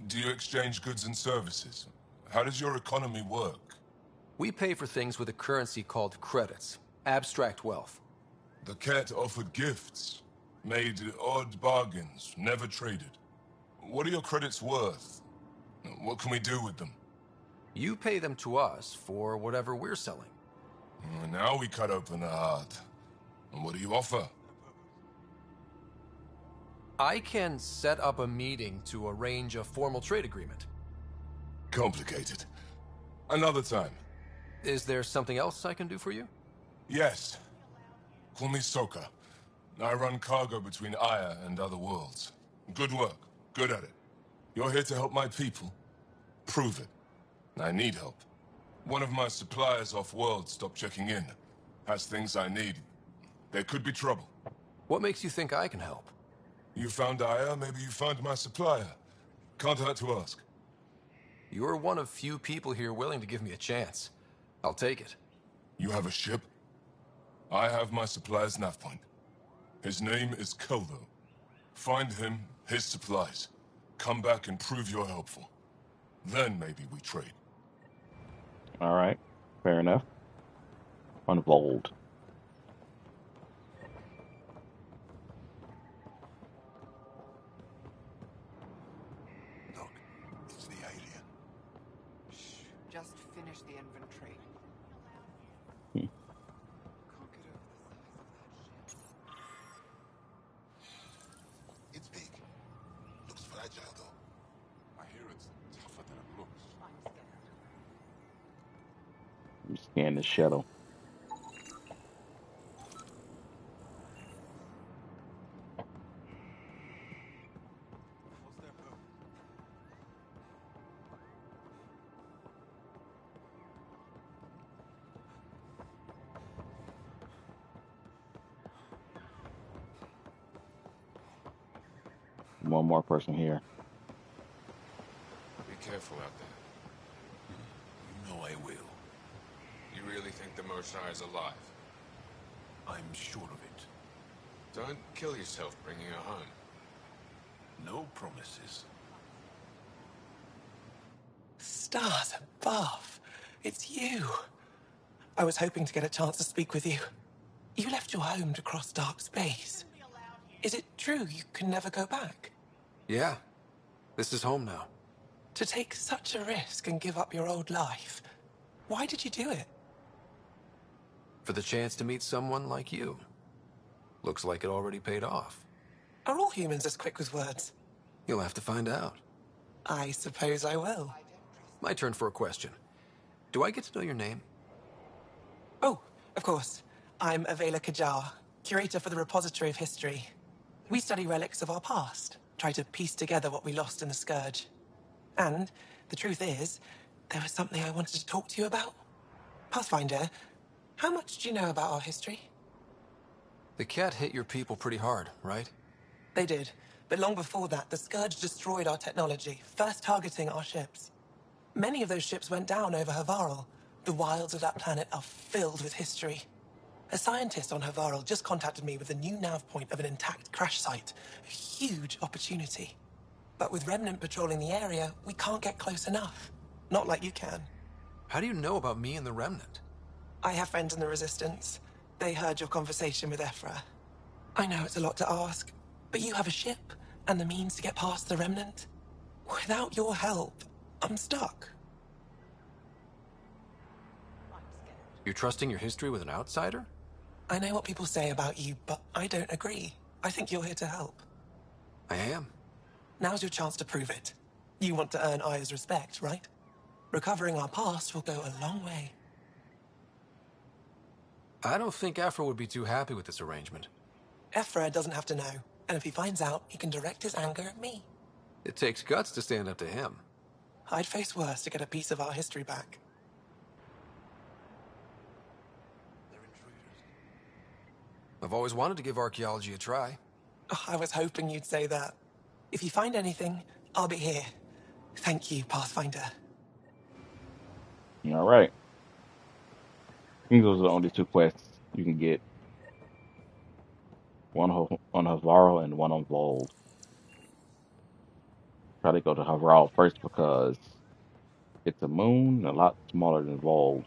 do you exchange goods and services? How does your economy work? We pay for things with a currency called credits. Abstract wealth. The Ket offered gifts, made odd bargains, never traded. What are your credits worth? What can we do with them? You pay them to us for whatever we're selling. Now we cut open the heart. And what do you offer? I can set up a meeting to arrange a formal trade agreement. Complicated. Another time. Is there something else I can do for you? Yes. Call me Soka. I run cargo between Aya and other worlds. Good work. Good at it. You're here to help my people. Prove it. I need help. One of my suppliers off-world stopped checking in. Has things I need. There could be trouble. What makes you think I can help? You found Aya, maybe you found my supplier. Can't hurt to ask. You're one of few people here willing to give me a chance. I'll take it. You have a ship? I have my supplier's nav point. His name is Koldo. Find him, his supplies. Come back and prove you're helpful. Then maybe we trade. All right. Fair enough. Unfold. Look, it's the alien. Shh, just finish the inventory. Hmm. Can't get over the size of that ship. It's big. Looks fragile, though. I hear it's tougher than it looks. scan the shuttle. One more person here. Be careful out there. You know I will. You really think the Mosai is alive? I'm sure of it. Don't kill yourself bringing her home. No promises. Stars above. It's you. I was hoping to get a chance to speak with you. You left your home to cross dark space. Is it true you can never go back? Yeah. This is home now. To take such a risk and give up your old life, why did you do it? For the chance to meet someone like you. Looks like it already paid off. Are all humans as quick with words? You'll have to find out. I suppose I will. My turn for a question. Do I get to know your name? Oh, of course. I'm Avela Kajar, curator for the Repository of History. We study relics of our past, try to piece together what we lost in the Scourge. And the truth is, there was something I wanted to talk to you about. Pathfinder, how much do you know about our history? The cat hit your people pretty hard, right? They did, but long before that, the Scourge destroyed our technology, first targeting our ships. Many of those ships went down over Havarl. The wilds of that planet are filled with history. A scientist on Havarl just contacted me with a new nav point of an intact crash site. A huge opportunity. But with Remnant patrolling the area, we can't get close enough. Not like you can. How do you know about me and the Remnant? I have friends in the Resistance. They heard your conversation with Ephra. I know it's a lot to ask, but you have a ship and the means to get past the Remnant. Without your help, I'm stuck. You're trusting your history with an outsider? I know what people say about you, but I don't agree. I think you're here to help. I am. Now's your chance to prove it. You want to earn Aya's respect, right? Recovering our past will go a long way. I don't think Afra would be too happy with this arrangement. Ephra doesn't have to know, and if he finds out, he can direct his anger at me. It takes guts to stand up to him. I'd face worse to get a piece of our history back. I've always wanted to give archaeology a try. Oh, I was hoping you'd say that. If you find anything, I'll be here. Thank you, Pathfinder. All right. I think those are the only two quests you can get. One on Havarl and one on Vold. Try to go to Havarl first because it's a moon a lot smaller than Vold.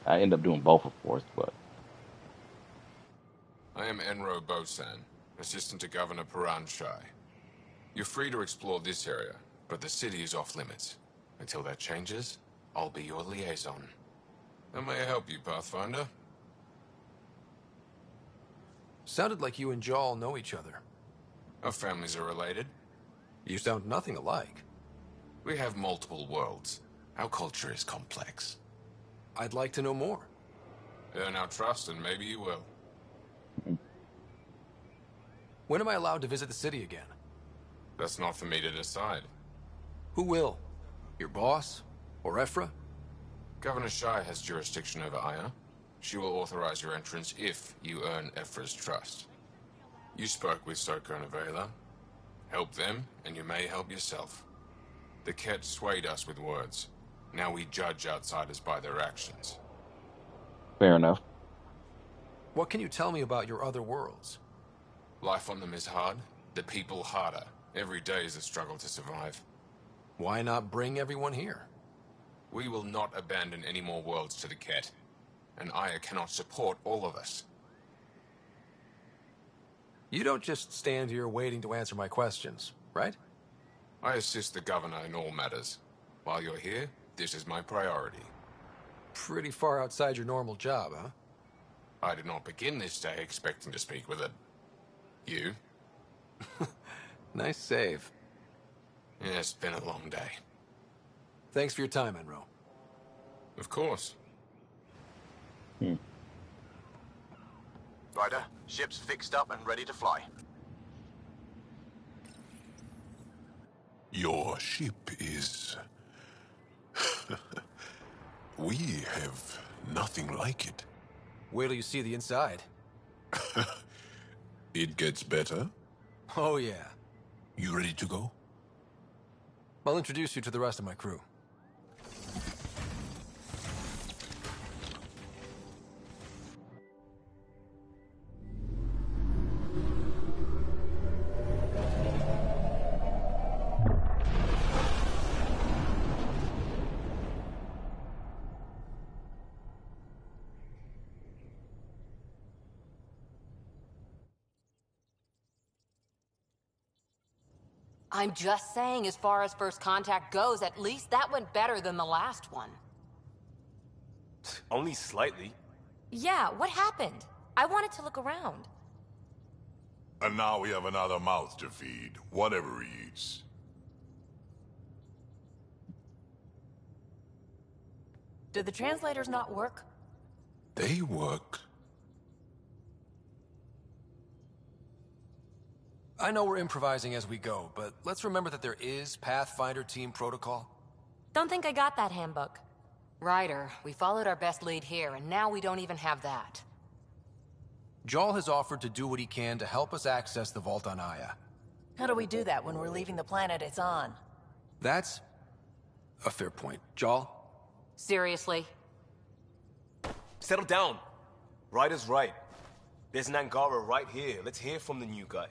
I end up doing both, of course, but I am Enro Bosan, assistant to Governor Paran Shai. You're free to explore this area, but the city is off limits. Until that changes, I'll be your liaison. How may I help you, Pathfinder? Sounded like you and Jal know each other. Our families are related. You sound nothing alike. We have multiple worlds. Our culture is complex. I'd like to know more. Earn our trust and maybe you will. When am I allowed to visit the city again? That's not for me to decide. Who will? Your boss? Or Ephra? Governor Shai has jurisdiction over Aya. She will authorize your entrance if you earn Ephra's trust. You spoke with Soka and Avela. Help them, and you may help yourself. The Ket swayed us with words. Now we judge outsiders by their actions. fair enough. What can you tell me about your other worlds? Life on them is hard, the people harder. Every day is a struggle to survive. Why not bring everyone here? We will not abandon any more worlds to the Ket, and Aya cannot support all of us. You don't just stand here waiting to answer my questions, right? I assist the governor in all matters. While you're here, this is my priority. Pretty far outside your normal job, huh? I did not begin this day expecting to speak with it. You? Nice save. Yeah, it's been a long day. Thanks for your time, Enro. Of course. Ryder, ship's fixed up and ready to fly. Your ship is... We have nothing like it. Wait till you see the inside. It gets better? Oh, yeah. You ready to go? I'll introduce you to the rest of my crew. I'm just saying, as far as first contact goes, at least that went better than the last one. Only slightly. Yeah, what happened? I wanted to look around. And now we have another mouth to feed, whatever he eats. Did the translators not work? They work. I know we're improvising as we go, but let's remember that there is Pathfinder team protocol. Don't think I got that handbook. Ryder, we followed our best lead here, and now we don't even have that. Jarl has offered to do what he can to help us access the vault on Aya. How do we do that when we're leaving the planet it's on? That's a fair point. Jarl? Seriously? Settle down. Ryder's right. There's an Angara right here. Let's hear from the new guy.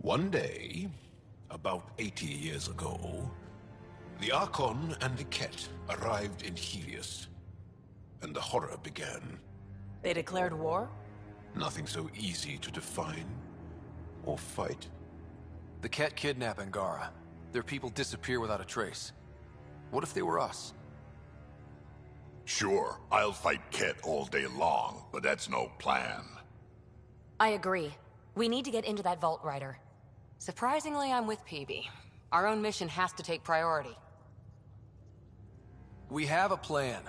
One day, about 80 years ago, the Archon and the Ket arrived in Helios, and the horror began. They declared war? Nothing so easy to define or fight. The Ket kidnap Angara. Their people disappear without a trace. What if they were us? Sure, I'll fight Ket all day long, but that's no plan. I agree. We need to get into that vault, Ryder. Surprisingly, I'm with PB. Our own mission has to take priority. We have a plan.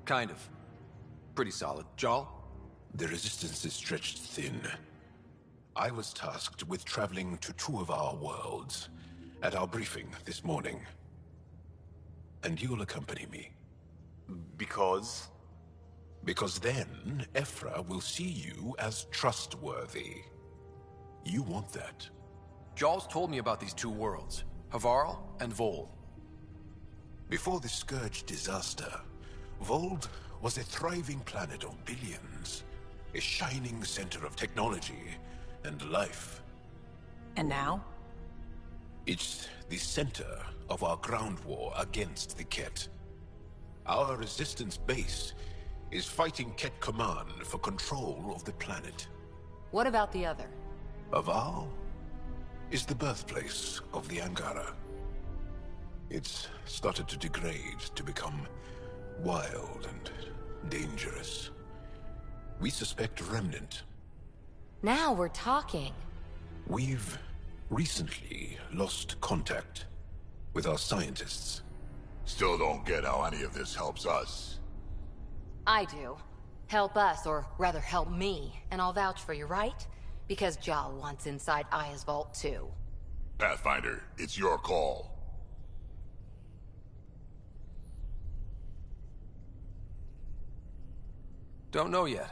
Kind of. Pretty solid. Jarl? The resistance is stretched thin. I was tasked with traveling to two of our worlds at our briefing this morning. And you'll accompany me. Because? Because then, Ephra will see you as trustworthy. You want that. Jarl's told me about these two worlds, Havarl and Vold. Before the Scourge disaster, Vold was a thriving planet of billions, a shining center of technology and life. And now? It's the center of our ground war against the Ket. Our resistance base is fighting Ket Command for control of the planet. What about the other? Havarl is the birthplace of the Angara. It's started to degrade, to become wild and dangerous. We suspect Remnant. Now we're talking. We've recently lost contact with our scientists. Still don't get how any of this helps us. I do. Help us, or rather help me, and I'll vouch for you, right? Because Jarl wants inside Aya's vault too. Pathfinder, it's your call. Don't know yet.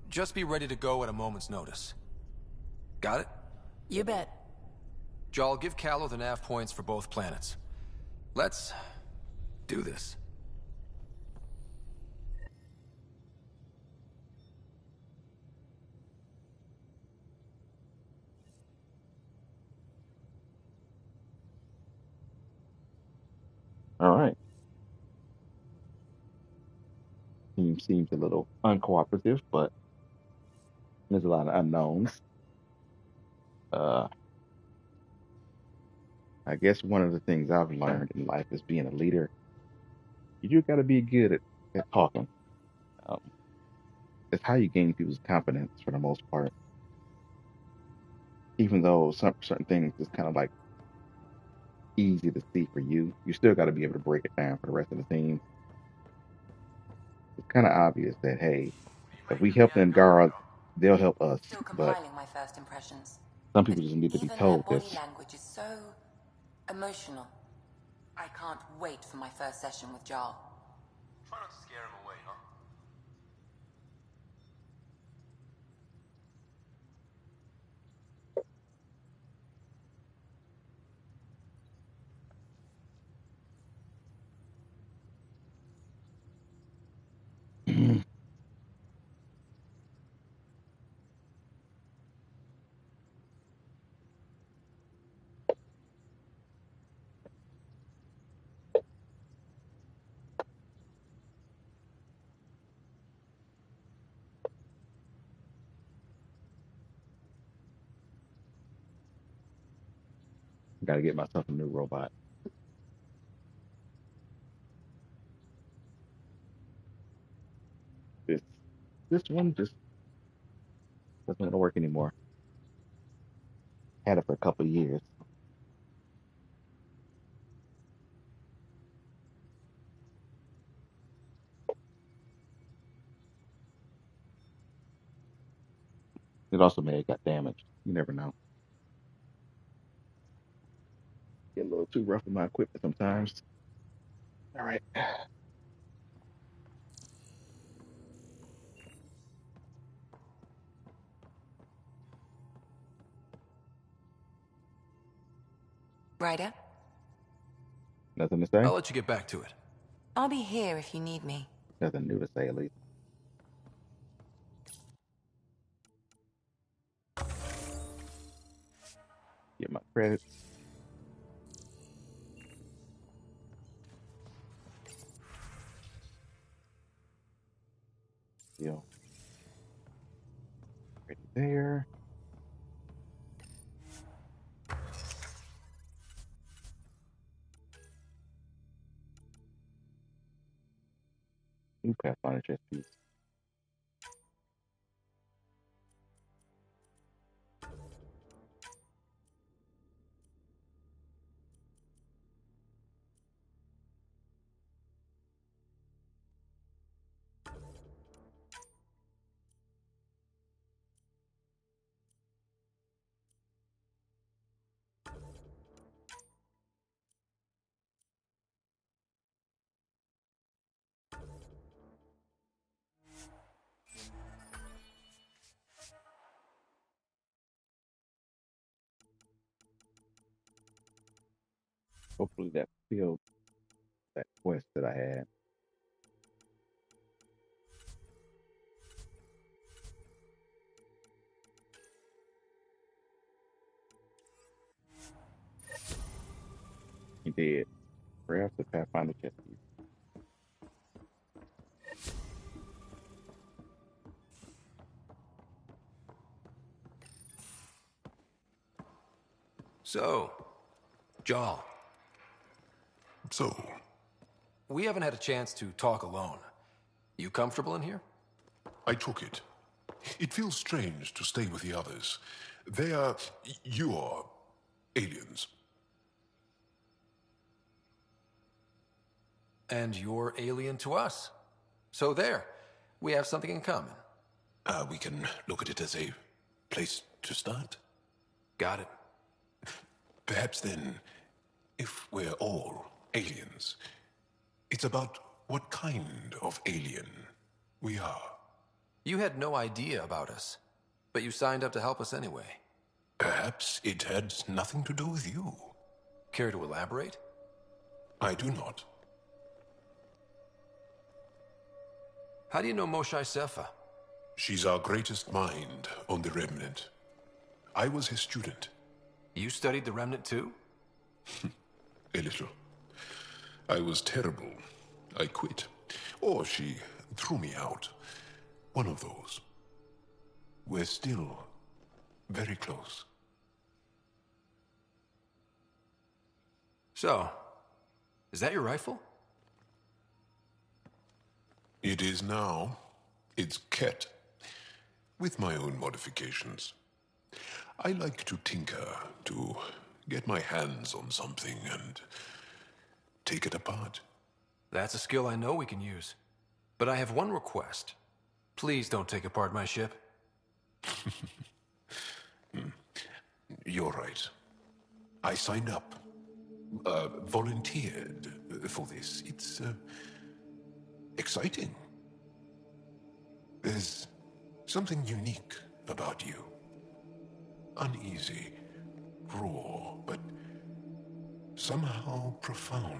Just be ready to go at a moment's notice. Got it? You bet. Jarl, give Callow the nav points for both planets. Let's do this. All right. Team seems a little uncooperative, but there's a lot of unknowns. I guess one of the things I've learned in life is being a leader. You just got to be good at talking. Um, it's how you gain people's confidence for the most part. even though certain things is kind of like easy to see for you, you still got to be able to break it down for the rest of the team. It's kind of obvious that hey, if we help the Angara, they'll help us. Still But compiling my first impressions. some people just need to be Even their told body this. language is so emotional. I can't wait for my first session with Jarl. Try not to scare him away, huh? Got to get myself a new robot. This one just doesn't want to work anymore. Had it for a couple of years. It also may have got damaged. You never know. Get a little too rough with my equipment sometimes. All right. Ryder, Nothing to say? I'll let you get back to it. I'll be here if you need me. Nothing new to say, at least. Get my credits. Still ready there. New Pathfinder chess piece. Hopefully that filled that quest that I had. He did. Perhaps the Pathfinder chess piece. So, Jarl. So, We haven't had a chance to talk alone. You comfortable in here? I took it. It feels strange to stay with the others. They are... you are... aliens. And you're alien to us. So there. We have something in common. We can look at it as a place to start. Got it. Perhaps then, if we're all aliens, it's about what kind of alien we are. You had no idea about us, but you signed up to help us anyway. Perhaps it had nothing to do with you. Care to elaborate? I do not. How do you know Moshae Sefa? She's our greatest mind on the Remnant. I was his student. You studied the Remnant too? A little. I was terrible. I quit. Or she threw me out. One of those. We're still very close. So, is that your rifle? It is now. It's Ket. With my own modifications. I like to tinker, to get my hands on something and take it apart. That's a skill I know we can use. But I have one request. Please don't take apart my ship. You're right. I signed up. Volunteered for this. It's exciting. There's something unique about you. Uneasy, raw, but somehow profound.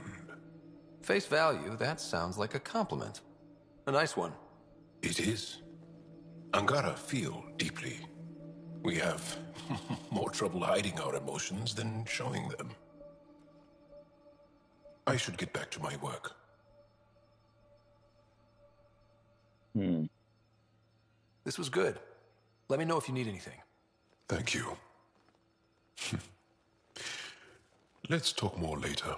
Face value, that sounds like a compliment. A nice one. It is. Angara feel deeply. We have more trouble hiding our emotions than showing them. I should get back to my work. This was good. Let me know if you need anything. Thank you. Let's talk more later.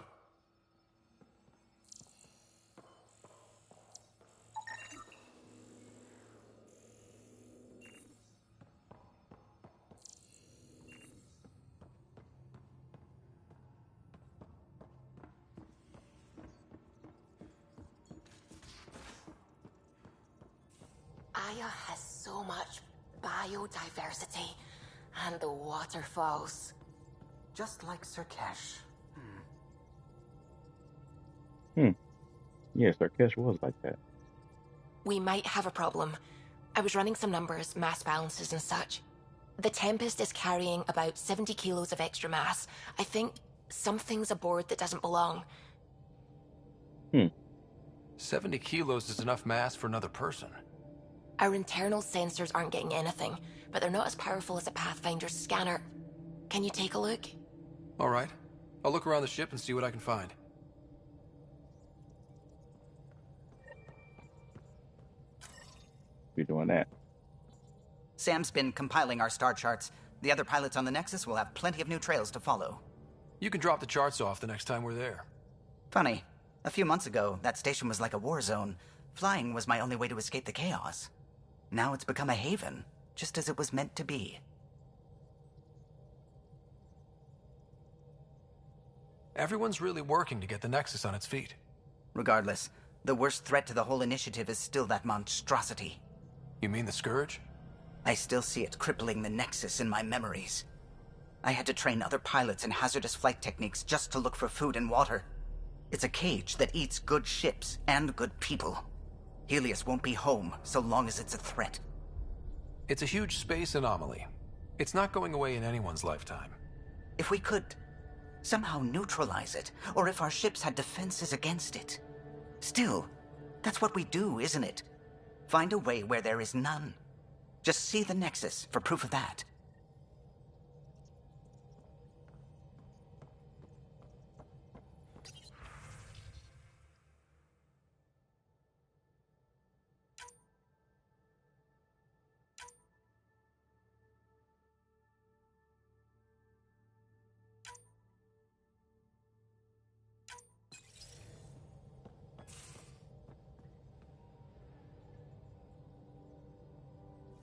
Aya has so much biodiversity and the waterfalls. Just like Sirkesh. Yeah, Sarkesh was like that. We might have a problem. I was running some numbers, mass balances and such. The Tempest is carrying about 70 kilos of extra mass. I think something's aboard that doesn't belong. 70 kilos is enough mass for another person. Our internal sensors aren't getting anything, but they're not as powerful as a Pathfinder's scanner. Can you take a look? All right. I'll look around the ship and see what I can find. You're doing that. Sam's been compiling our star charts. The other pilots on the Nexus will have plenty of new trails to follow. You can drop the charts off the next time we're there. Funny. A few months ago, that station was like a war zone. Flying was my only way to escape the chaos. Now it's become a haven, just as it was meant to be. Everyone's really working to get the Nexus on its feet. Regardless, the worst threat to the whole initiative is still that monstrosity. You mean the Scourge? I still see it crippling the Nexus in my memories. I had to train other pilots in hazardous flight techniques just to look for food and water. It's a cage that eats good ships and good people. Helios won't be home so long as it's a threat. It's a huge space anomaly. It's not going away in anyone's lifetime. If we could somehow neutralize it, or if our ships had defenses against it. Still, that's what we do, isn't it? Find a way where there is none. Just see the Nexus for proof of that.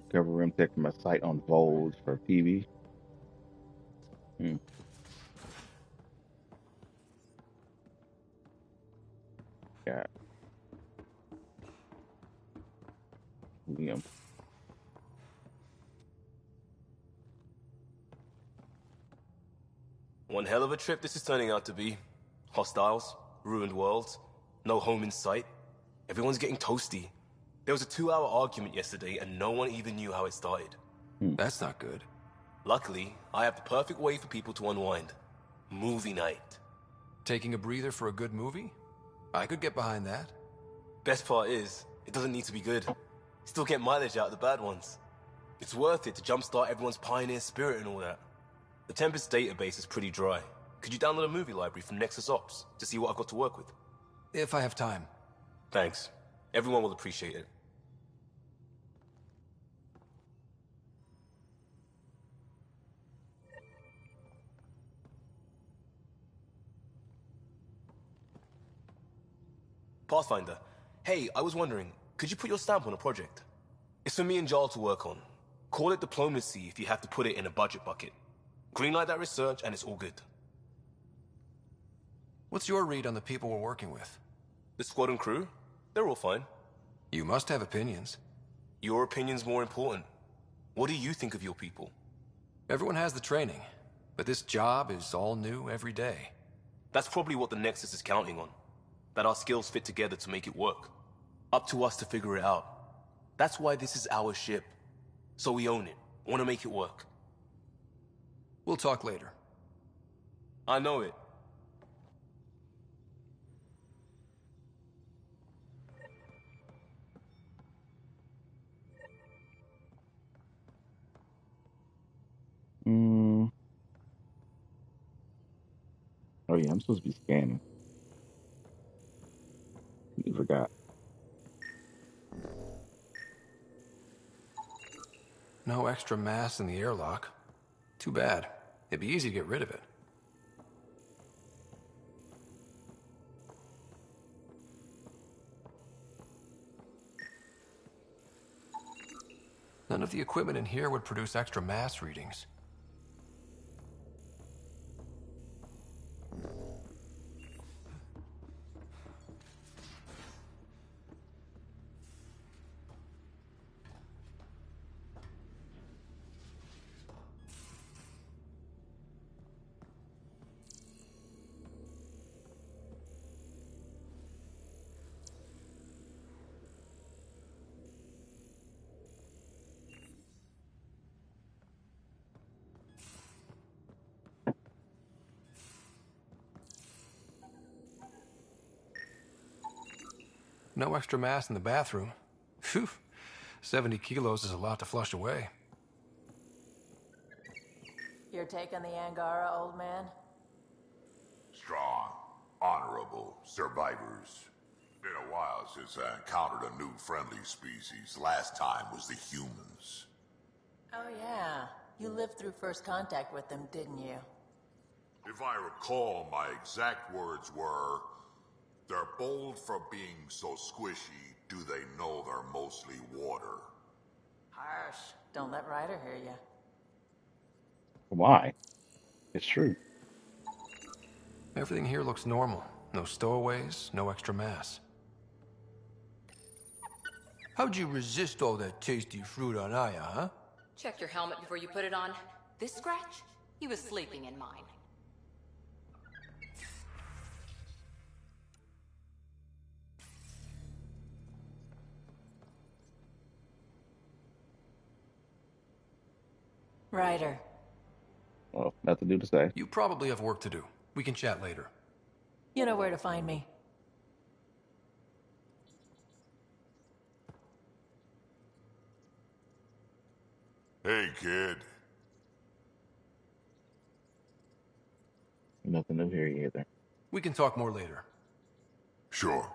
Discover room taking my sight on Vols for PV. Got Liam. One hell of a trip this is turning out to be. Hostiles, ruined worlds, no home in sight. Everyone's getting toasty. There was a 2-hour argument yesterday and no one even knew how it started. That's not good. Luckily, I have the perfect way for people to unwind. Movie night. Taking a breather for a good movie? I could get behind that. Best part is, it doesn't need to be good. Still get mileage out of the bad ones. It's worth it to jumpstart everyone's pioneer spirit and all that. The Tempest database is pretty dry. Could you download a movie library from Nexus Ops to see what I've got to work with? If I have time. Thanks. Everyone will appreciate it. Pathfinder, hey, I was wondering, could you put your stamp on a project? It's for me and Jarl to work on. Call it diplomacy if you have to put it in a budget bucket. Greenlight that research and it's all good. What's your read on the people we're working with? The squad and crew? They're all fine. You must have opinions. Your opinion's more important. What do you think of your people? Everyone has the training, but this job is all new every day. That's probably what the Nexus is counting on. That our skills fit together to make it work. Up to us to figure it out. That's why this is our ship. So we own it. Want to make it work. We'll talk later. I know it. Oh yeah, I'm supposed to be scanning. You forgot. No extra mass in the airlock. Too bad. It'd be easy to get rid of it. None of the equipment in here would produce extra mass readings. No extra mass in the bathroom. Phew. 70 kilos is a lot to flush away. You're taking the Angara, old man? Strong, honorable survivors. Been a while since I encountered a new friendly species. Last time was the humans. Oh yeah. You lived through first contact with them, didn't you? If I recall, my exact words were, "They're bold for being so squishy, do they know they're mostly water?" Harsh. Don't let Ryder hear you. Why? It's true. Everything here looks normal. No stowaways, no extra mass. How'd you resist all that tasty fruit on Aya, huh? Check your helmet before you put it on. This scratch? He was sleeping in mine. Ryder. Well, nothing new to say. You probably have work to do. We can chat later. You know where to find me. Hey, kid. Nothing new here either. We can talk more later. Sure.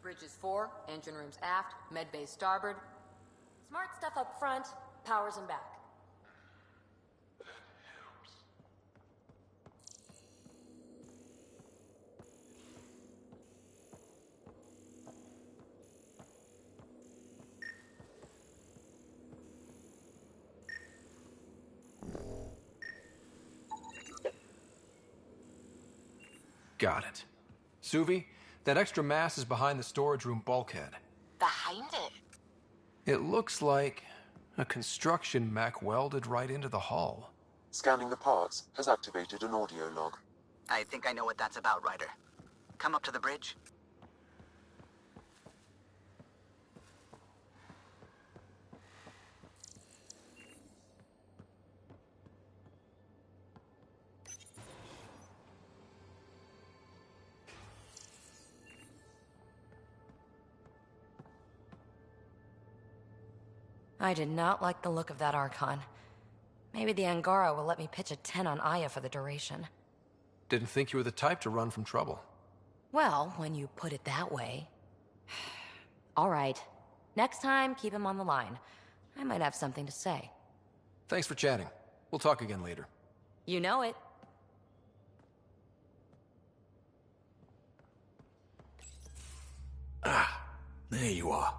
Bridges 4, engine rooms aft, med bay starboard. Smart stuff up front, powers in back. Got it. Suvi, that extra mass is behind the storage room bulkhead. Behind it? It looks like A construction mech welded right into the hull. Scanning the parts has activated an audio log. I think I know what that's about, Ryder. Come up to the bridge. I did not like the look of that Archon. Maybe the Angara will let me pitch a 10 on Aya for the duration. Didn't think you were the type to run from trouble. Well, when you put it that way. All right. Next time, keep him on the line. I might have something to say. Thanks for chatting. We'll talk again later. You know it. Ah, there you are.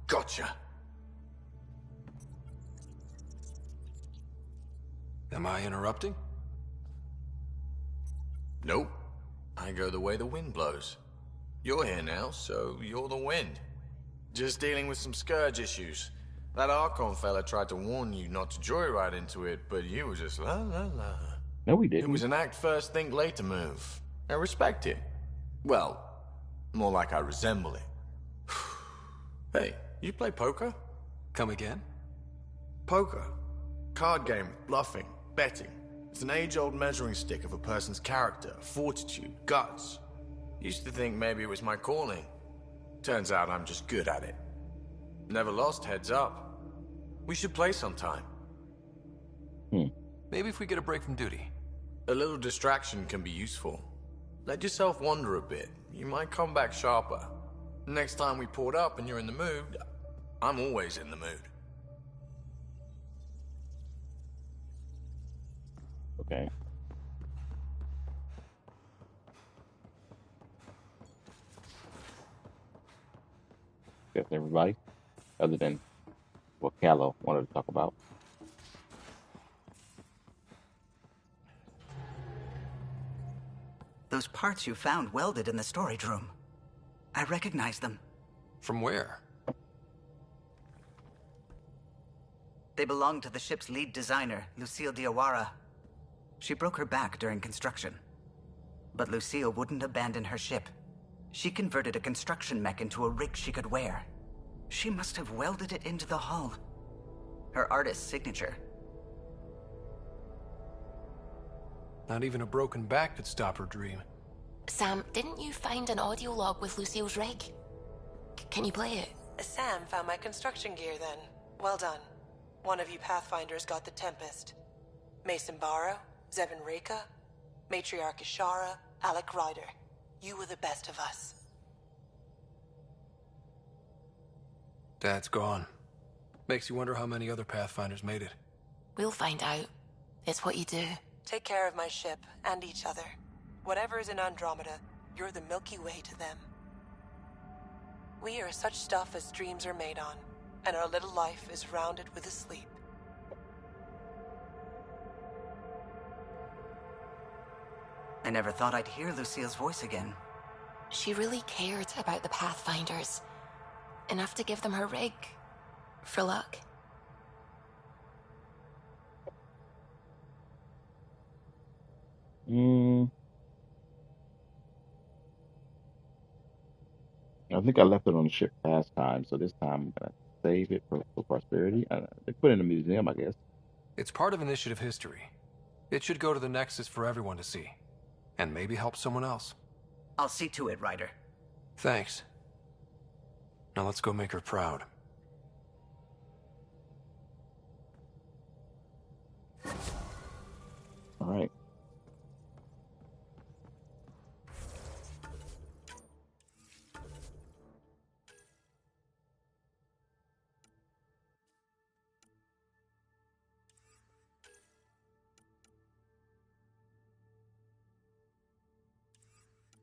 Gotcha. Am I interrupting? Nope. I go the way the wind blows. You're here now, so you're the wind. Just dealing with some scourge issues. That Archon fella tried to warn you not to joyride into it, but you were just la la la. No, we didn't. It was an act first, think later move. I respect it. Well, more like I resemble it. Hey, you play poker? Come again? Poker. Card game with bluffing, betting. It's an age-old measuring stick of a person's character, fortitude, guts. Used to think maybe it was my calling. Turns out I'm just good at it. Never lost, heads up. We should play sometime. Maybe if we get a break from duty. A little distraction can be useful. Let yourself wander a bit. You might come back sharper. Next time we port up and you're in the mood, I'm always in the mood. Okay. That's everybody, other than what Callow wanted to talk about. Those parts you found welded in the storage room. I recognize them. From where? They belong to the ship's lead designer, Lucille Diawara. She broke her back during construction. But Lucille wouldn't abandon her ship. She converted a construction mech into a rig she could wear. She must have welded it into the hull. Her artist's signature. Not even a broken back could stop her dream. Sam, didn't you find an audio log with Lucille's rig? Can you play it? Sam found my construction gear then. Well done. One of you Pathfinders got the Tempest. Mason Barrow, Zevin Reka, Matriarch Ishara, Alec Ryder. You were the best of us. Dad's gone. Makes you wonder how many other Pathfinders made it. We'll find out. It's what you do. Take care of my ship and each other. Whatever is in Andromeda, you're the Milky Way to them. We are such stuff as dreams are made on, and our little life is rounded with a sleep. I never thought I'd hear Lucille's voice again. She really cared about the Pathfinders. Enough to give them her rig. For luck. I think I left it on the ship last time, so this time I'm gonna save it for prosperity. They put it in a museum, I guess. It's part of initiative history. It should go to the Nexus for everyone to see. And maybe help someone else. I'll see to it, Ryder. Thanks. Now let's go make her proud. All right.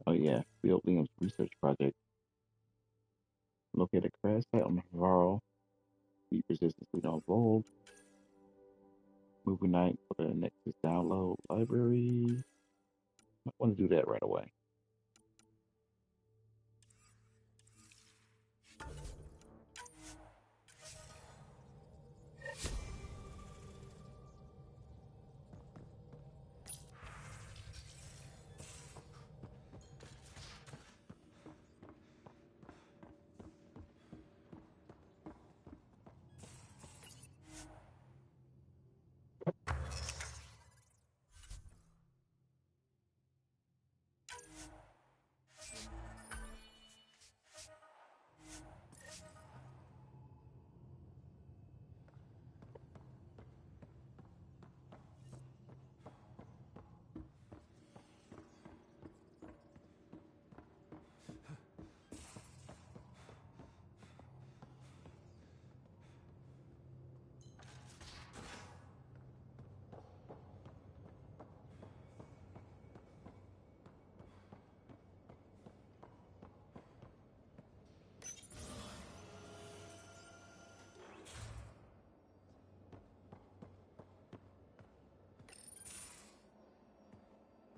Oh yeah, Bill Liam's research project. Locate a crash site on Varl. Heat resistance we don't roll. Movie night for the Nexus download library. I want to do that right away.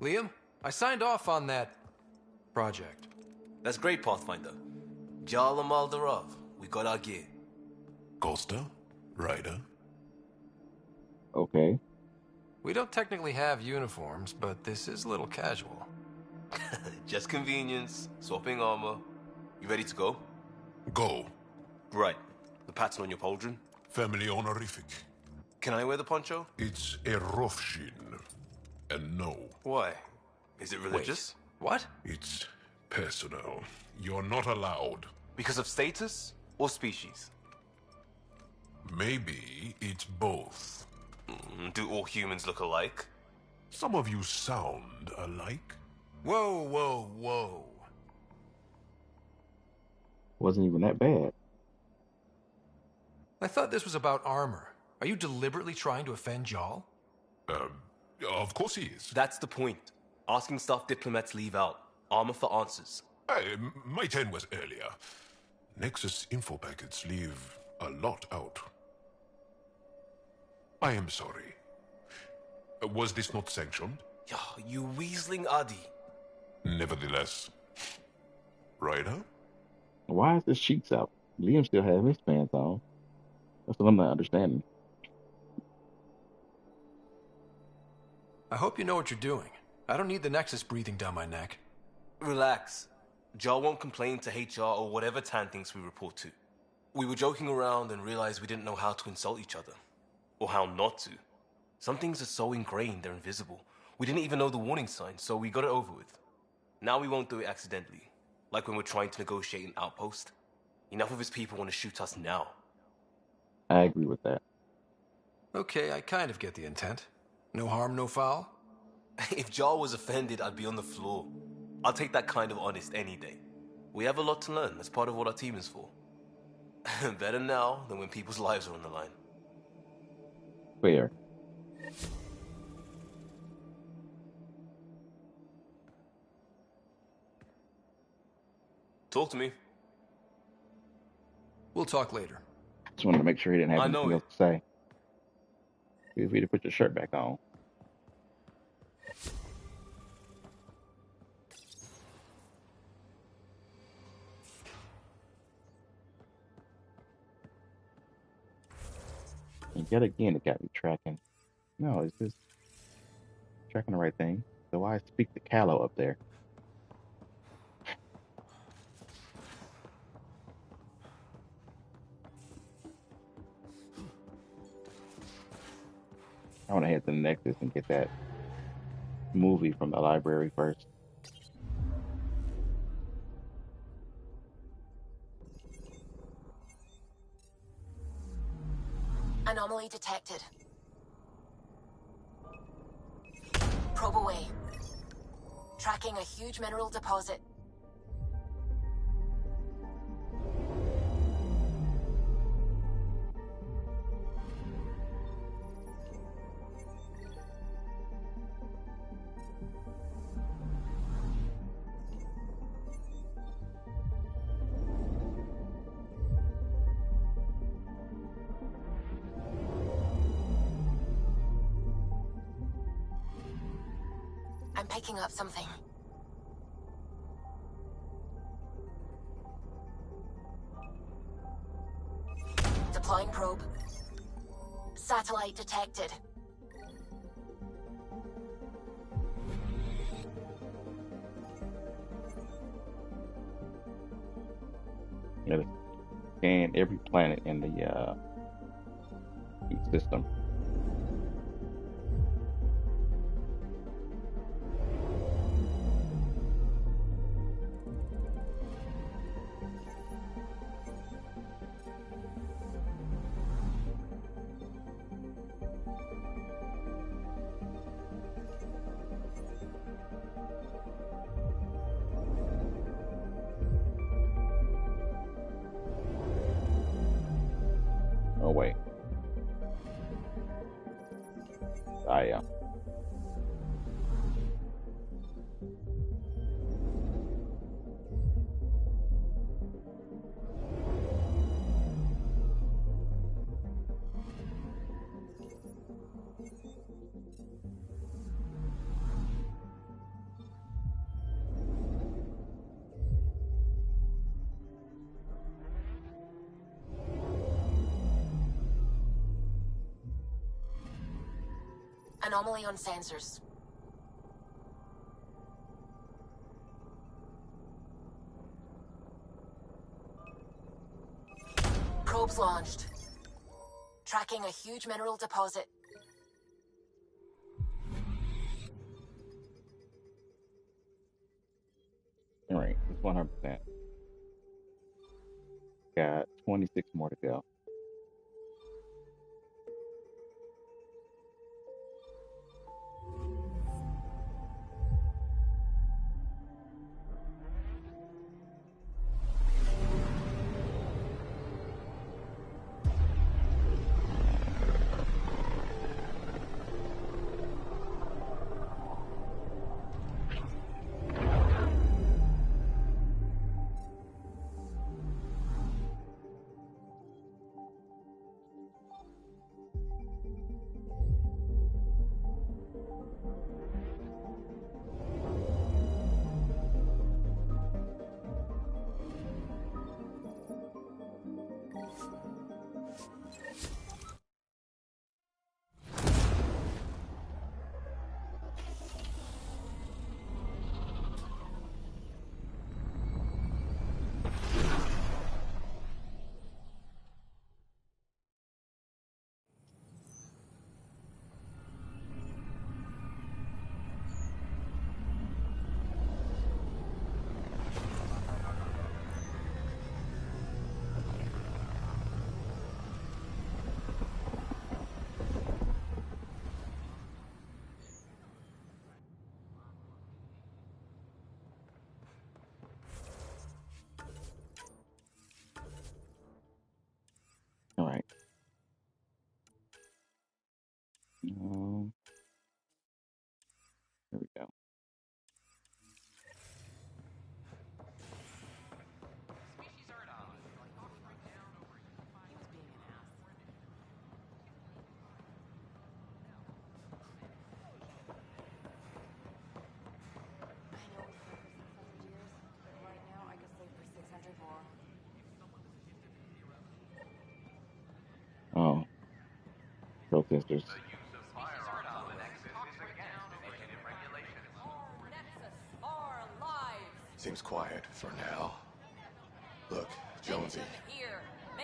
Liam, I signed off on that project. That's great, Pathfinder. Jala Maldarov, we got our gear. Costa? Ryder? Okay. We don't technically have uniforms, but this is a little casual. Just convenience, swapping armor. You ready to go? Go. Right. The pattern on your pauldron? Family honorific. Can I wear the poncho? It's a Rofshin. And no. Why? Is it religious? Wait. What? It's personal. You're not allowed. Because of status or species? Maybe it's both. Do all humans look alike? Some of you sound alike. Whoa, whoa, whoa. Wasn't even that bad. I thought this was about armor. Are you deliberately trying to offend Jal? Of course he is. That's the point. Asking stuff diplomats leave out. Armor for answers. My turn was earlier. Nexus info packets leave a lot out. I am sorry. Was this not sanctioned? You weaseling Adi. Nevertheless. Ryder? Why is the sheets out? Liam still have his pants on. That's what I'm not understanding. I hope you know what you're doing. I don't need the Nexus breathing down my neck. Relax. Jar won't complain to HR or whatever Tan thinks we report to. We were joking around and realized we didn't know how to insult each other. Or how not to. Some things are so ingrained they're invisible. We didn't even know the warning sign, so we got it over with. Now we won't do it accidentally. Like when we're trying to negotiate an outpost. Enough of his people want to shoot us now. I agree with that. Okay, I kind of get the intent. No harm, no foul? If Jar was offended, I'd be on the floor. I'll take that kind of honest any day. We have a lot to learn. That's part of what our team is for. Better now than when people's lives are on the line. Fair. Talk to me. We'll talk later. Just wanted to make sure he didn't have anything else to say. Feel free to put your shirt back on. And yet again, it got me tracking. No, it's just tracking the right thing. So why speak to Callow up there? I want to head to the Nexus and get that movie from the library first. Anomaly detected. Probe away. Tracking a huge mineral deposit. I'm picking up something. Deploying probe. Satellite detected. Gotta scan every planet in the system. Oh wait. anomaly on sensors. Probes launched. Tracking a huge mineral deposit. All right, it's 100%. Got 26 more to go. All right. Here we go. Oh, protesters. Seems quiet for now. Look, Jonesy.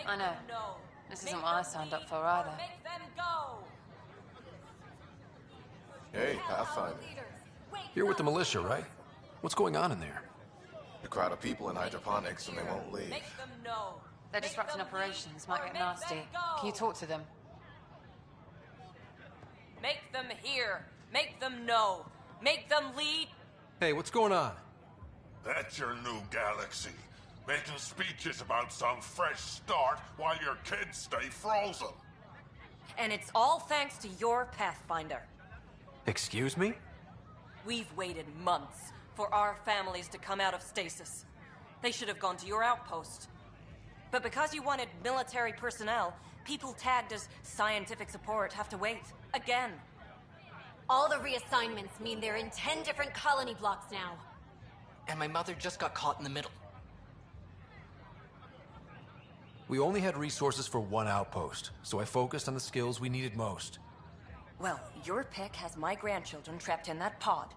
I know. This isn't what I signed up for either. Hey, Pathfinder. You're with the militia, right? What's going on in there? A crowd of people in hydroponics and they won't leave. They're disrupting operations. Might get nasty. Can you talk to them? Make them hear. Make them know. Make them lead. Hey, what's going on? That's your new galaxy. Making speeches about some fresh start while your kids stay frozen. And it's all thanks to your Pathfinder. Excuse me? We've waited months for our families to come out of stasis. They should have gone to your outpost. But because you wanted military personnel, people tagged as scientific support have to wait. Again. All the reassignments mean they're in 10 different colony blocks now. And my mother just got caught in the middle. We only had resources for one outpost, so I focused on the skills we needed most. Well, your pick has my grandchildren trapped in that pod.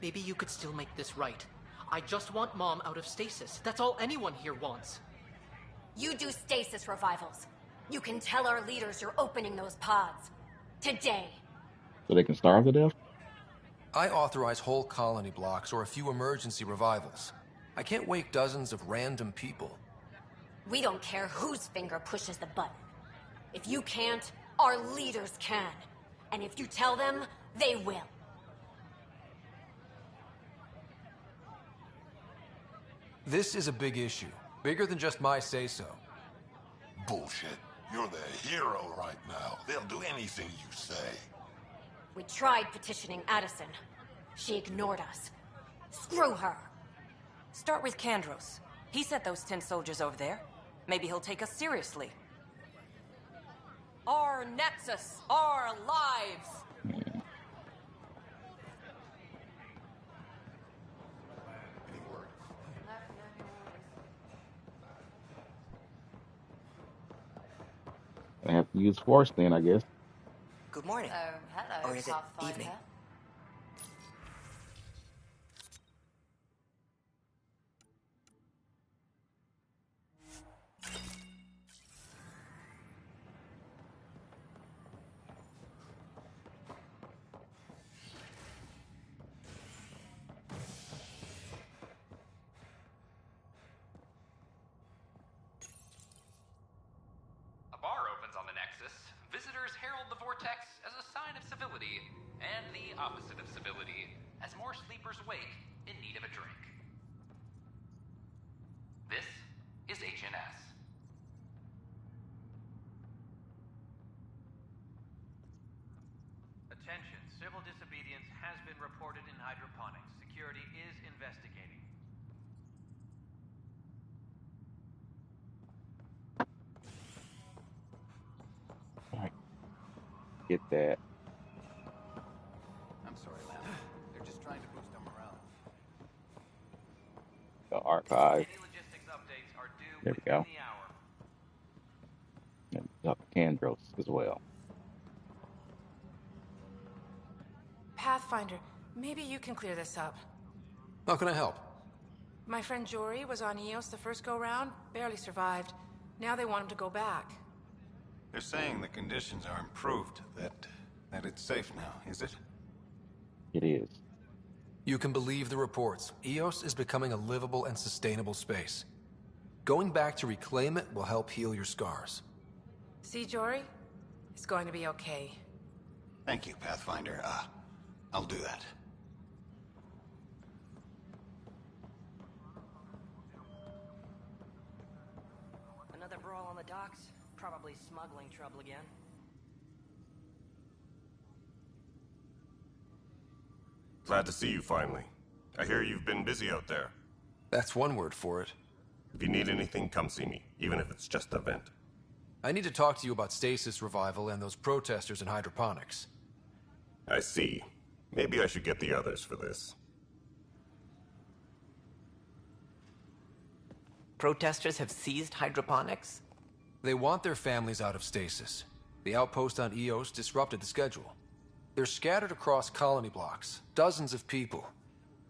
Maybe you could still make this right. I just want Mom out of stasis. That's all anyone here wants. You do stasis revivals. You can tell our leaders you're opening those pods. Today. So they can starve to death? I authorize whole colony blocks or a few emergency revivals. I can't wake dozens of random people. We don't care whose finger pushes the button. If you can't, our leaders can. And if you tell them, they will. This is a big issue. Bigger than just my say-so. Bullshit. You're the hero right now. They'll do anything you say. We tried petitioning Addison. She ignored us. Screw her. Start with Kandros. He sent those 10 soldiers over there. Maybe he'll take us seriously. Our Nexus, our lives! I have to use force then, I guess. Good morning. Oh, hello. Are is it evening? A bar opens on the Nexus. Visitors herald the vortex as a sign of civility, and the opposite of civility, as more sleepers wake in need of a drink. This is HNS. Attention, civil disobedience has been reported in hydroponics. Security is investigating. All right. Get that. I'm sorry, Lamb. They're just trying to boost our morale. The archive. Any logistics updates are due There we within go. the hour. And Dr. Candros as well. Pathfinder, maybe you can clear this up. How can I help? My friend Jory was on Eos the first go-round, barely survived. Now they want him to go back. They're saying the conditions are improved, that it's safe now, is it? It is. You can believe the reports. Eos is becoming a livable and sustainable space. Going back to reclaim it will help heal your scars. See, Jory? It's going to be okay. Thank you, Pathfinder. I'll do that. Another brawl on the docks? Probably smuggling trouble again. Glad to see you finally. I hear you've been busy out there. That's one word for it. If you need anything, come see me, even if it's just a vent. I need to talk to you about stasis revival and those protesters in hydroponics. I see. Maybe I should get the others for this. Protesters have seized hydroponics? They want their families out of stasis. The outpost on Eos disrupted the schedule. They're scattered across colony blocks, dozens of people.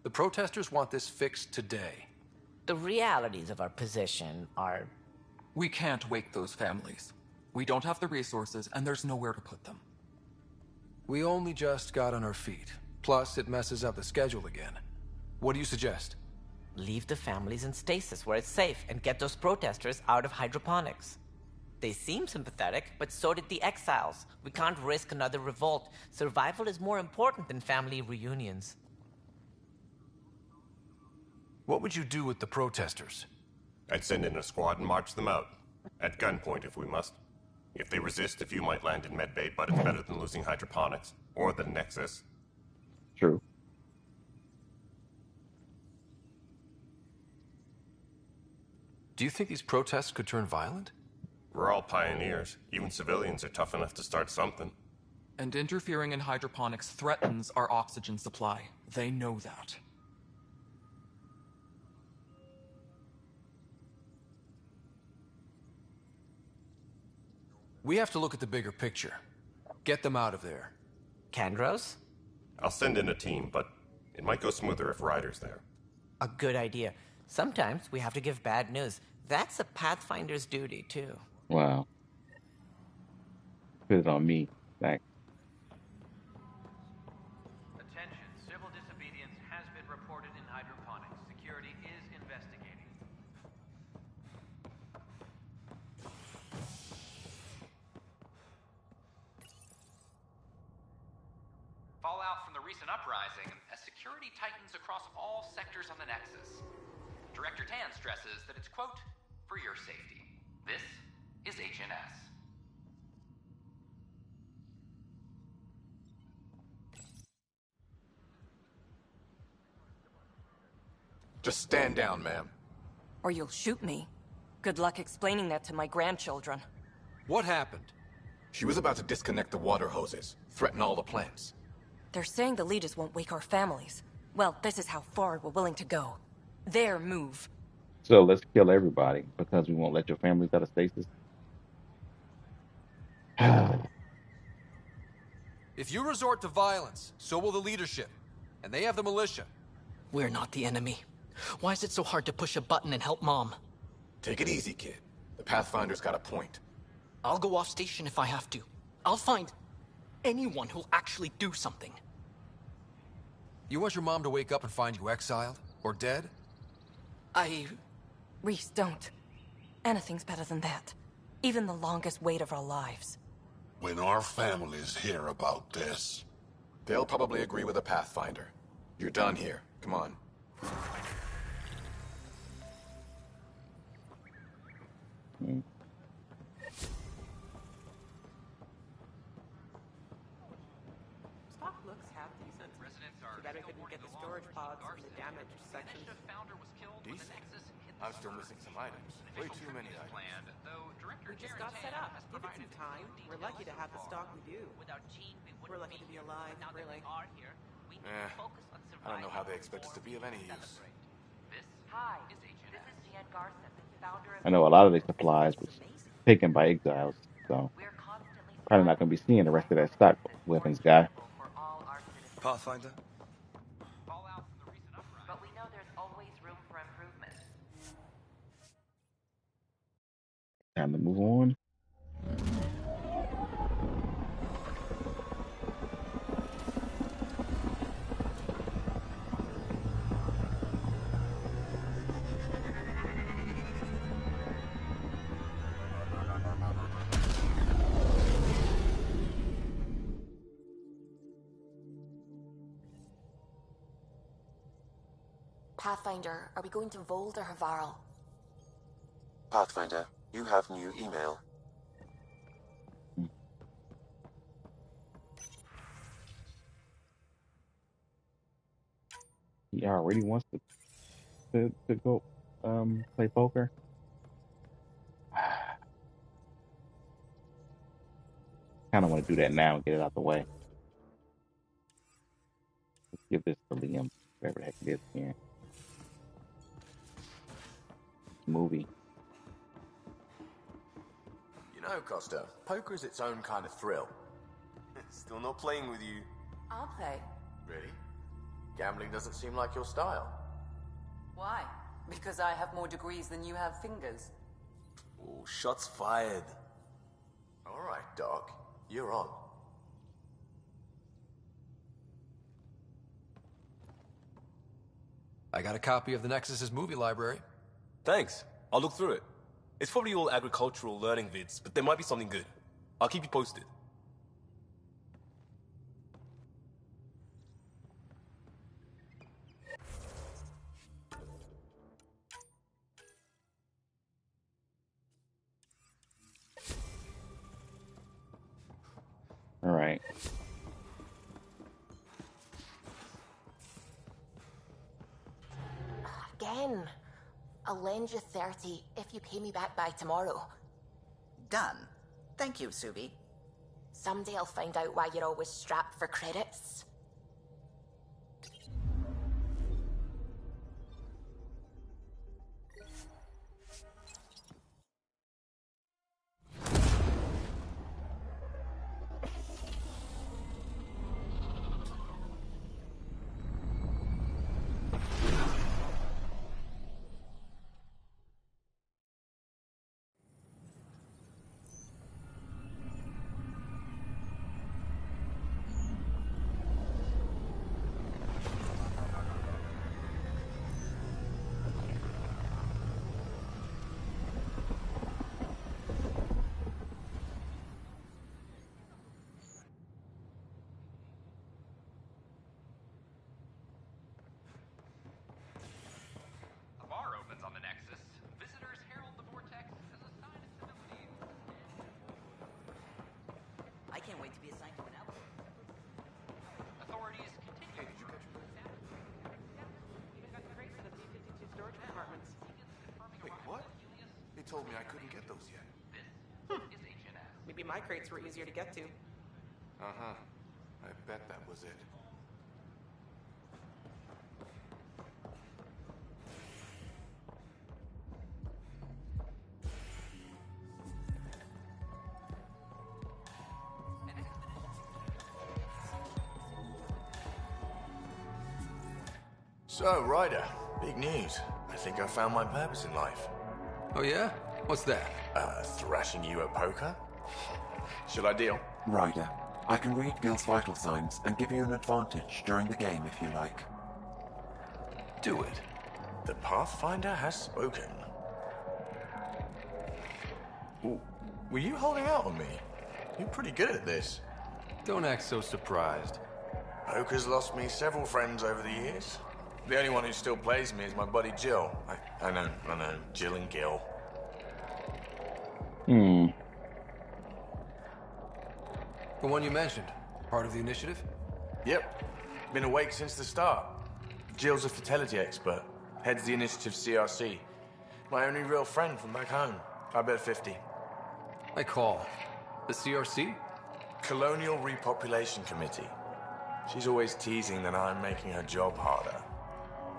The protesters want this fixed today. The realities of our position are... We can't wake those families. We don't have the resources, and there's nowhere to put them. We only just got on our feet. Plus, it messes up the schedule again. What do you suggest? Leave the families in stasis where it's safe and get those protesters out of hydroponics. They seem sympathetic, but so did the exiles. We can't risk another revolt. Survival is more important than family reunions. What would you do with the protesters? I'd send in a squad and march them out. At gunpoint if we must. If they resist, a few might land in medbay, but it's better than losing hydroponics. Or the Nexus. True. Do you think these protests could turn violent? We're all pioneers. Even civilians are tough enough to start something. And interfering in hydroponics threatens our oxygen supply. They know that. We have to look at the bigger picture. Get them out of there. Candros? I'll send in a team, but it might go smoother if Ryder's there. A good idea. Sometimes we have to give bad news. That's a Pathfinder's duty, too. Wow. Put it on me. Thanks. Attention, civil disobedience has been reported in hydroponics. Security is investigating. Fallout from the recent uprising as security tightens across all sectors on the Nexus. Director Tan stresses that it's, quote, for your safety. This is HNS. Just stand down, ma'am. Or you'll shoot me. Good luck explaining that to my grandchildren. What happened? She was about to disconnect the water hoses, threaten all the plants. They're saying the leaders won't wake our families. Well, this is how far we're willing to go. Their move. So let's kill everybody because we won't let your families out of stasis. If you resort to violence, so will the leadership. And they have the militia. We're not the enemy. Why is it so hard to push a button and help Mom? Take it easy, kid. The Pathfinder's got a point. I'll go off station if I have to. I'll find anyone who'll actually do something. You want your mom to wake up and find you exiled? Or dead? Reese, don't. Anything's better than that. Even the longest wait of our lives. When our families hear about this... They'll probably agree with the Pathfinder. You're done here. Come on. Stock looks half decent. Too bad I couldn't get the storage pods in the damaged section. Decent. I'm still missing some items. Way too many items. We just got set up. Give it some time. We're lucky to have the stock we do. We're lucky to be alive, really. I don't know how they expect us to be of any use. I know a lot of the supplies was taken by exiles, so probably not going to be seeing the rest of that stock weapons guy. Pathfinder? But we know there's always room for improvement. Time to move on. Pathfinder, are we going to Vold or Havarl? Pathfinder, you have new email. He already wants to go play poker. Kind of want to do that now and get it out the way. Let's give this to Liam, whatever the heck it is again. Movie. You know, Costa, poker is its own kind of thrill. Still not playing with you. I'll play. Really? Gambling doesn't seem like your style. Why? Because I have more degrees than you have fingers. Oh, shots fired. All right, Doc. You're on. I got a copy of the Nexus's movie library. Thanks. I'll look through it. It's probably all agricultural learning vids, but there might be something good. I'll keep you posted. All right. Again. I'll lend you 30 if you pay me back by tomorrow. Done. Thank you, Subi. Someday I'll find out why you're always strapped for credits. A bar opens on the Nexus. Visitors herald the vortex as a sign of civility. I can't wait to be assigned to an outpost. Authorities continue. Even got the rates for the B-52 storage compartments. Wait, what? They told me I couldn't get those yet. Maybe my crates were easier to get to. Uh-huh. I bet that was it. So, Ryder, big news. I think I found my purpose in life. Oh yeah? What's that? Thrashing you at poker? Should I deal? Ryder, I can read Gil's vital signs and give you an advantage during the game if you like. Do it. The Pathfinder has spoken. Ooh, were you holding out on me? You're pretty good at this. Don't act so surprised. Poker's lost me several friends over the years. The only one who still plays me is my buddy Jill. I know, Jill and Gil. The one you mentioned, part of the initiative? Yep. Been awake since the start. Jill's a fertility expert. Heads the initiative CRC. My only real friend from back home. I bet 50. I call. The CRC? Colonial Repopulation Committee. She's always teasing that I'm making her job harder.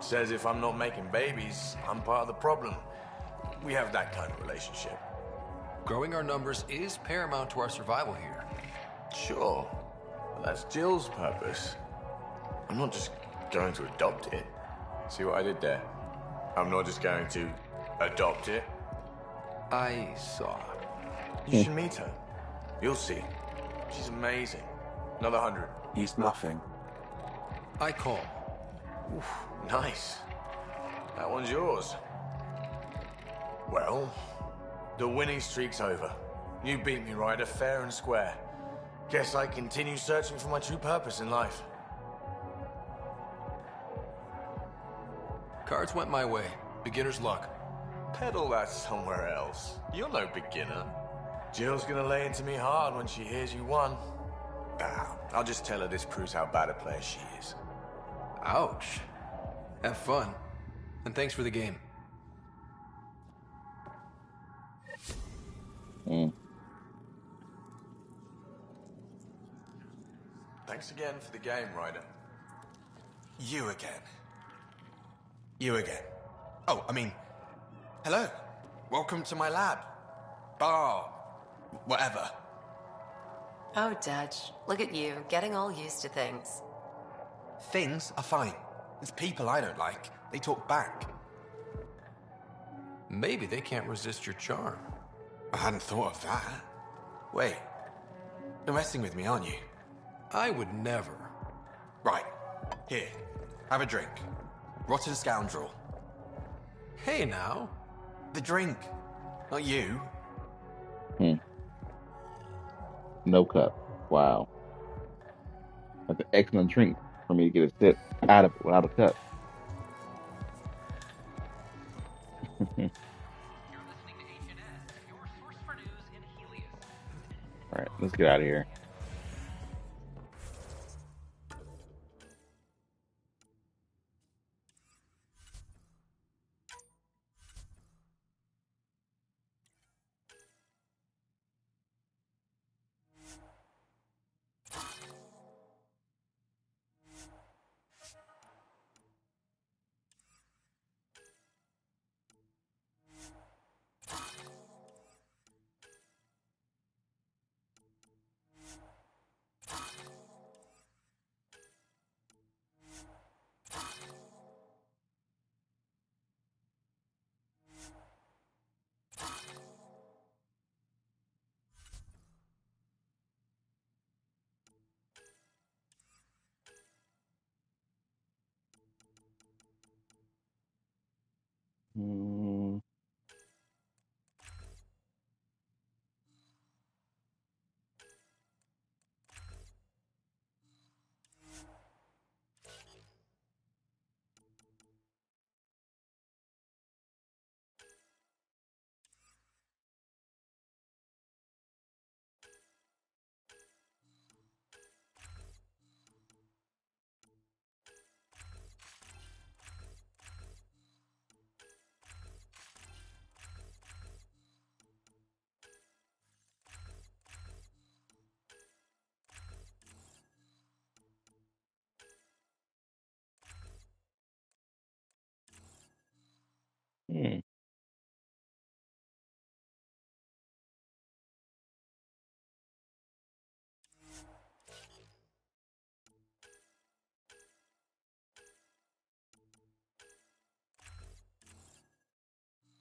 Says if I'm not making babies, I'm part of the problem. We have that kind of relationship. Growing our numbers is paramount to our survival here. Sure. But that's Jill's purpose. I'm not just going to adopt it. See what I did there? I'm not just going to adopt it. I saw. You should meet her. You'll see. She's amazing. Another 100. He's bluffing. I call. Oof, nice. That one's yours. Well, the winning streak's over. You beat me, Ryder, fair and square. Guess I continue searching for my true purpose in life. Cards went my way. Beginner's luck. Peddle that somewhere else. You're no beginner. Jill's gonna lay into me hard when she hears you won. I'll just tell her this proves how bad a player she is. Ouch. Have fun. And thanks for the game. Thanks again for the game, Ryder. You again. You again. Oh, I mean, hello. Welcome to my lab. Bar. Whatever. Oh, Dutch, look at you, getting all used to things. Things are fine. It's people I don't like. They talk back. Maybe they can't resist your charm. I hadn't thought of that. Wait. You're messing with me, aren't you? I would never. Right. Here. Have a drink. Rotten scoundrel. Hey, now. The drink. Not you. No cup. Wow. That's an excellent drink for me to get a sip out of it without a cup. Alright, let's get out of here.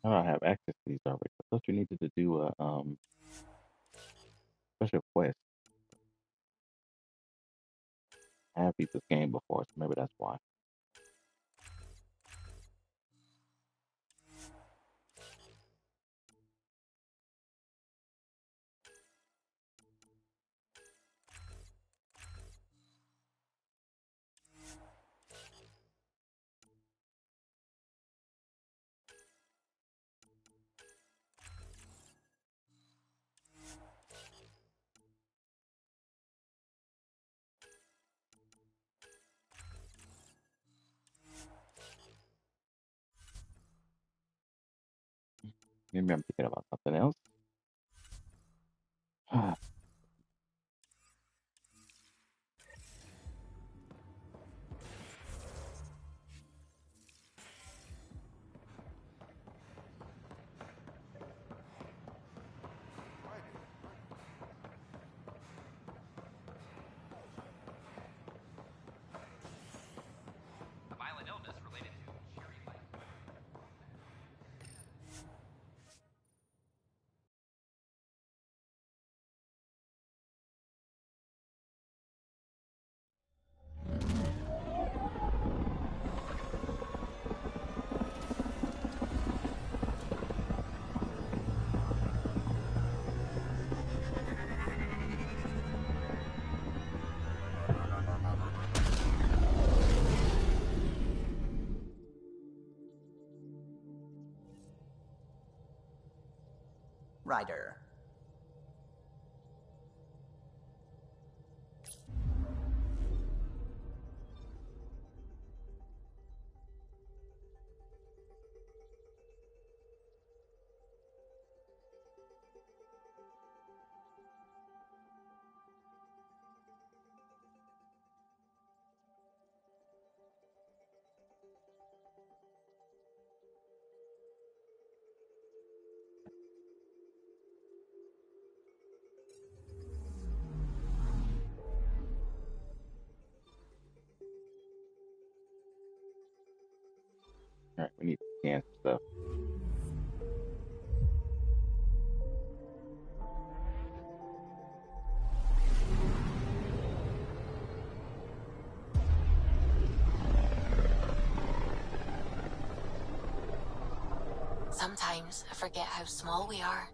I don't have access to these already. I thought you needed to do a special quest. I have beat this game before, so maybe that's why. Maybe I'm thinking about something else. A violent illness related to cherry light. Ryder. All right, we need to scan some stuff. Sometimes I forget how small we are.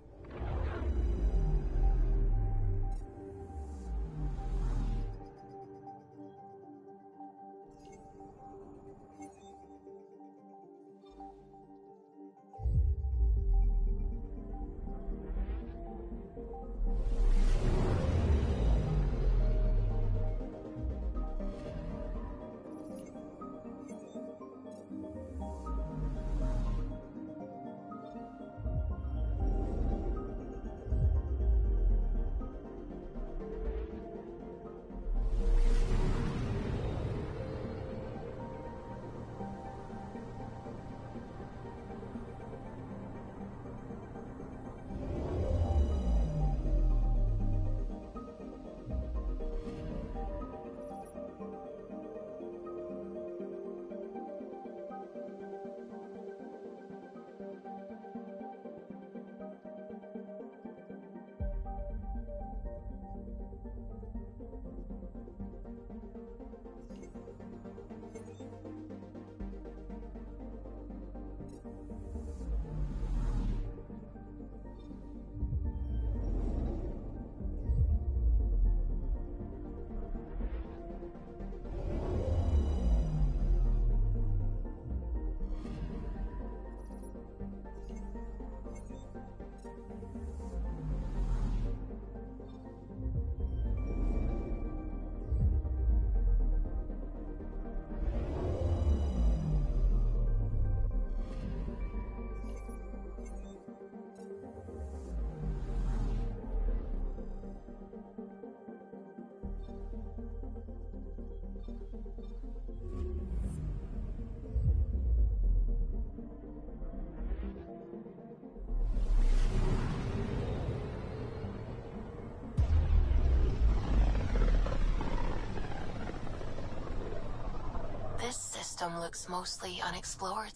This system looks mostly unexplored.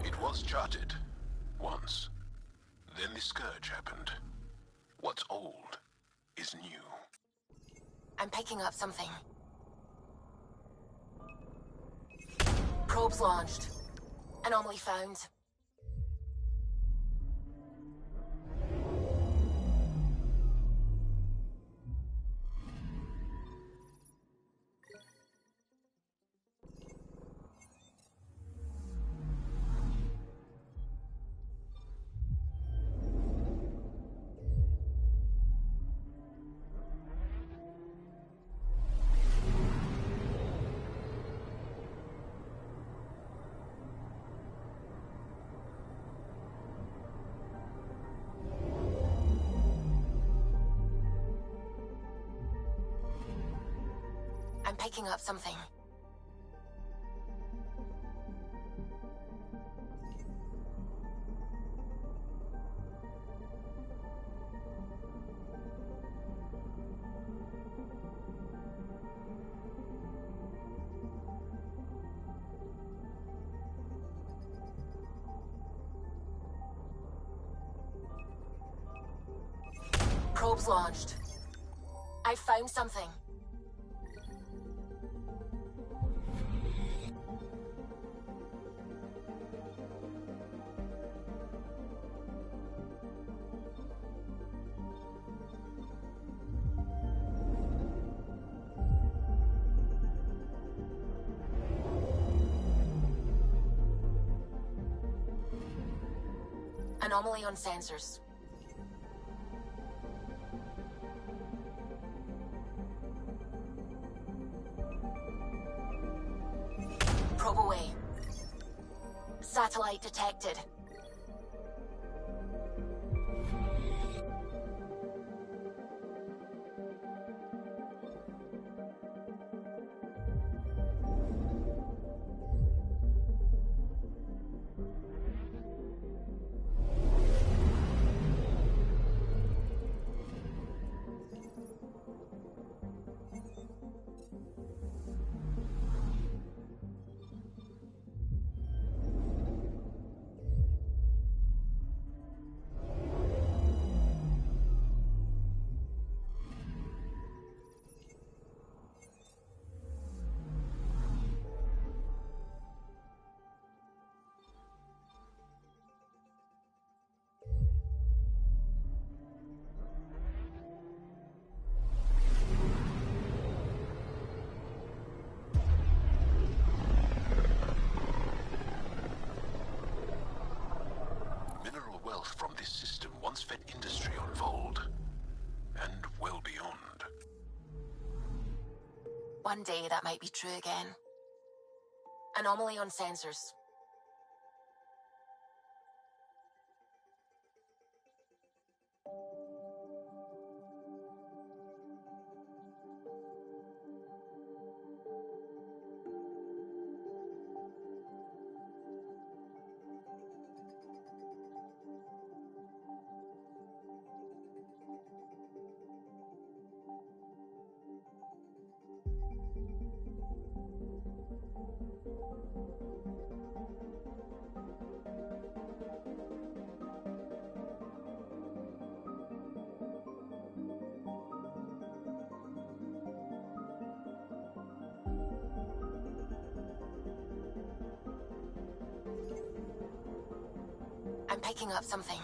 It was charted. Once. Then the scourge happened. What's old is new. I'm picking up something. Probes launched. Anomaly found. I'm picking up something. Probes launched. I found something. Anomaly on sensors. Probe away. Satellite detected. Mineral wealth from this system once fed industry on Vold, and well beyond. One day that might be true again. Anomaly on sensors. I'm picking up something.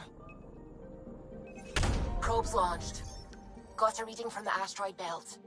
Probes launched. Got a reading from the asteroid belt.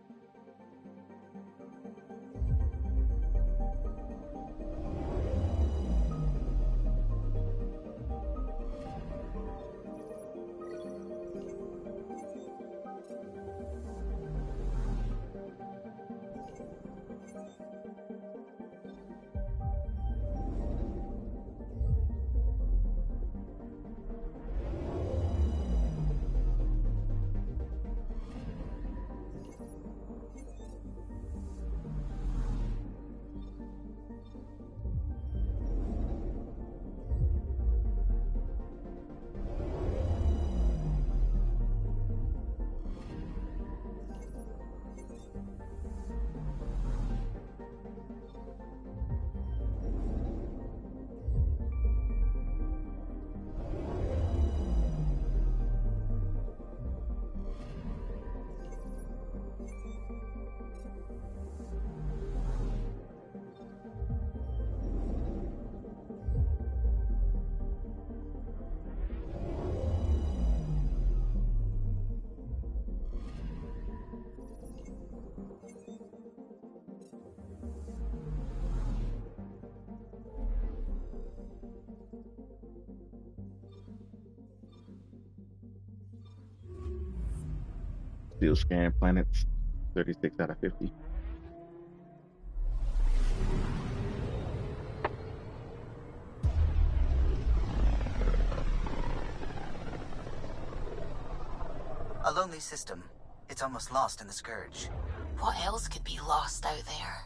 still scan planets. 36 out of 50. A lonely system. It's almost lost in the Scourge. What else could be lost out there?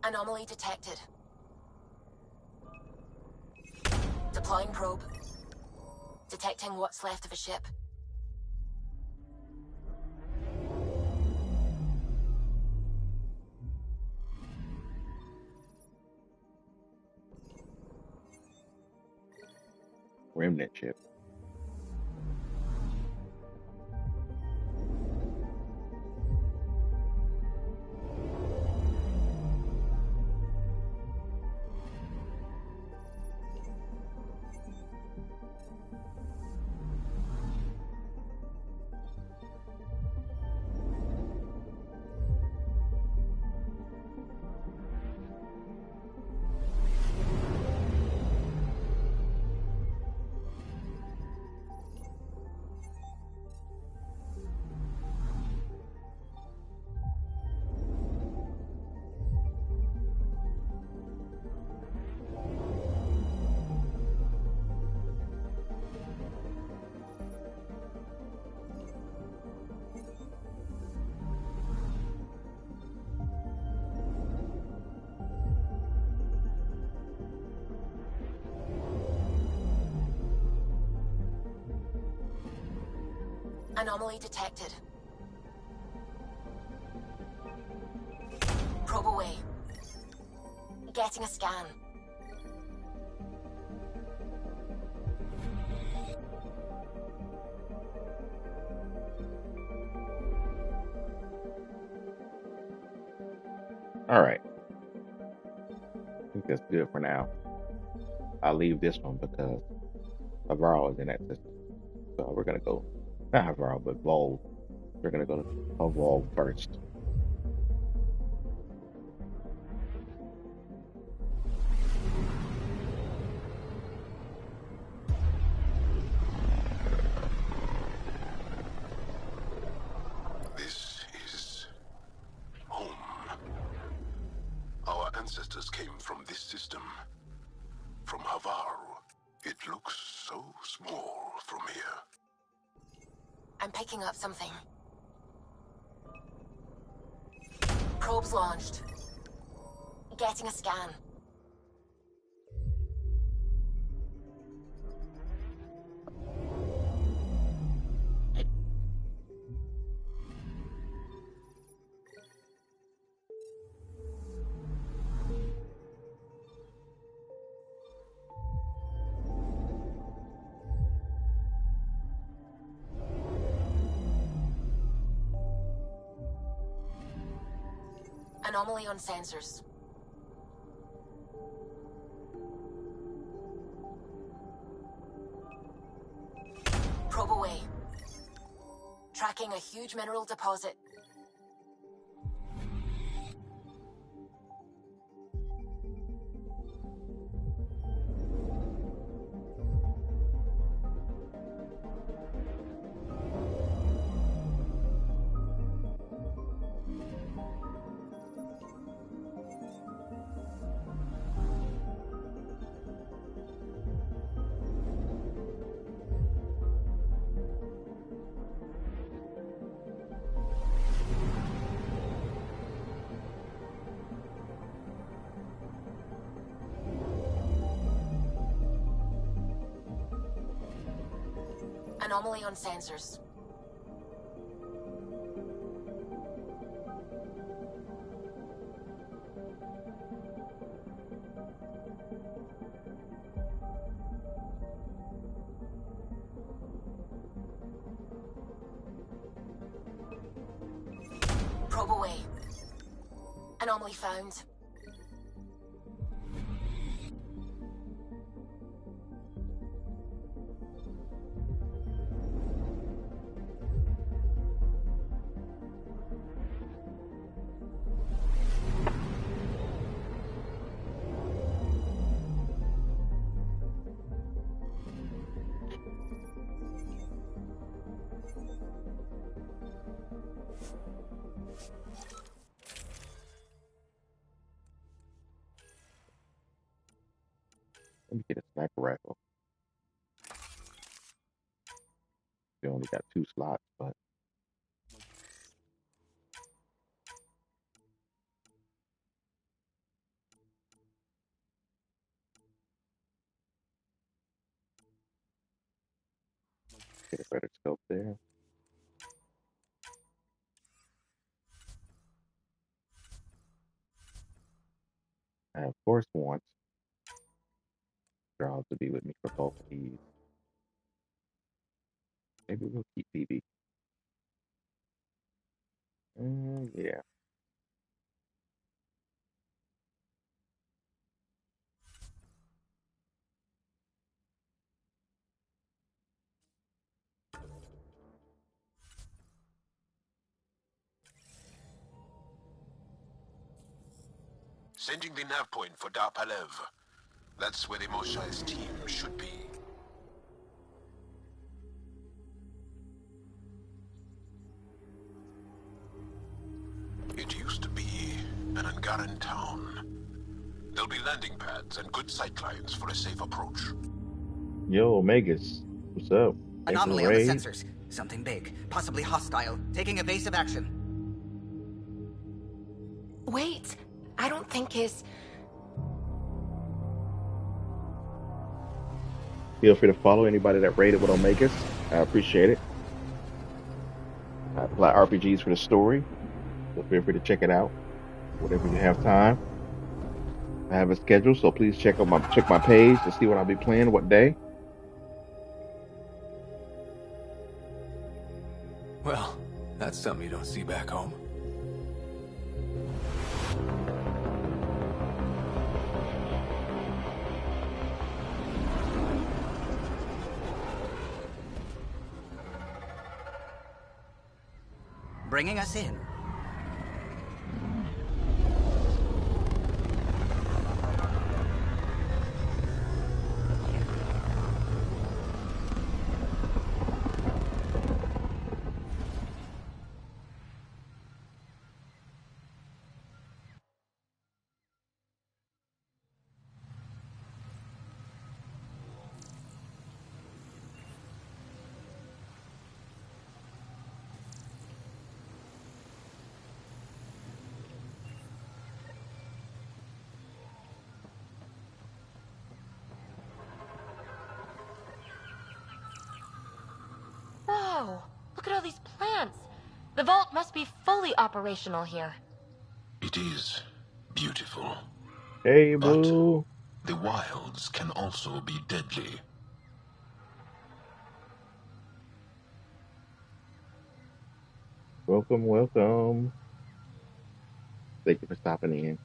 Anomaly detected. Deploying probe. Detecting what's left of a ship. Remnant ship. Anomaly detected. Probe away. Getting a scan. All right. I think that's good for now. I'll leave this one because Havaro is in that system. So we're going to go, not Havaro, but Vol. We're going to go to Vol first. This is home. Our ancestors came from this system. From Havaro. It looks so small from here. I'm picking up something. Probes launched. Getting a scan. Anomaly on sensors. Probe away. Tracking a huge mineral deposit. Anomaly on sensors. Probe away. Anomaly found. Let me get a sniper rifle. We only got 2 slots, but get a better scope there. I of course want Charles to be with me for both of these. Maybe we'll keep BB. Yeah. Sending the nav point for Darpalev. That's where the Moshai's team should be. It used to be an Angaran town. There'll be landing pads and good sightlines for a safe approach. Yo, Omegas. What's up? Thanks for the Anomaly on the raid. sensors. Something big, possibly hostile, taking evasive action. Wait, I don't think his... Feel free to follow anybody that raided with Omegas. I appreciate it. I apply RPGs for the story, so feel free to check it out whenever you have time. I have a schedule, so please check my page to see what I'll be playing, what day. Well, that's something you don't see back home. Bringing us in. Whoa! Look at all these plants! The vault must be fully operational here. It is beautiful. Hey, But boo. the wilds can also be deadly. Welcome, welcome. Thank you for stopping in.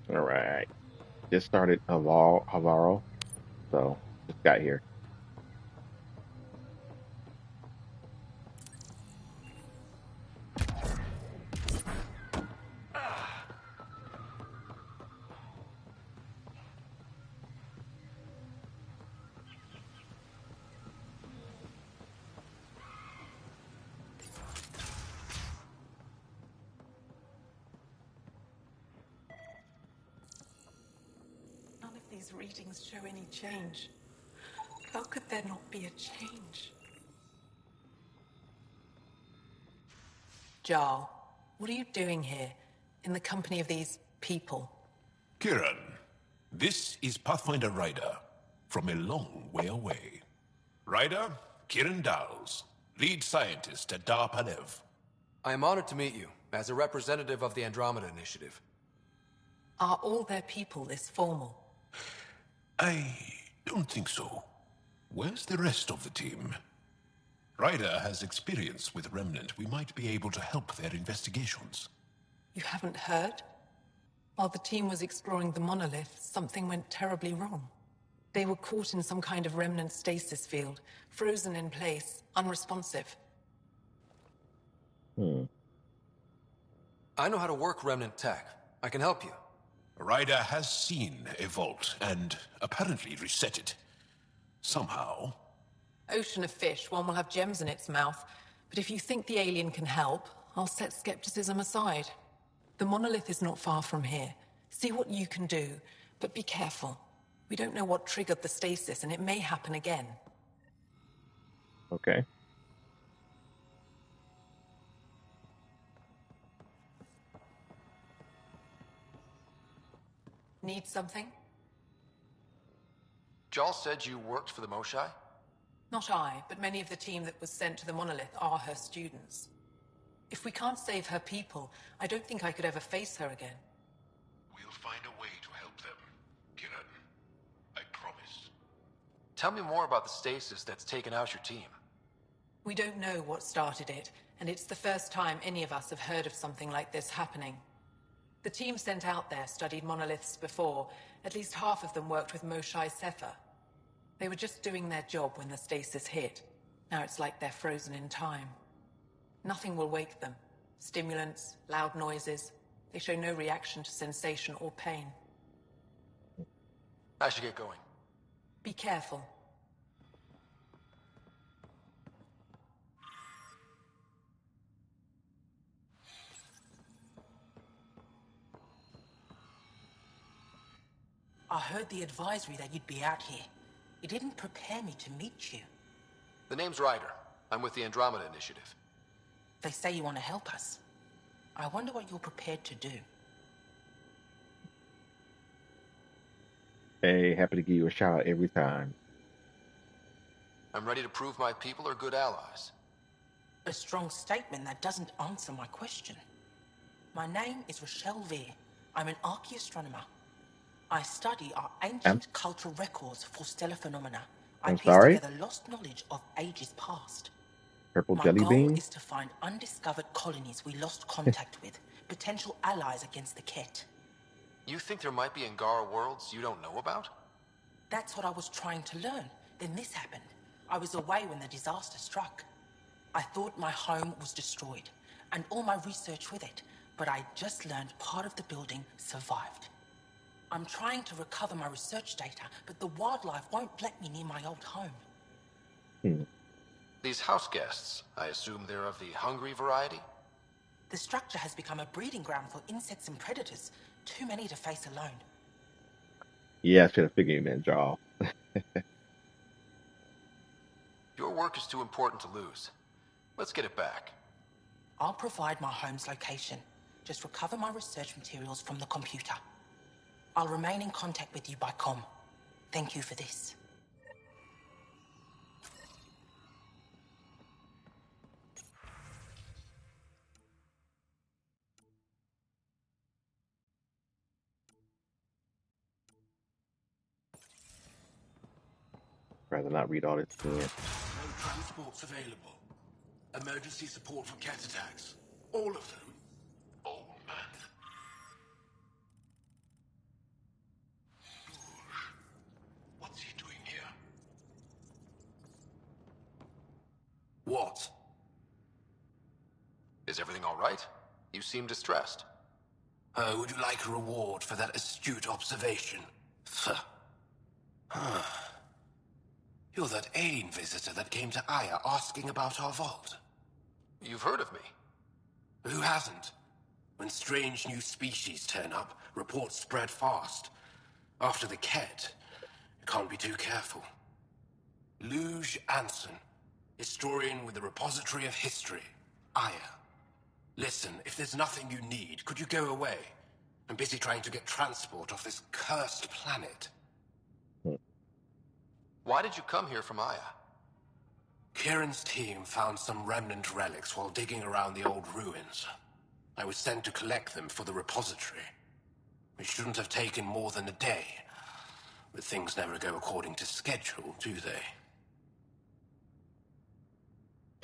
All right. Just started Havaro, so just got here. None of these readings show any change. How could there not be a change? Jarl, what are you doing here, in the company of these people? Kiran, this is Pathfinder Ryder, from a long way away. Ryder, Kiran Dowles, lead scientist at Darpalev. I am honored to meet you, as a representative of the Andromeda Initiative. Are all their people this formal? I don't think so. Where's the rest of the team? Ryder has experience with Remnant. We might be able to help their investigations. You haven't heard? While the team was exploring the monolith, something went terribly wrong. They were caught in some kind of remnant stasis field, frozen in place, unresponsive. I know how to work remnant tech. I can help you. Ryder has seen a vault and apparently reset it. Somehow. Ocean of fish, one will have gems in its mouth. But if you think the alien can help, I'll set skepticism aside. The monolith is not far from here. See what you can do, but be careful. We don't know what triggered the stasis, and it may happen again. Okay. Need something? Jal said you worked for the Moshai? Not I, but many of the team that was sent to the monolith are her students. If we can't save her people, I don't think I could ever face her again. We'll find a way to help them, Kieran. I promise. Tell me more about the stasis that's taken out your team. We don't know what started it, and it's the first time any of us have heard of something like this happening. The team sent out there studied monoliths before. At least half of them worked with Moshai Sefer. They were just doing their job when the stasis hit. Now it's like they're frozen in time. Nothing will wake them. Stimulants, loud noises. They show no reaction to sensation or pain. I should get going. Be careful. I heard the advisory that you'd be out here. It didn't prepare me to meet you. The name's Ryder. I'm with the Andromeda Initiative. They say you want to help us. I wonder what you're prepared to do. Hey, happy to give you a shout out every time. I'm ready to prove my people are good allies. A strong statement that doesn't answer my question. My name is Rochelle Veer. I'm an archaeoastronomer. I study our ancient cultural records for stellar phenomena. I piece together lost knowledge of ages past. Purple My jelly goal bean? is to find undiscovered colonies we lost contact with, potential allies against the Ket. You think there might be Angara worlds you don't know about? That's what I was trying to learn. Then this happened. I was away when the disaster struck. I thought my home was destroyed, and all my research with it, but I just learned part of the building survived. I'm trying to recover my research data, but the wildlife won't let me near my old home. These house guests, I assume they're of the hungry variety? The structure has become a breeding ground for insects and predators. Too many to face alone. Yeah, I should have figured you meant Jaw. Your work is too important to lose. Let's get it back. I'll provide my home's location. Just recover my research materials from the computer. I'll remain in contact with you by comm. Thank you for this. Rather not read all this again. No transports available. Emergency support for cat attacks. All of them. Oh, man. What's he doing here? What? Is everything all right? You seem distressed. Would you like a reward for that astute observation? You're that alien visitor that came to Aya asking about our vault. You've heard of me. Who hasn't? When strange new species turn up, reports spread fast. After the Ket, you can't be too careful. Luge Anson, historian with the Repository of History, Aya. Listen, if there's nothing you need, could you go away? I'm busy trying to get transport off this cursed planet. Why did you come here from Aya? Kieran's team found some remnant relics while digging around the old ruins. I was sent to collect them for the repository. It shouldn't have taken more than a day. But things never go according to schedule, do they?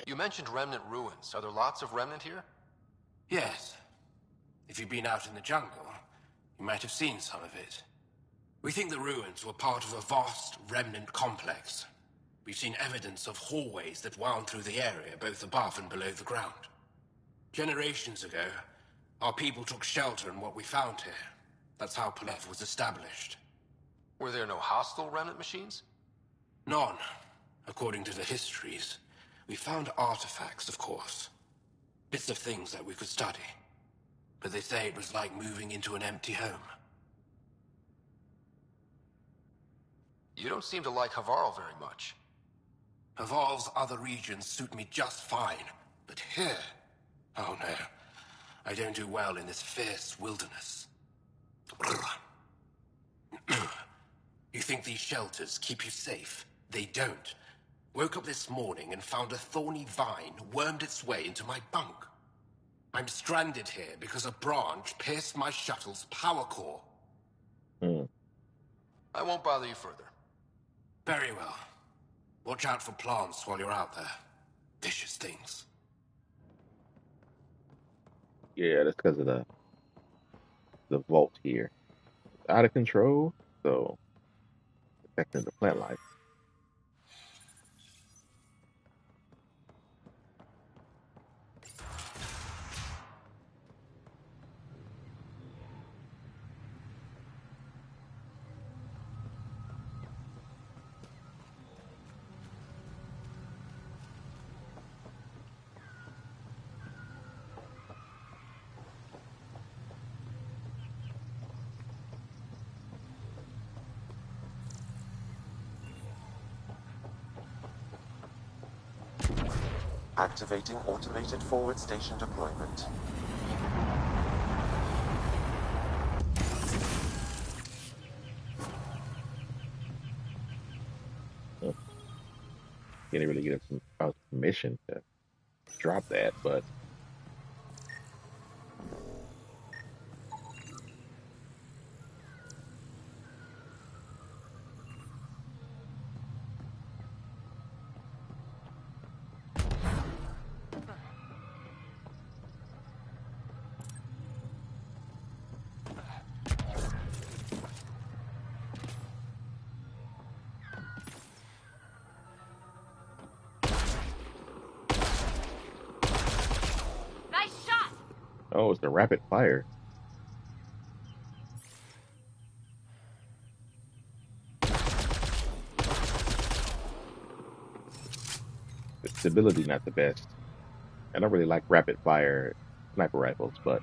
You mentioned remnant ruins. Are there lots of remnant here? Yes. If you've been out in the jungle, you might have seen some of it. We think the ruins were part of a vast remnant complex. We've seen evidence of hallways that wound through the area, both above and below the ground. Generations ago, our people took shelter in what we found here. That's how Plev was established. Were there no hostile remnant machines? None. According to the histories, we found artifacts, of course. Bits of things that we could study. But they say it was like moving into an empty home. You don't seem to like Havarl very much. Havarl's other regions suit me just fine. But here... oh no. I don't do well in this fierce wilderness. You think these shelters keep you safe? They don't. Woke up this morning and found a thorny vine wormed its way into my bunk. I'm stranded here because a branch pierced my shuttle's power core. I won't bother you further. Very well. Watch out for plants while you're out there. Vicious things. Yeah, that's because of the vault here. It's out of control, so affecting the plant life. Activating automated forward station deployment. Can't really get some permission to drop that, but Nice shot! oh, it's the rapid fire. The stability not the best. I don't really like rapid fire sniper rifles, but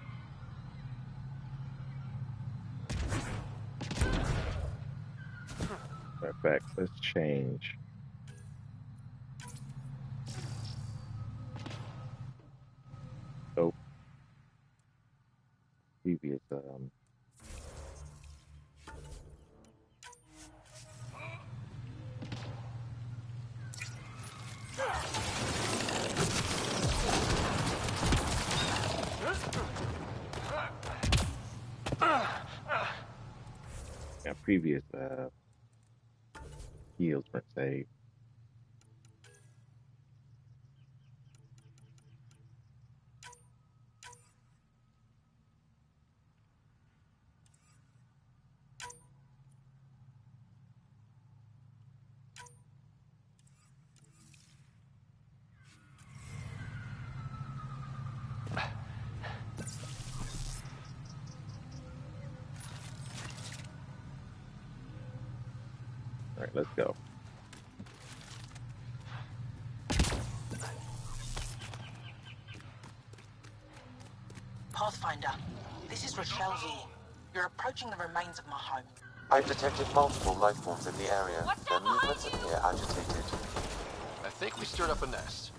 matter of fact, let's change. So previous previous heals weren't saved. All right, let's go. Pathfinder, this is Rochelle V. You're approaching the remains of my home. I've detected multiple life forms in the area. Their movements appear agitated. I think we stirred up a nest.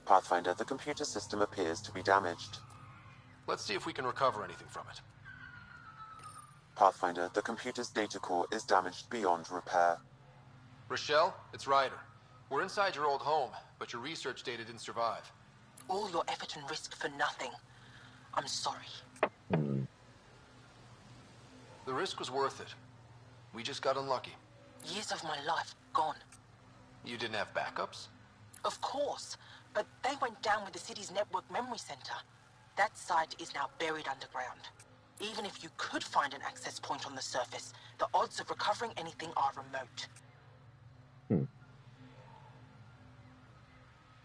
Pathfinder, the computer system appears to be damaged. Let's see if we can recover anything from it. Pathfinder, the computer's data core is damaged beyond repair. Rochelle, it's Ryder. We're inside your old home, but your research data didn't survive. All your effort and risk for nothing. I'm sorry. The risk was worth it. We just got unlucky. Years of my life gone. You didn't have backups? Of course, but they went down with the city's network memory center. That site is now buried underground. Even if you could find an access point on the surface, the odds of recovering anything are remote.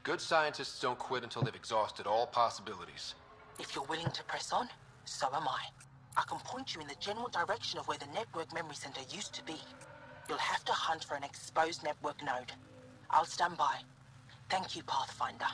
Good scientists don't quit until they've exhausted all possibilities. If you're willing to press on, so am I. I can point you in the general direction of where the network memory center used to be. You'll have to hunt for an exposed network node. I'll stand by. Thank you, Pathfinder.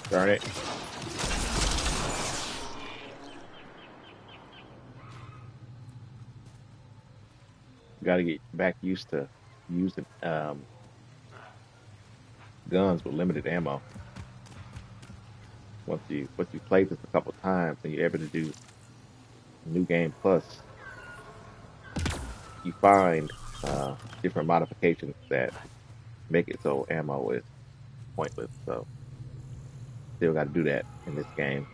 Darn it. Got to get back used to using guns with limited ammo. Once you play this a couple times and you're able to do New Game Plus, you find different modifications that make it so ammo is pointless. So still got to do that in this game,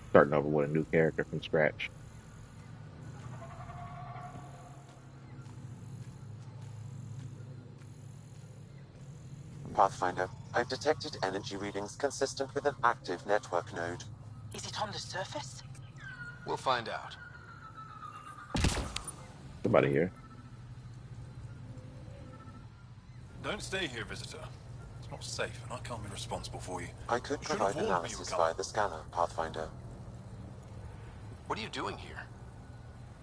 starting over with a new character from scratch. Pathfinder, I've detected energy readings consistent with an active network node. Is it on the surface? We'll find out. Somebody here. Don't stay here, visitor. It's not safe, and I can't be responsible for you. I could You should provide have warned me you analysis were coming. via the scanner, Pathfinder. What are you doing here?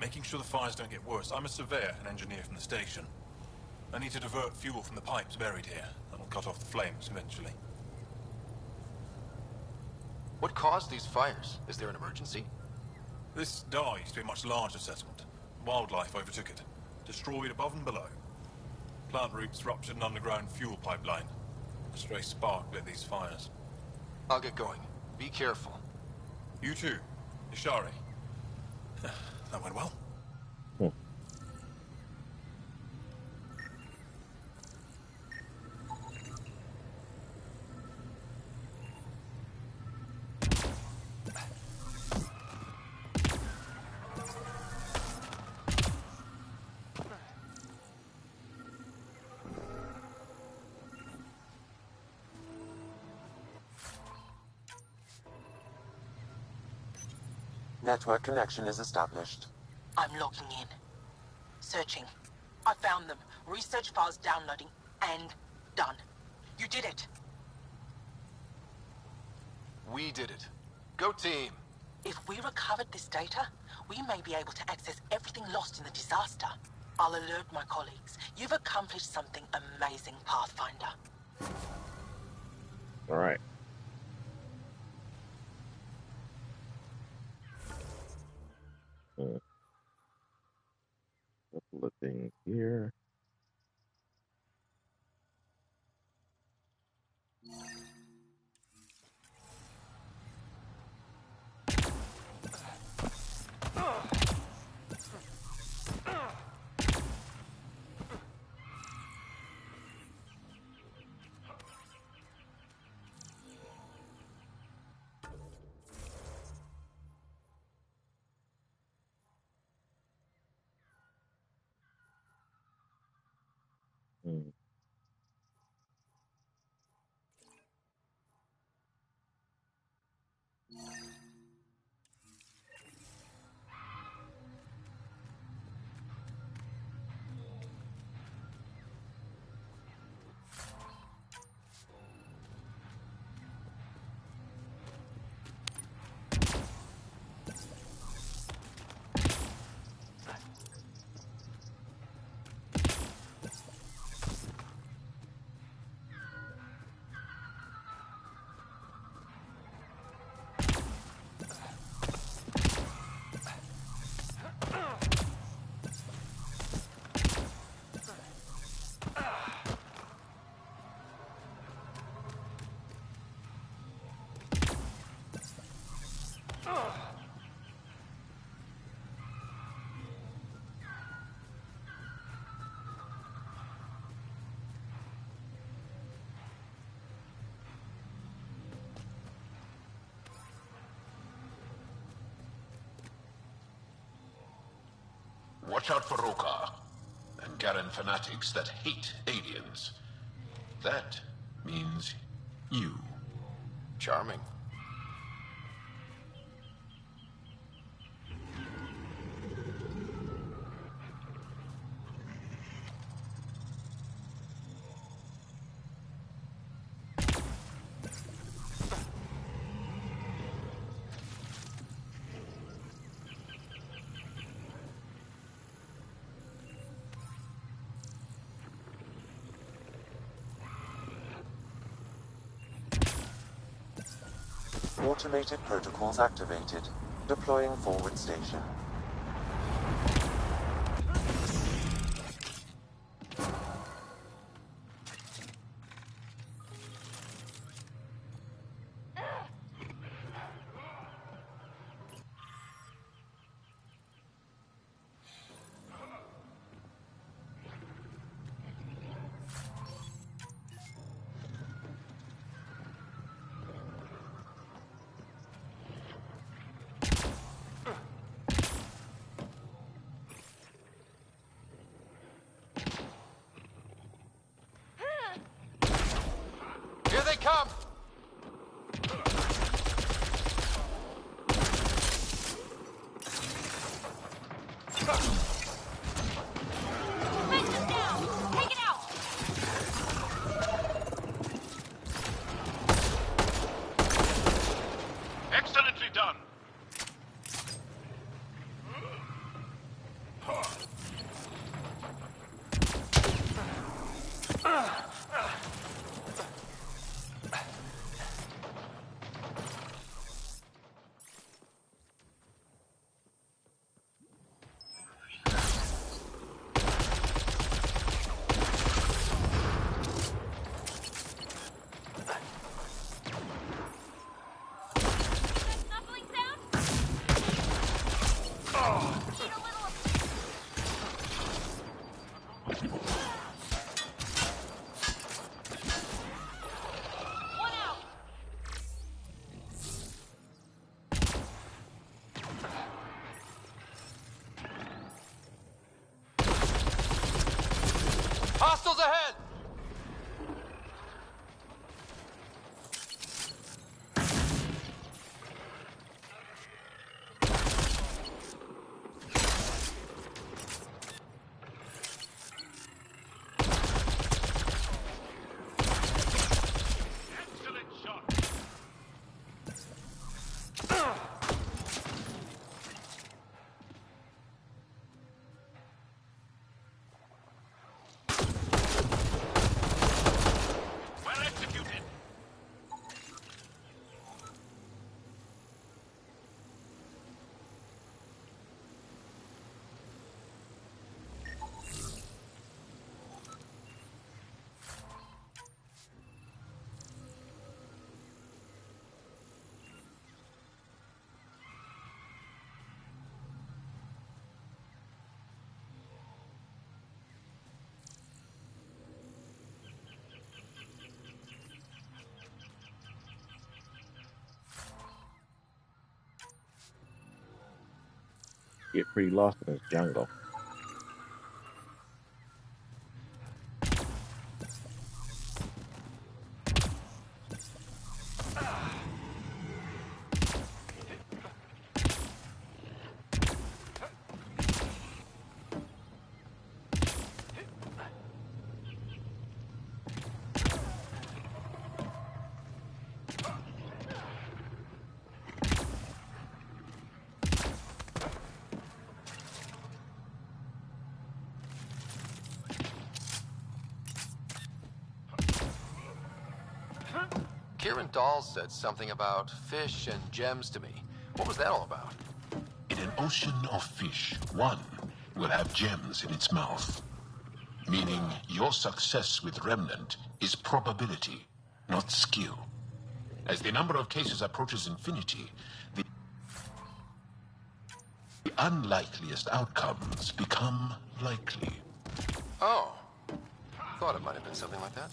Making sure the fires don't get worse. I'm a surveyor and engineer from the station. I need to divert fuel from the pipes buried here. That'll cut off the flames eventually. What caused these fires? Is there an emergency? This dye used to be a much larger settlement. Wildlife overtook it. Destroyed above and below. Plant roots ruptured an underground fuel pipeline. A stray spark lit these fires. I'll get going. Be careful. You too. Ishari. That went well. network connection is established. I'm logging in. Searching. I found them. Research files downloading and done. You did it. We did it. Go team. If we recovered this data, we may be able to access everything lost in the disaster. I'll alert my colleagues. You've accomplished something amazing, Pathfinder. All right. Couple of things here. Hmm. Watch out for Roka and Garen fanatics that hate aliens. That means you. Charming. Automated protocols activated. Deploying forward station. Get pretty lost in this jungle. Kieran Dawes said something about fish and gems to me. What was that all about? In an ocean of fish, one will have gems in its mouth. Meaning your success with Remnant is probability, not skill. As the number of cases approaches infinity, the unlikeliest outcomes become likely. Oh. Thought it might have been something like that.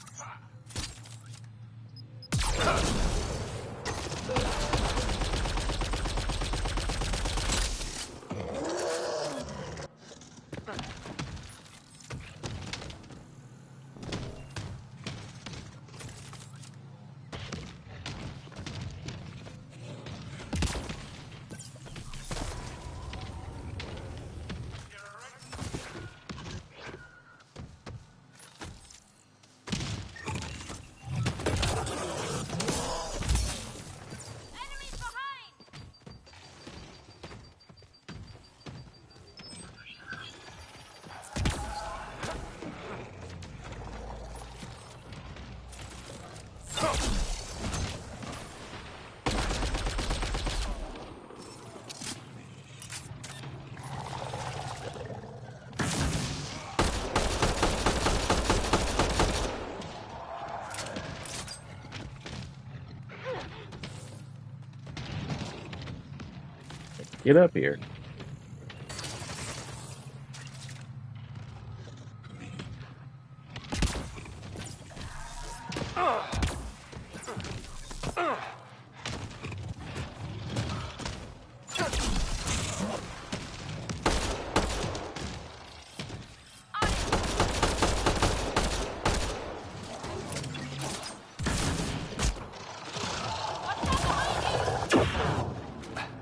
Get up here.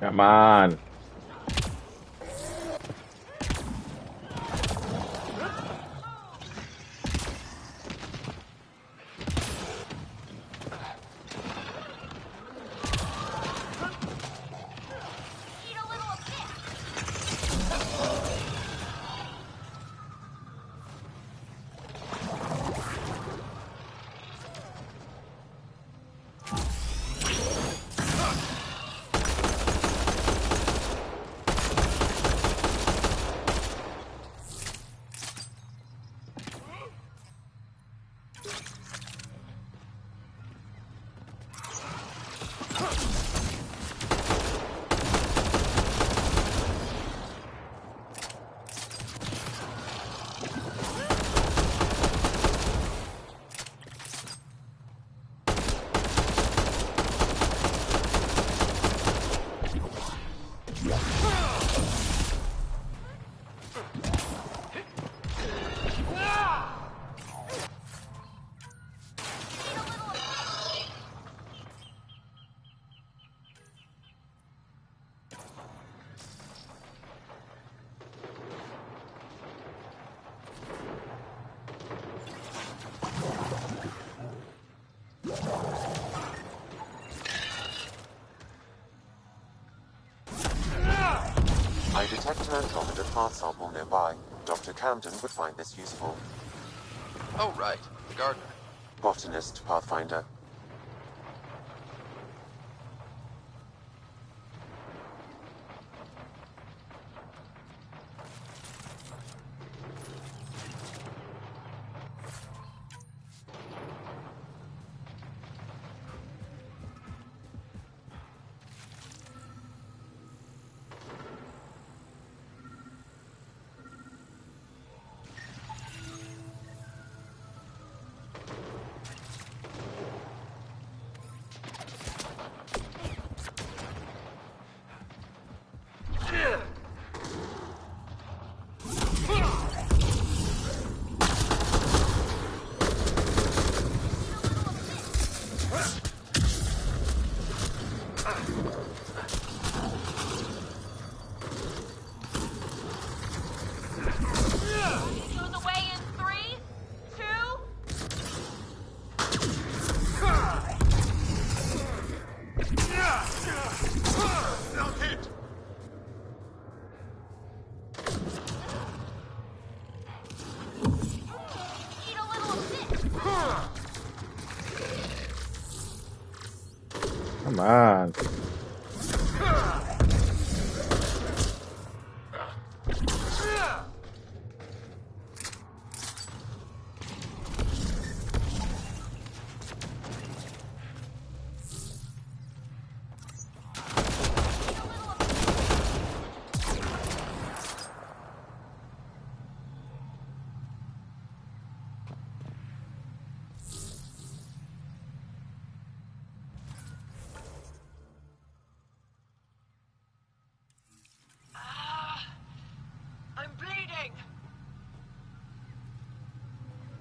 Come on. I detect an Andromeda part sample nearby. Dr. Camden would find this useful. Oh, right. The gardener. Botanist, Pathfinder. Come on. I'm bleeding.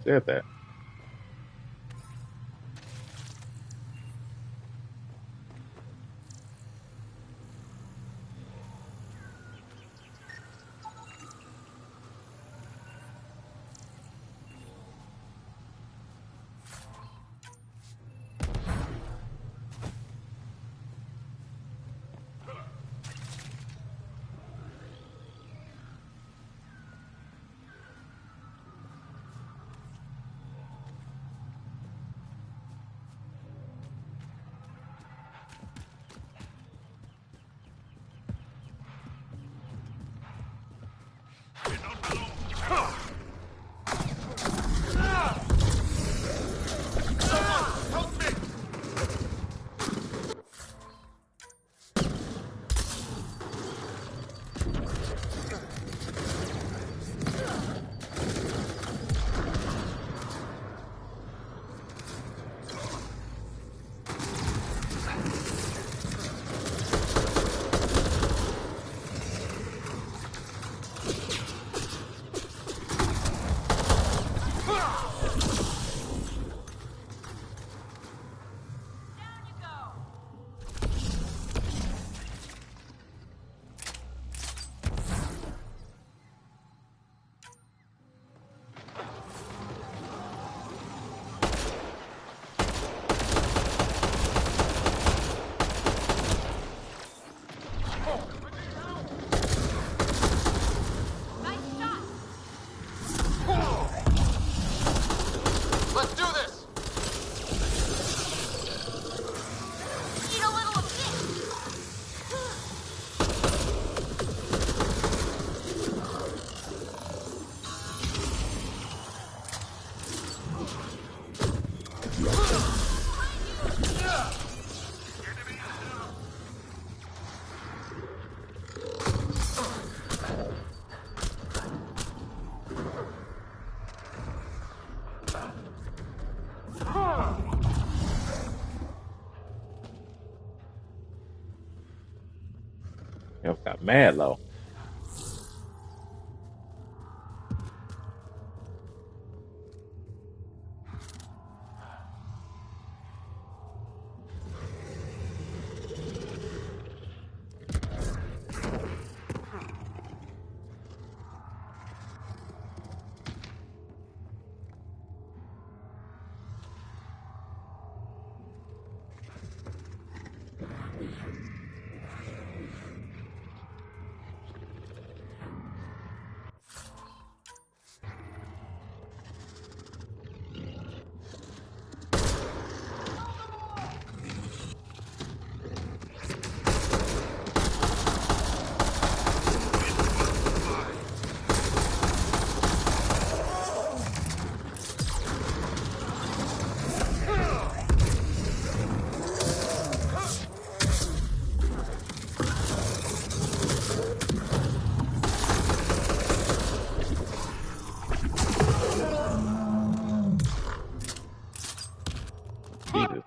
Said that. Let's do this! Eat a little of this! It got mad low. Jesus.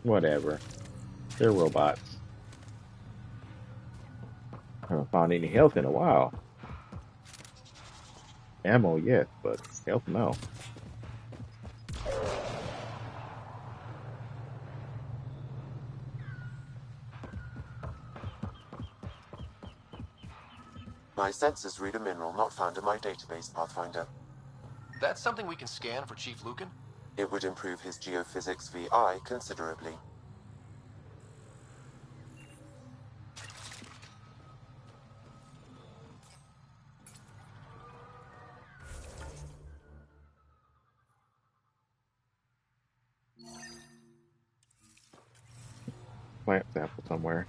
Whatever. They're robots. Haven't found any health in a while. Ammo, yes, but health, no. My sensors read a mineral not found in my database, Pathfinder. That's something we can scan for Chief Lucan? It would improve his geophysics VI considerably. Plant sample somewhere.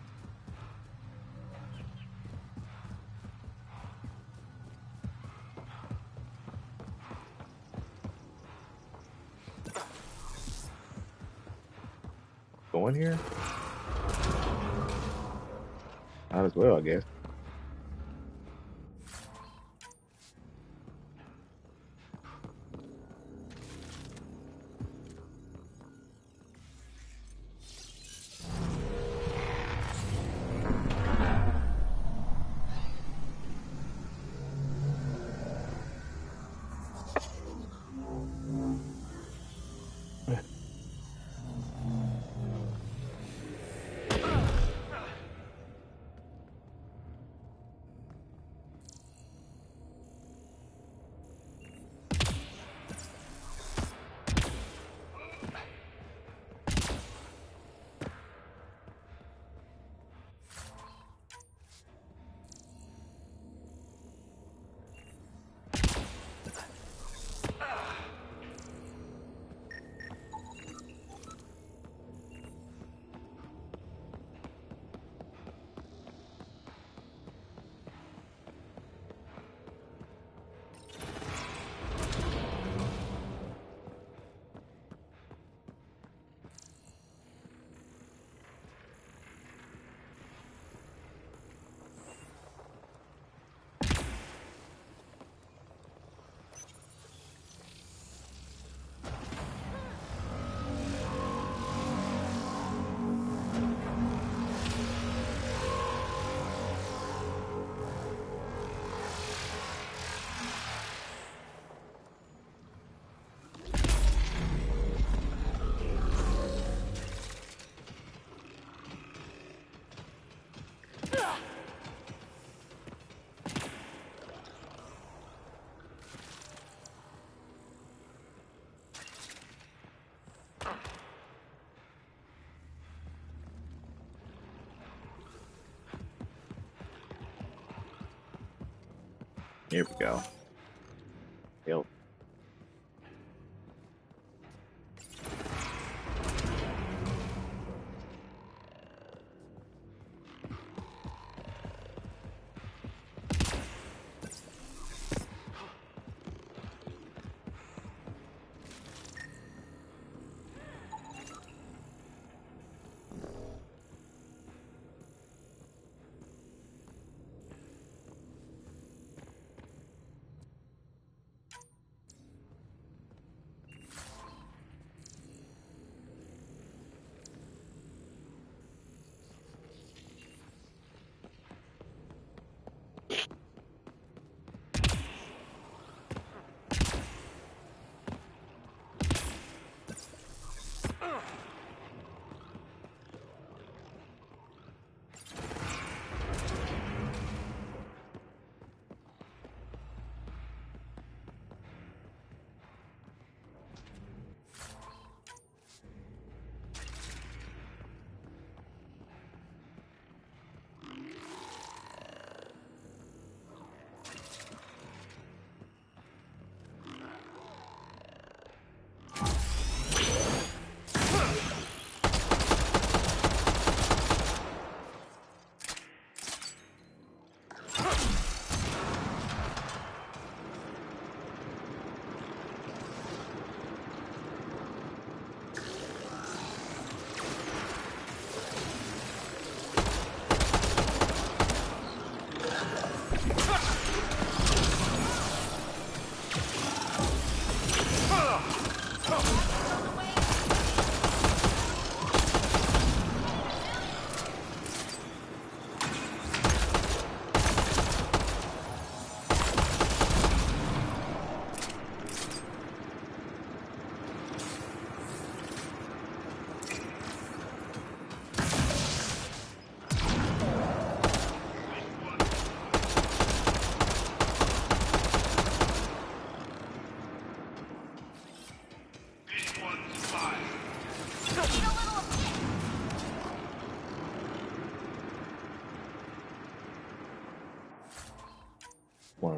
Go in here? Might as well, I guess. Here we go. Health.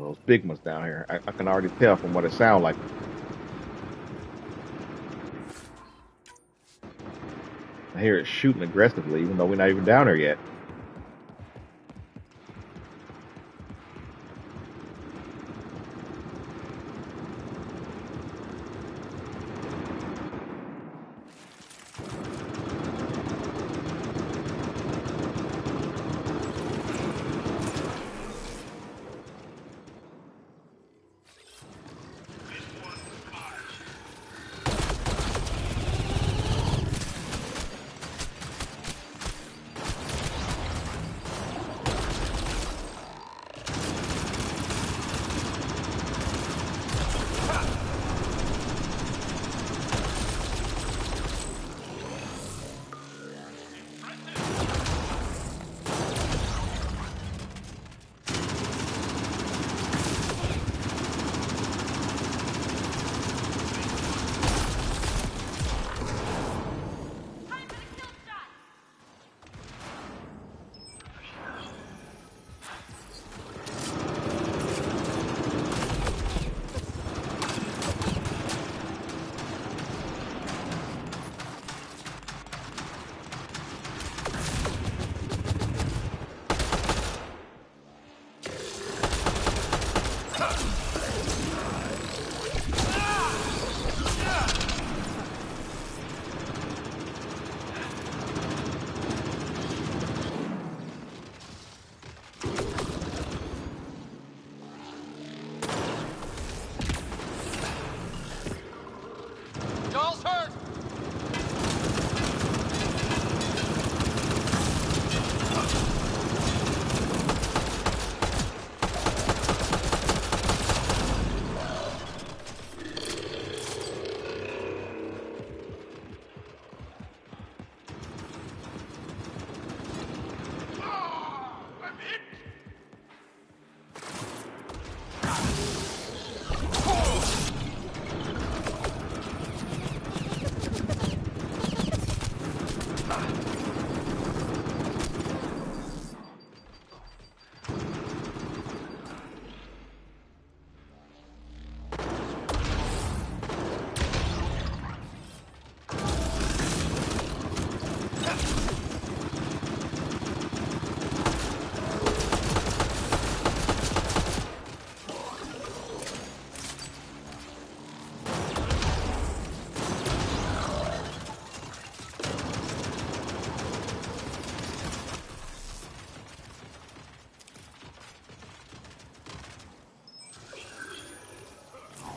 those big ones down here. I can already tell from what it sounds like. I hear it shooting aggressively, even though we're not even down there yet.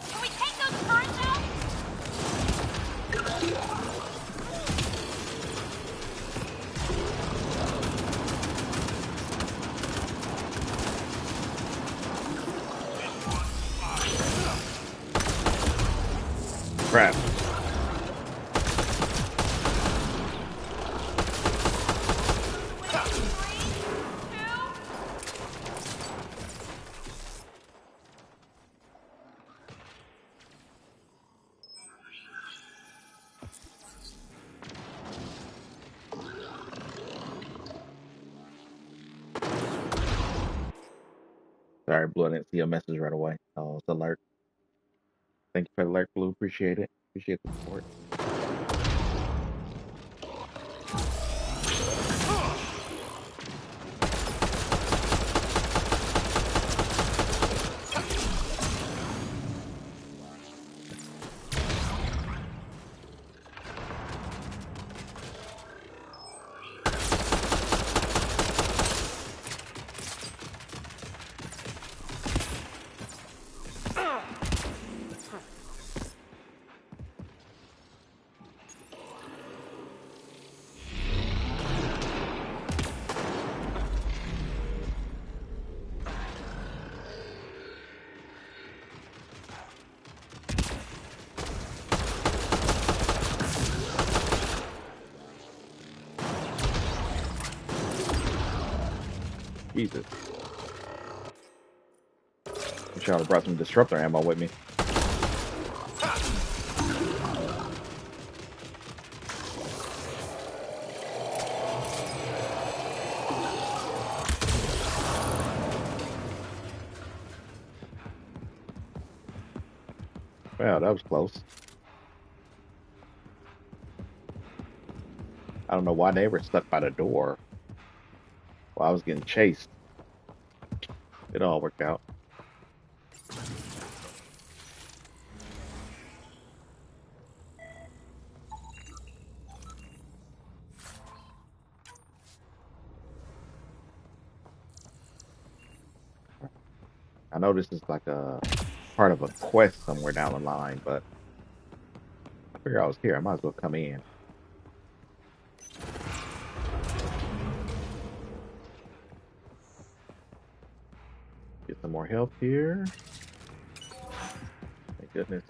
Can we take those turrets out? Crap. Sorry, Blue. I didn't see your message right away. Oh, it's alert. Thank you for the alert, Blue. Appreciate it. Appreciate the support. Jesus. Wish I would have brought some disruptor ammo with me. Wow, that was close. I don't know why they were stuck by the door while I was getting chased. It all worked out. I know this is like a part of a quest somewhere down the line, but I figure I was here. I might as well come in. Get some more health here. Thank goodness.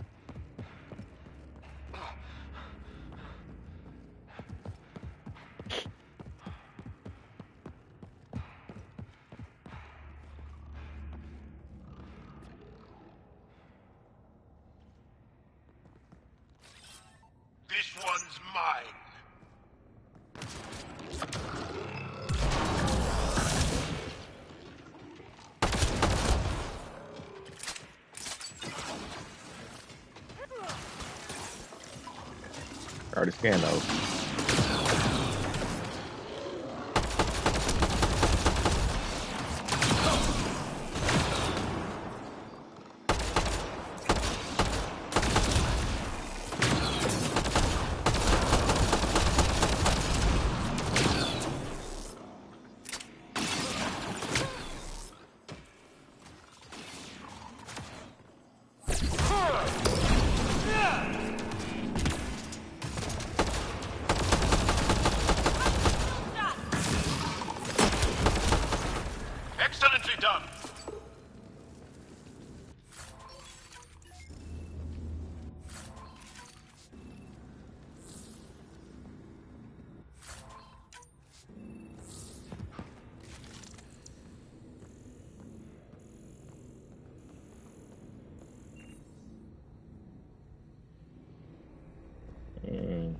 This one's mine. Already scanned those. Excellently done. Mm.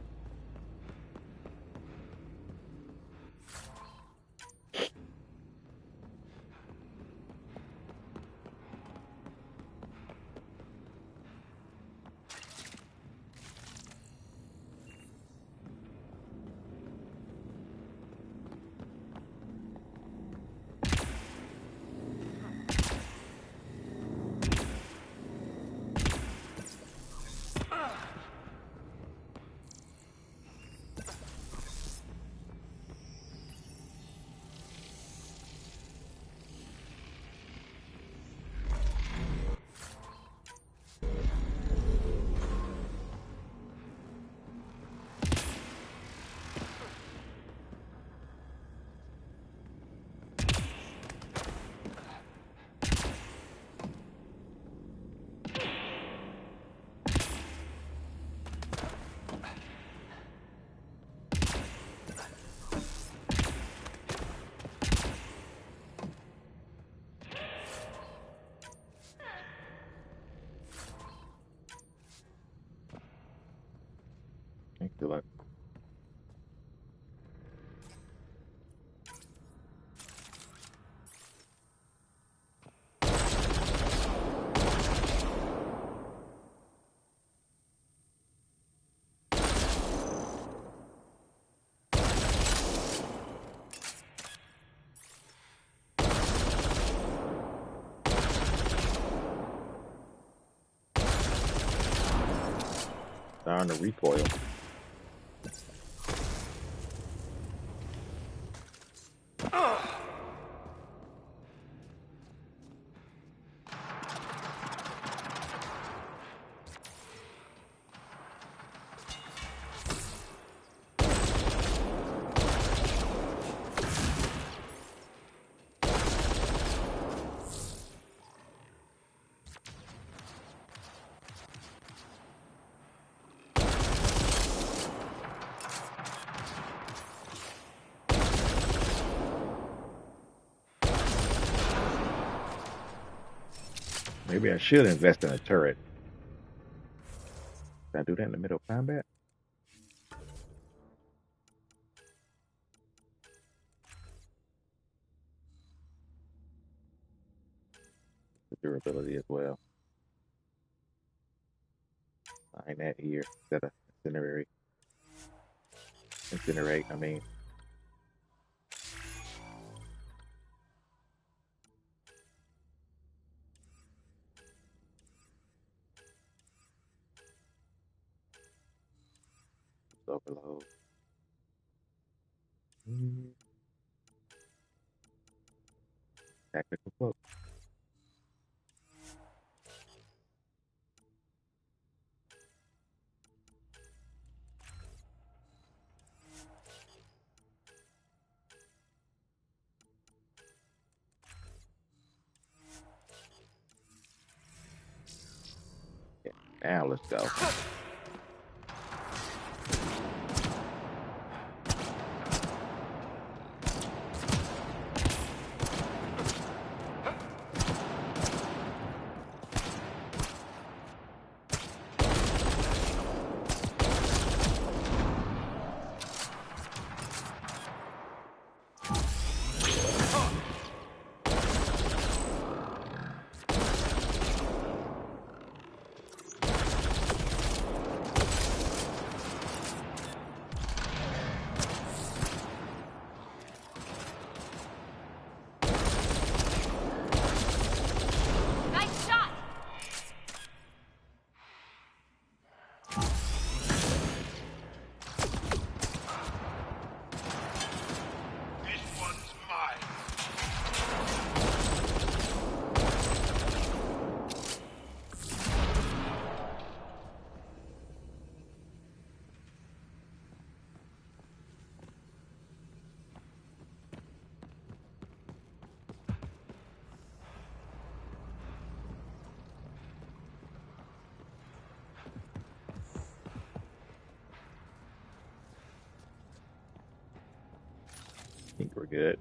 Excellent. Darn the recoil. Maybe I should invest in a turret. Did I do that in the middle of combat? The durability as well. Sign that here instead of incinerate. Incinerate, I mean. Overload. Technical flow. Yeah, now let's go. Nice shot! This one's mine. I think we're good.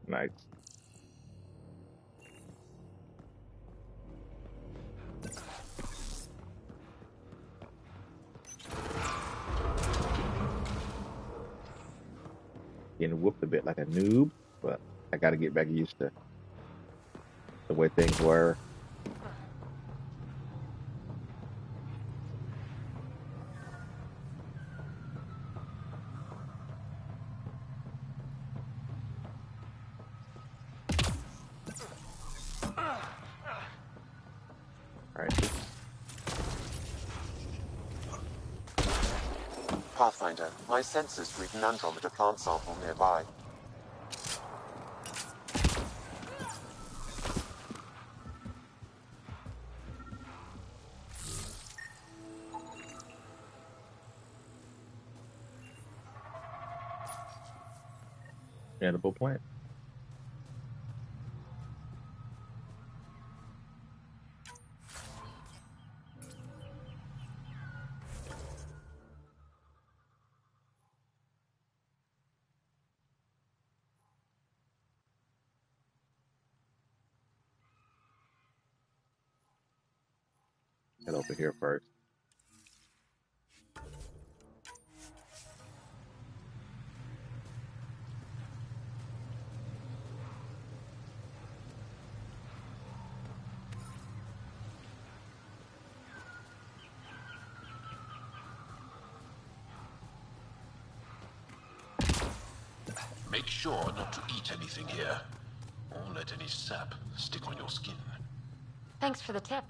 Nice. Getting whooped a bit like a noob, but I got to get back used to the way things were. All right. Pathfinder, my sensors read an Andromeda plant sample nearby. Edible plant. Head over here first. Make sure not to eat anything here, or let any sap stick on your skin. Thanks for the tip.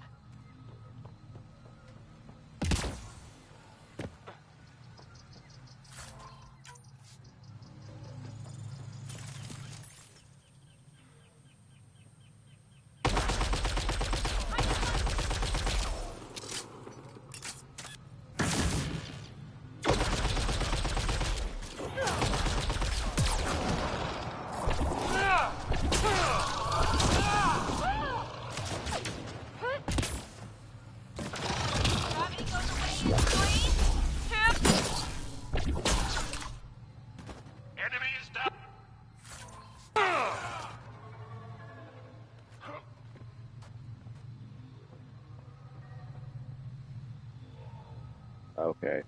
Okay.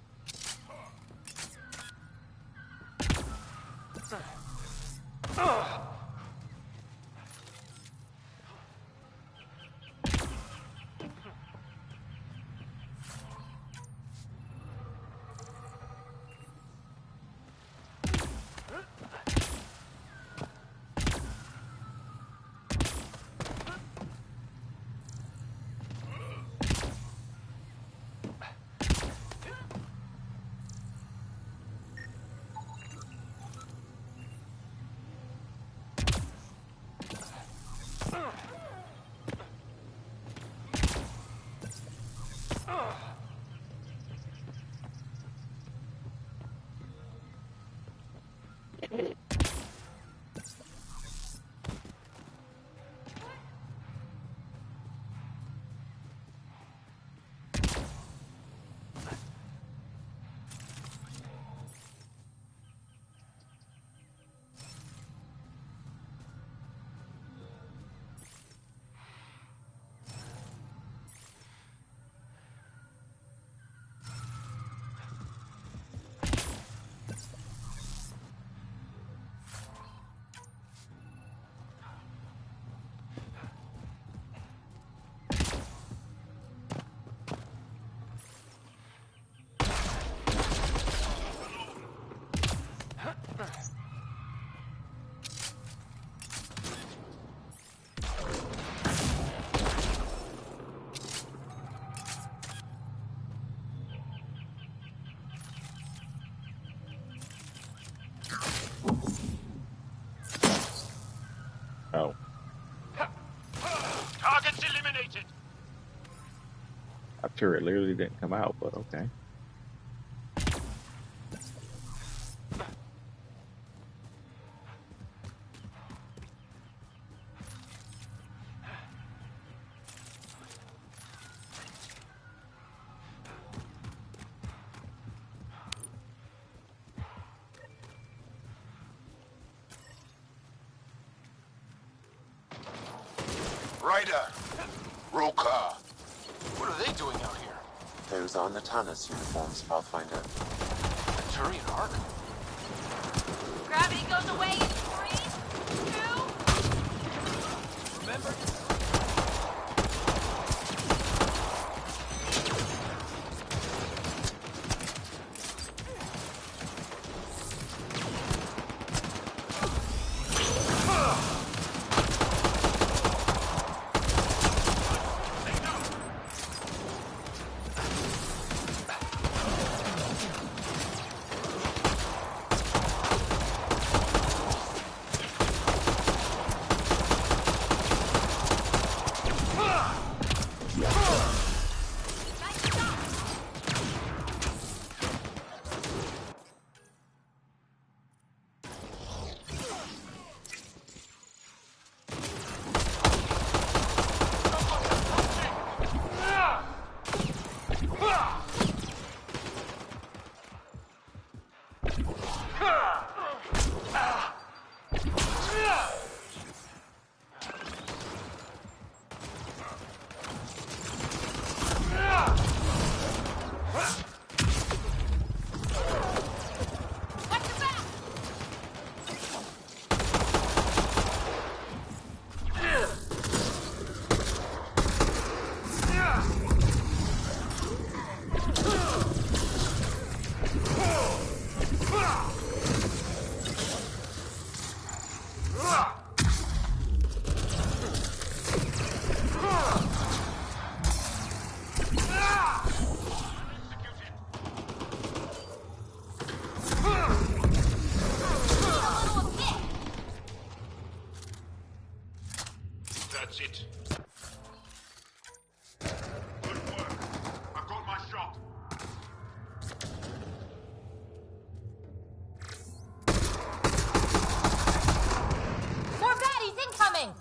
Oh. Targets eliminated. I'm sure it literally didn't come out, but okay. Ryder! Roka! What are they doing out here? Those are Natana's uniforms, Pathfinder. A Turian Ark? Gravity goes away in 3, 2. Remember? That's it. Good work. I've got my shot. More baddies incoming!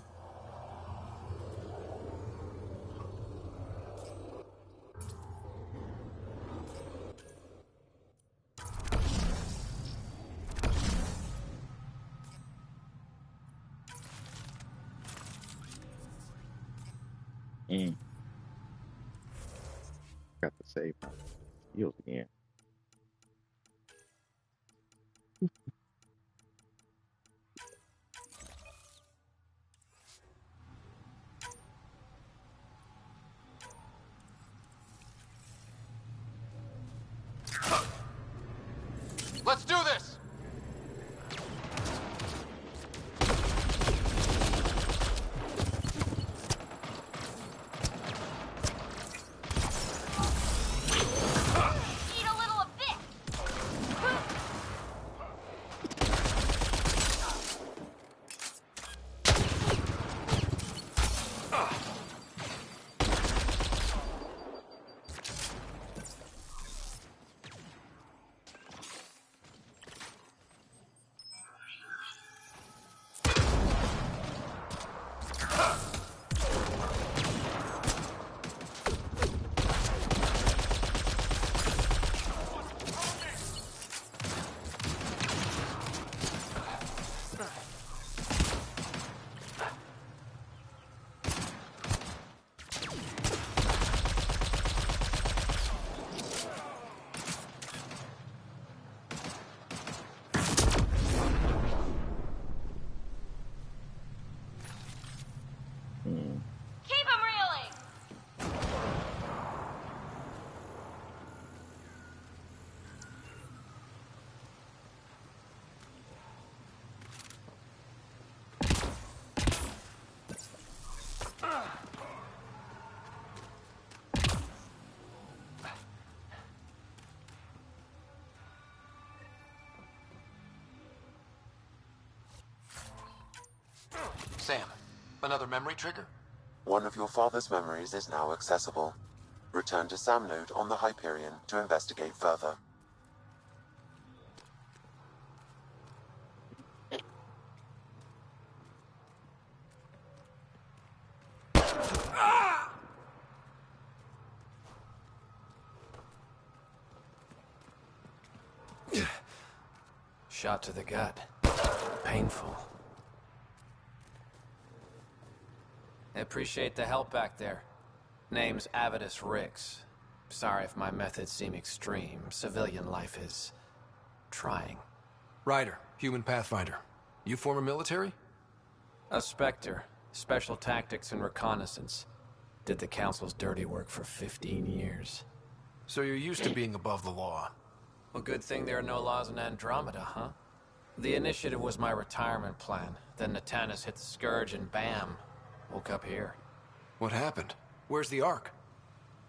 Got the save. Heals again. Let's do this! Eat a little of this. Keep him reeling. Sam, another memory trigger? One of your father's memories is now accessible. Return to Sam Node on the Hyperion to investigate further. Shot to the gut. Painful. I appreciate the help back there. Name's Avidus Rix. Sorry if my methods seem extreme. Civilian life is trying. Ryder, human pathfinder. You former military? A Spectre. Special tactics and reconnaissance. Did the Council's dirty work for 15 years. So you're used to being above the law. Well, good thing there are no laws in Andromeda, huh? The initiative was my retirement plan. Then Natanus hit the Scourge and bam, woke up here. What happened? Where's the Ark?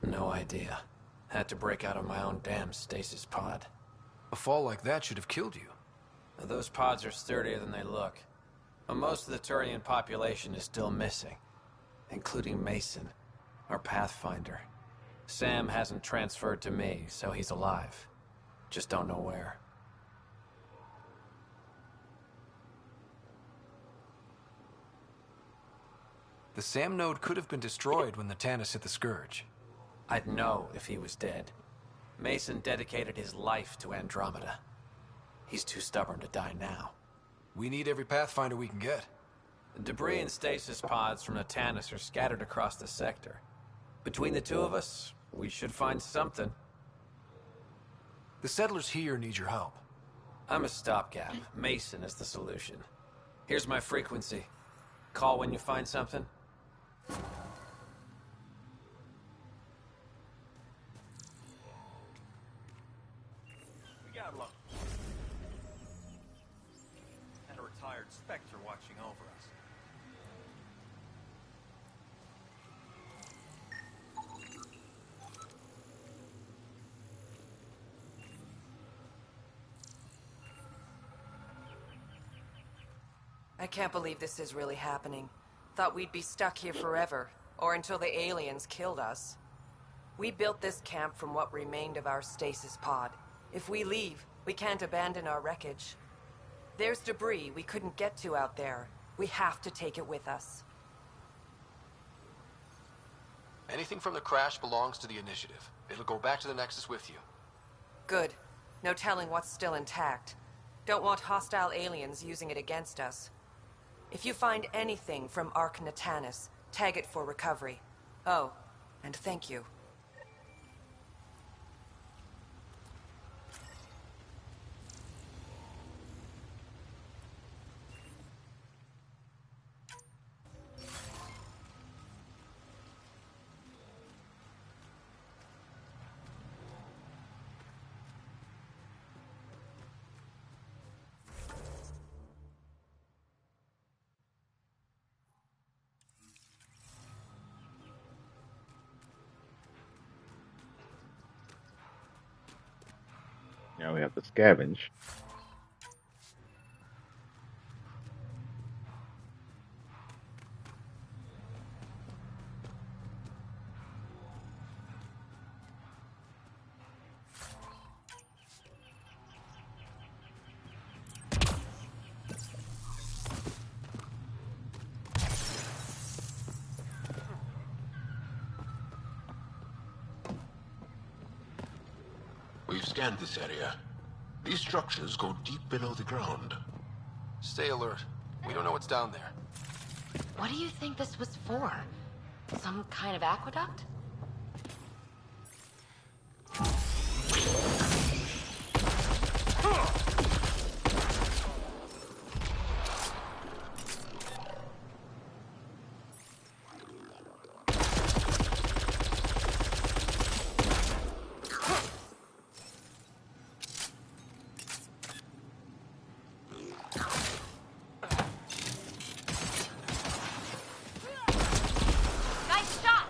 No idea. Had to break out of my own damn stasis pod. A fall like that should have killed you. Those pods are sturdier than they look. But most of the Turian population is still missing, including Mason, our Pathfinder. Sam hasn't transferred to me, so he's alive. Just don't know where. The Sam node could have been destroyed when the Natanus hit the Scourge. I'd know if he was dead. Mason dedicated his life to Andromeda. He's too stubborn to die now. We need every Pathfinder we can get. The debris and stasis pods from the Natanus are scattered across the sector. Between the two of us, we should find something. The settlers here need your help. I'm a stopgap. Mason is the solution. Here's my frequency. Call when you find something. We got luck. And a retired Spectre watching over us. I can't believe this is really happening. Thought we'd be stuck here forever, or until the aliens killed us. We built this camp from what remained of our stasis pod. If we leave, we can't abandon our wreckage. There's debris we couldn't get to out there. We have to take it with us. Anything from the crash belongs to the Initiative. It'll go back to the Nexus with you. Good. No telling what's still intact. Don't want hostile aliens using it against us. If you find anything from Ark Natanus, tag it for recovery. Oh, and thank you. Now we have to scavenge. We've scanned this area. These structures go deep below the ground. Stay alert. We don't know what's down there. What do you think this was for? Some kind of aqueduct? Nice shot!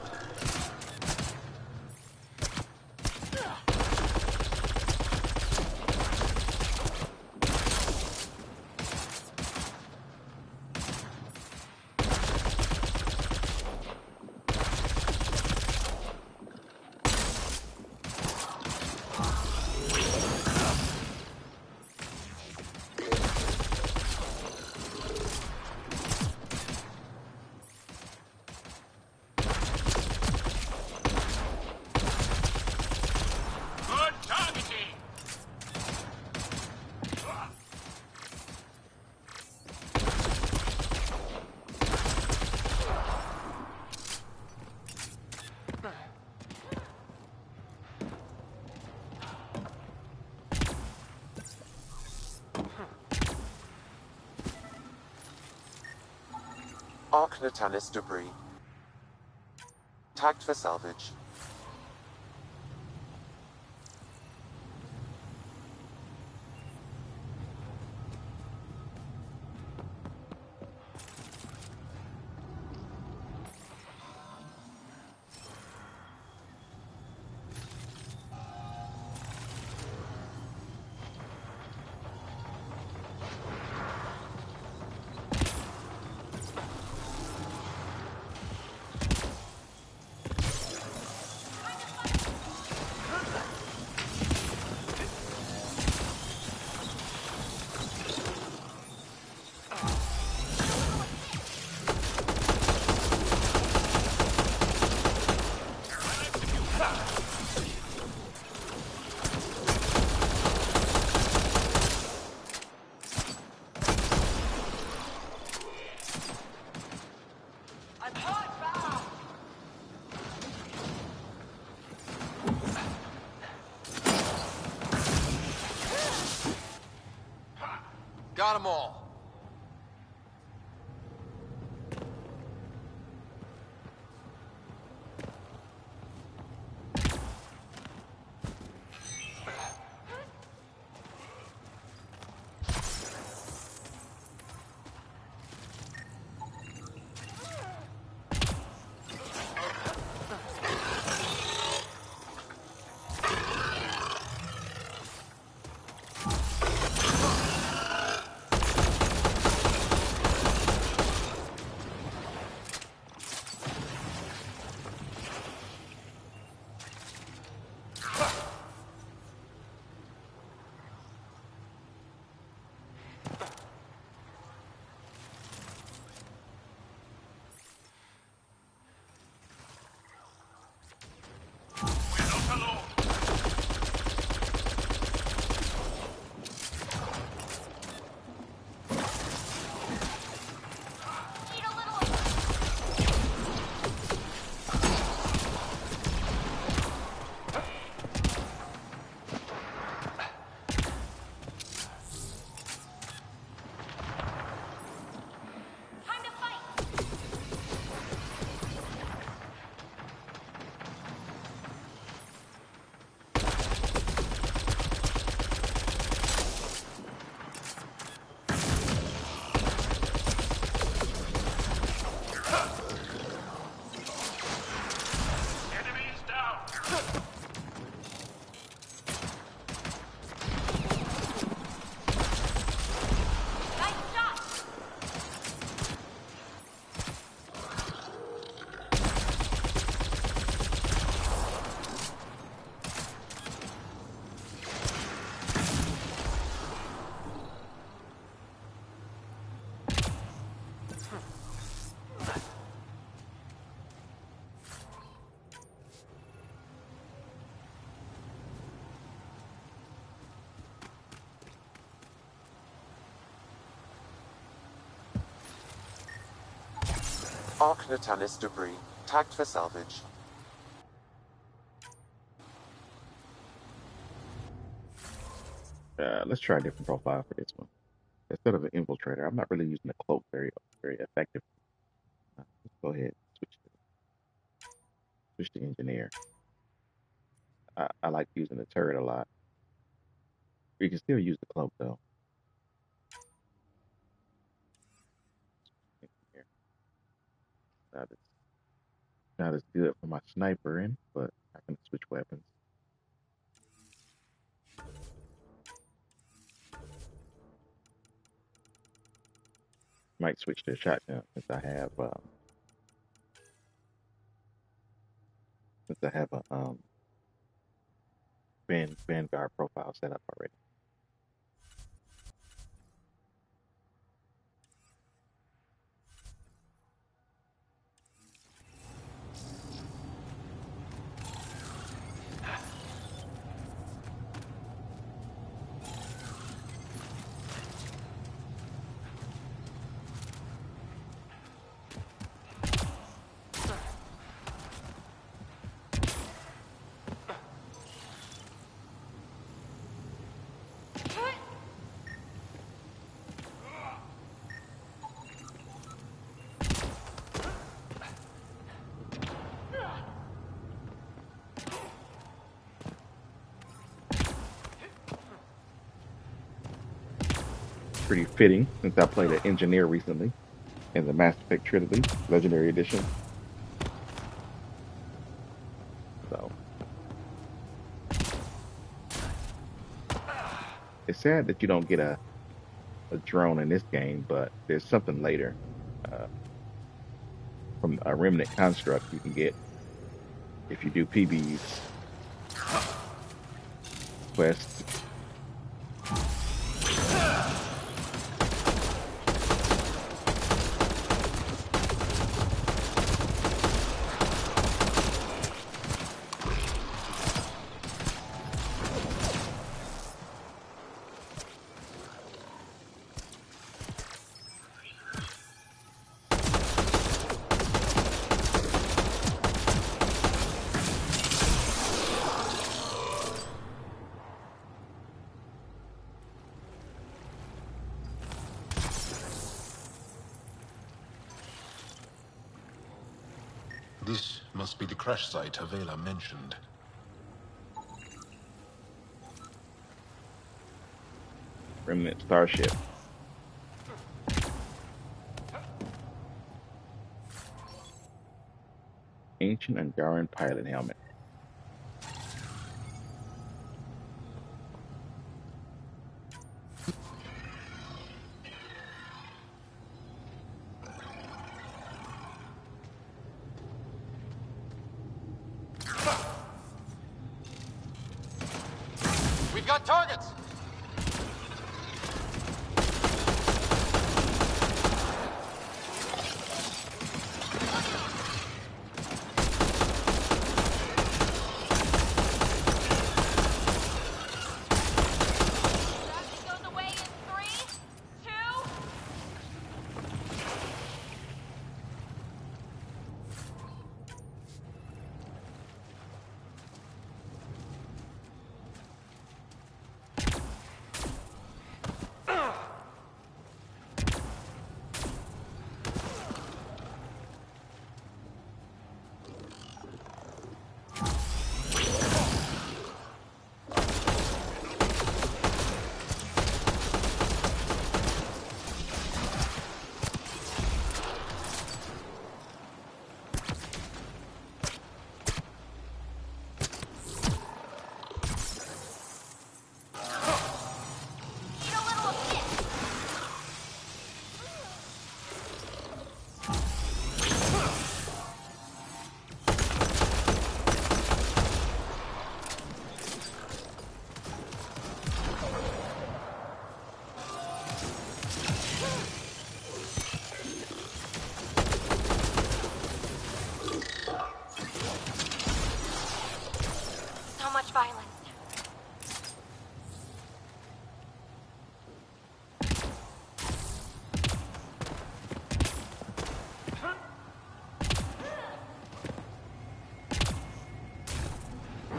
Good targeting! Arc Natalis debris. Tagged for salvage. Got them all. Arc Natalis debris, tagged for salvage. Let's try a different profile for this one. Instead of an infiltrator, I'm not really using the cloak very effective. Let's go ahead and switch to engineer. I like using the turret a lot. You can still use the cloak though. Engineer. Not as good for my snipering, but I can switch weapons. Might switch to a shotgun since I have a Vanguard profile set up already. Pretty fitting since I played an engineer recently in the Mass Effect Trilogy Legendary Edition. So it's sad that you don't get a drone in this game, but there's something later from a remnant construct you can get if you do PB's quest. This must be the crash site Havela mentioned. Remnant starship. Ancient Angaran pilot helmet. We've got targets!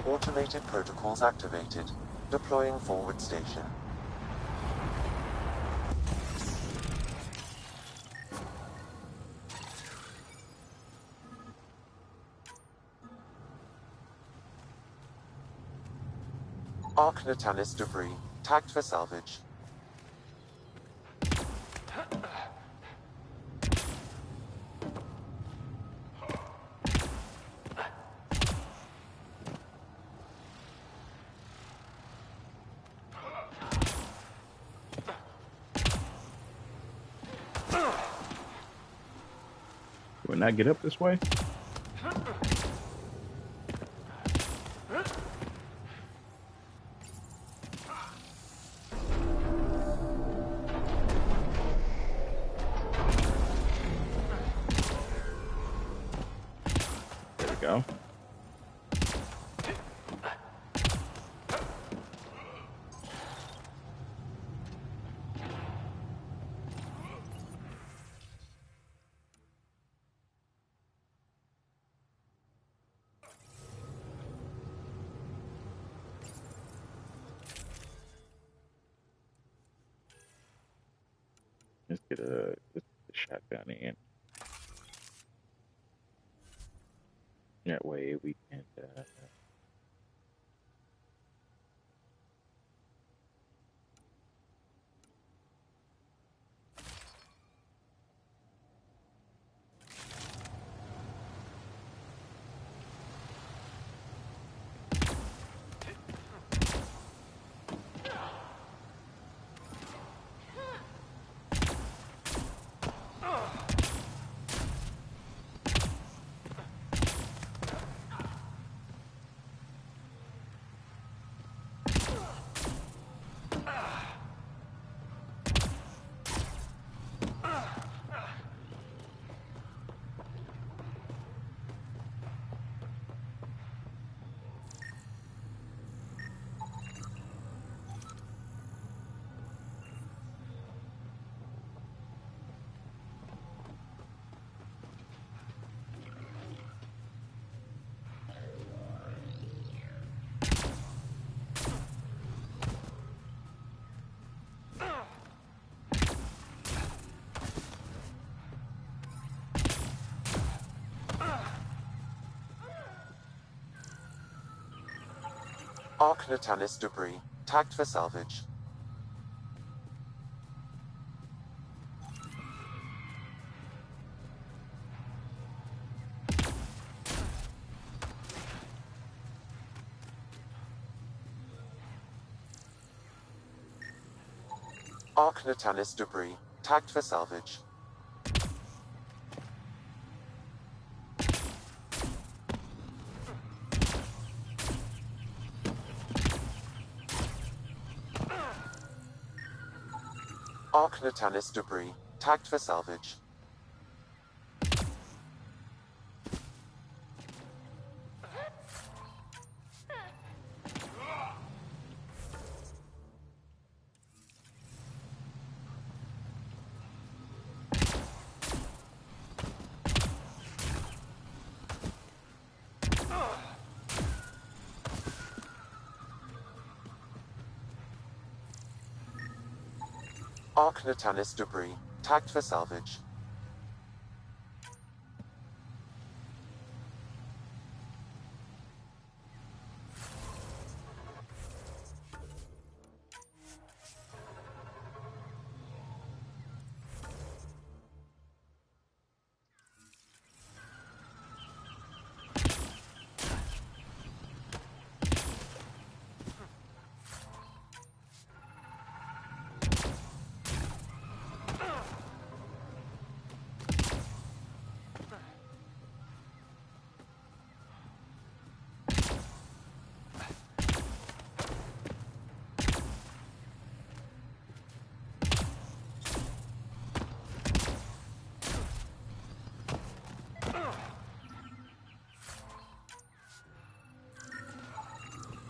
Automated protocols activated. Deploying forward station. Arc Natalis debris. Tagged for salvage. When I get up this way? There we go. Let's get a shotgun in. That way we can Arc Natalis debris. Tagged for salvage. Arc Natalis debris. Tagged for salvage. Arc Natalis debris. Tagged for salvage. Arc Natalis debris. Tagged for salvage.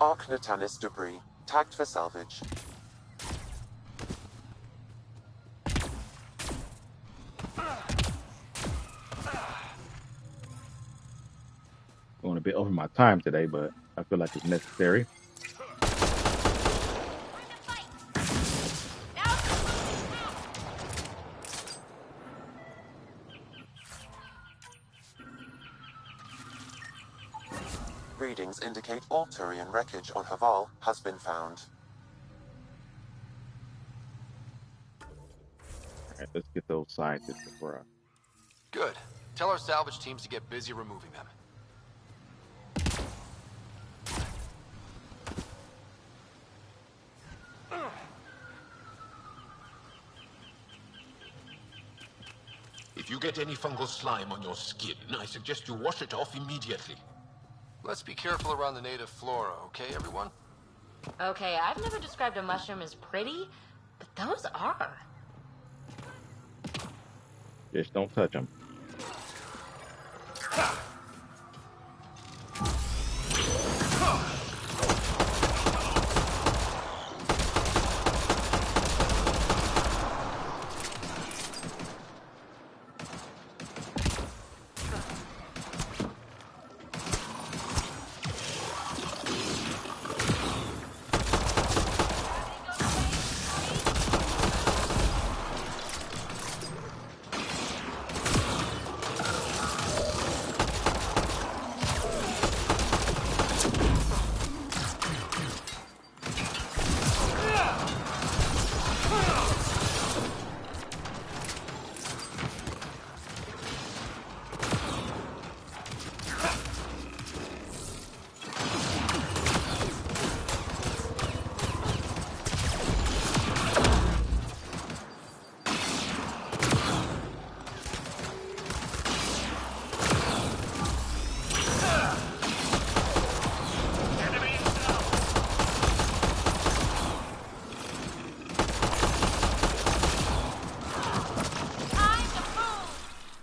Arc Natalis debris. Tagged for salvage. going a bit over my time today, but I feel like it's necessary. Readings indicate all Turian wreckage on Haval has been found. All right, let's get those scientists before I. Good. Tell our salvage teams to get busy removing them. If you get any fungal slime on your skin, I suggest you wash it off immediately. Let's be careful around the native flora, okay, everyone? Okay, I've never described a mushroom as pretty, but those are. Just don't touch them.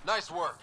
Nice work.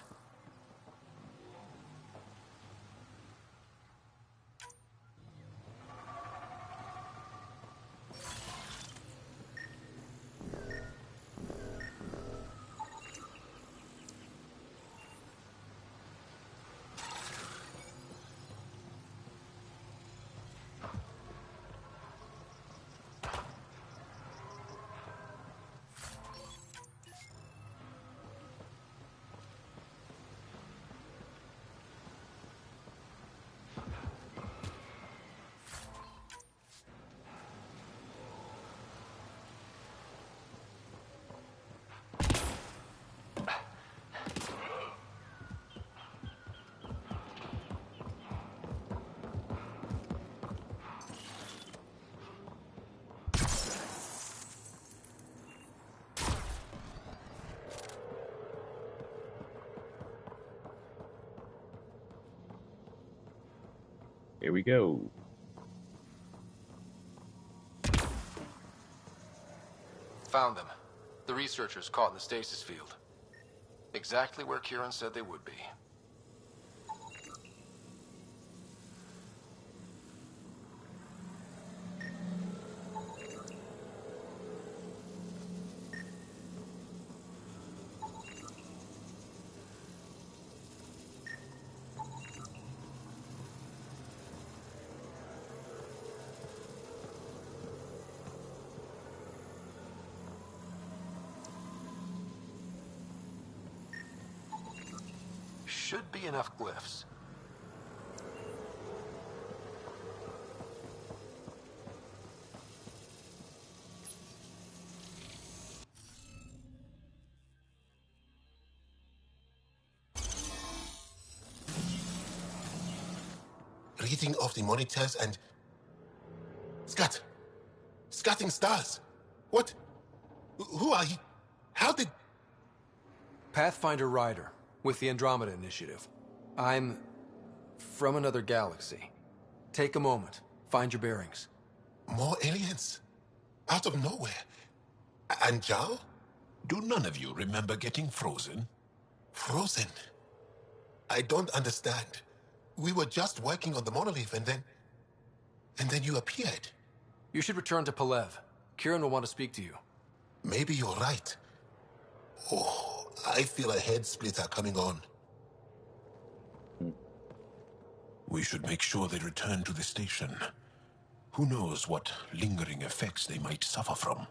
Here we go. Found them. The researchers caught in the stasis field. Exactly where Kieran said they would be. Should be enough glyphs. Reading of the monitors and... Scatting stars. What? Who are you? How did... Pathfinder Rider, with the Andromeda Initiative. I'm from another galaxy. Take a moment. Find your bearings. More aliens? Out of nowhere? And Zhao? Do none of you remember getting frozen? Frozen? I don't understand. We were just working on the monolith and then you appeared. You should return to Palev. Kieran will want to speak to you. Maybe you're right. Oh, I feel a head splitter coming on. We should make sure they return to the station. Who knows what lingering effects they might suffer from.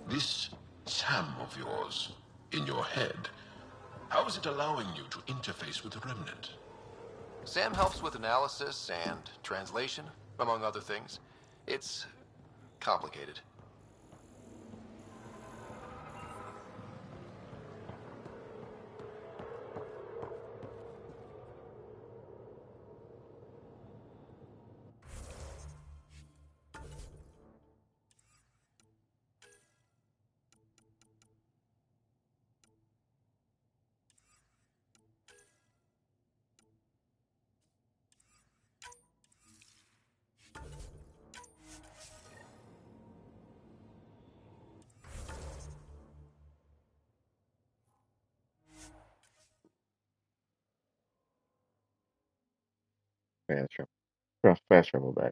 This Sam of yours, in your head, how is it allowing you to interface with the Remnant? Sam helps with analysis and translation, among other things. It's complicated. Fast travel. Fast travel back.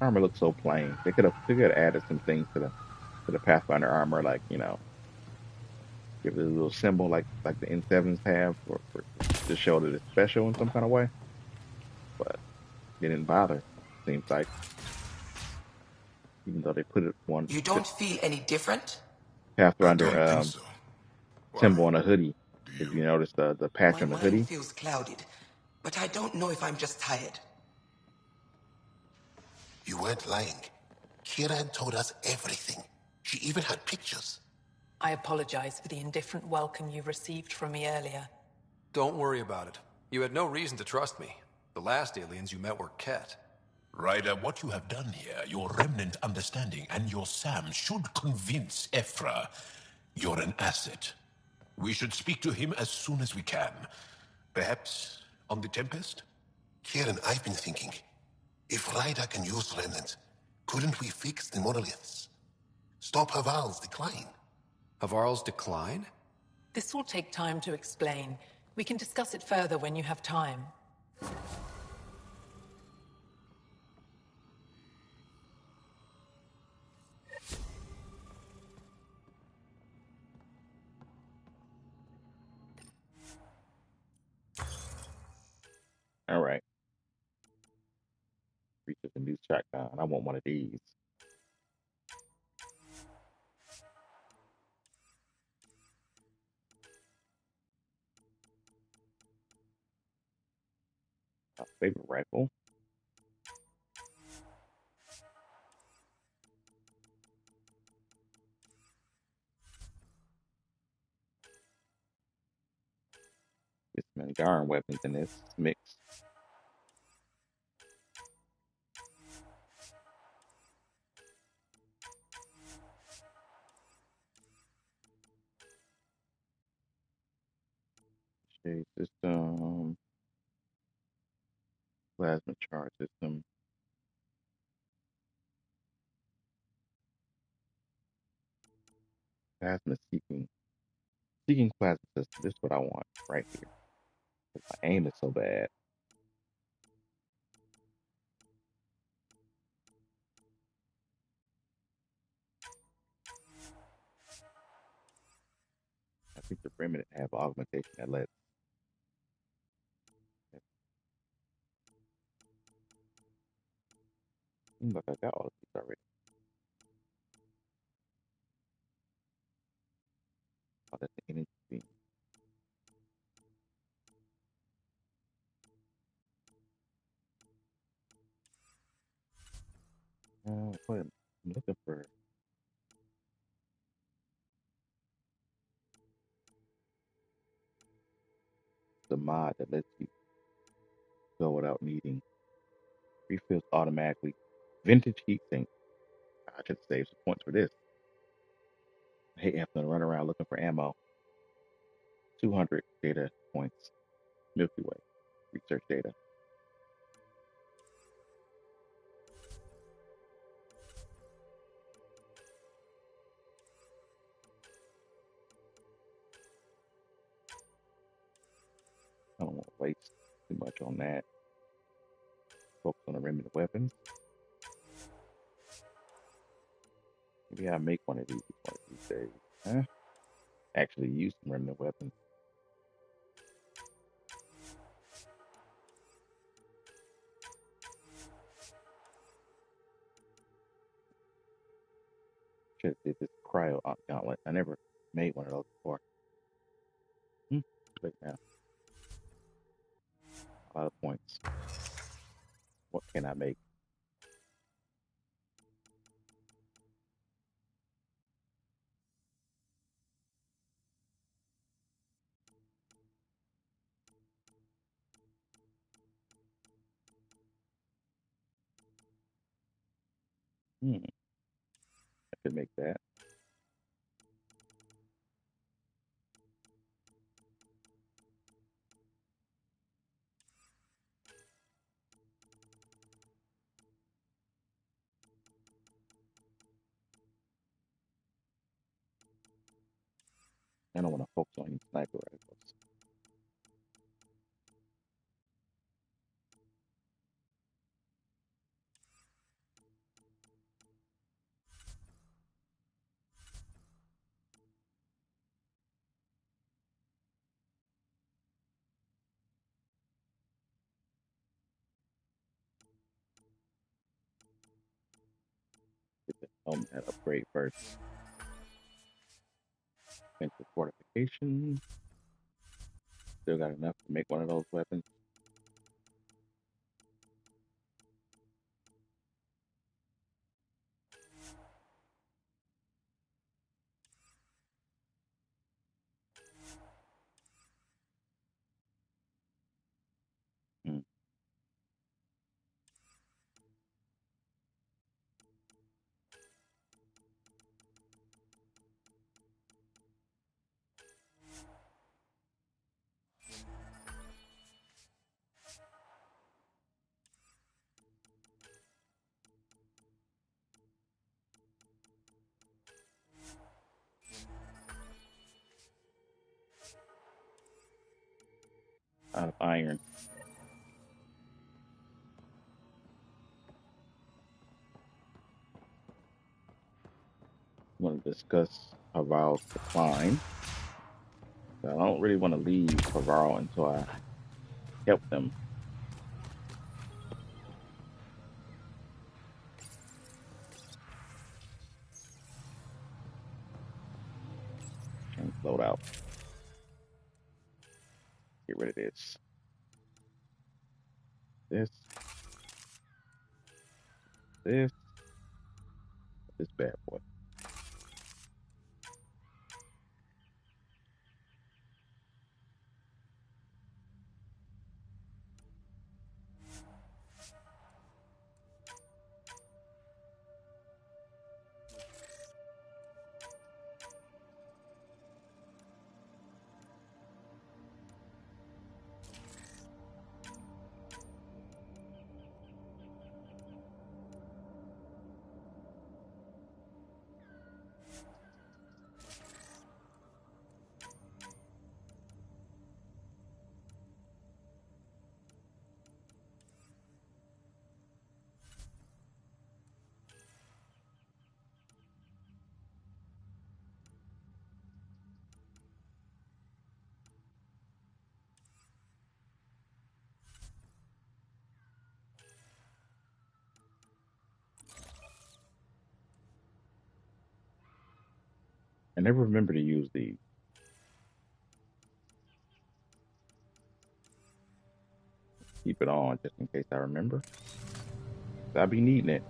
Armor looks so plain. They could have added some things to the Pathfinder armor, like, give it a little symbol like the N7s have for to show that it's special in some kind of way. But they didn't bother. Seems like, even though they put it one You don't feel any different? Pathfinder I under don't think so. Why? symbol on a hoodie. If you notice the patch My on the mind hoodie, feels clouded, but I don't know if I'm just tired. You weren't lying. Kira had told us everything. She even had pictures. I apologize for the indifferent welcome you received from me earlier. Don't worry about it. You had no reason to trust me. The last aliens you met were Ket. Ryder, what you have done here, your Remnant understanding and your Sam should convince Ephra you're an asset. We should speak to him as soon as we can. Perhaps on the Tempest? Kieran, I've been thinking. If Ryder can use Remnant, couldn't we fix the monoliths? Stop Haval's decline? Havarl's decline? This will take time to explain. We can discuss it further when you have time. all right. Reaches a new shotgun. I want one of these. Favorite rifle. Get some Angaran weapons in this mix. Shade system, plasma charge system, plasma seeking plasma system. This is what I want right here. My aim is so bad. I think the Remnant have augmentation that lets. Seems like I got all of these already. Oh, that's the energy beam. What I'm looking for the mod that lets you go without needing refills automatically. Vintage heat sink. I should save some points for this. I hate having to run around looking for ammo. 200 data points. Milky Way. Research data. I don't want to waste too much on that. focus on the remnant weapons. Maybe I'll make one of these days. Huh? Actually use some remnant weapons. Should have did this cryo gauntlet. I never made one of those before. Wait now. A lot of points. What can I make? I could make that. I don't want to focus on any sniper rifles. Get the helmet upgrade first. Defensive fortification. Still got enough to make one of those weapons. Out of iron. I want to discuss Haval's decline. So I don't really want to leave Haval until I help them. And load out. Get rid of this. This bad boy. I never remember to use these. Keep it on just in case I remember. I'll be needing it.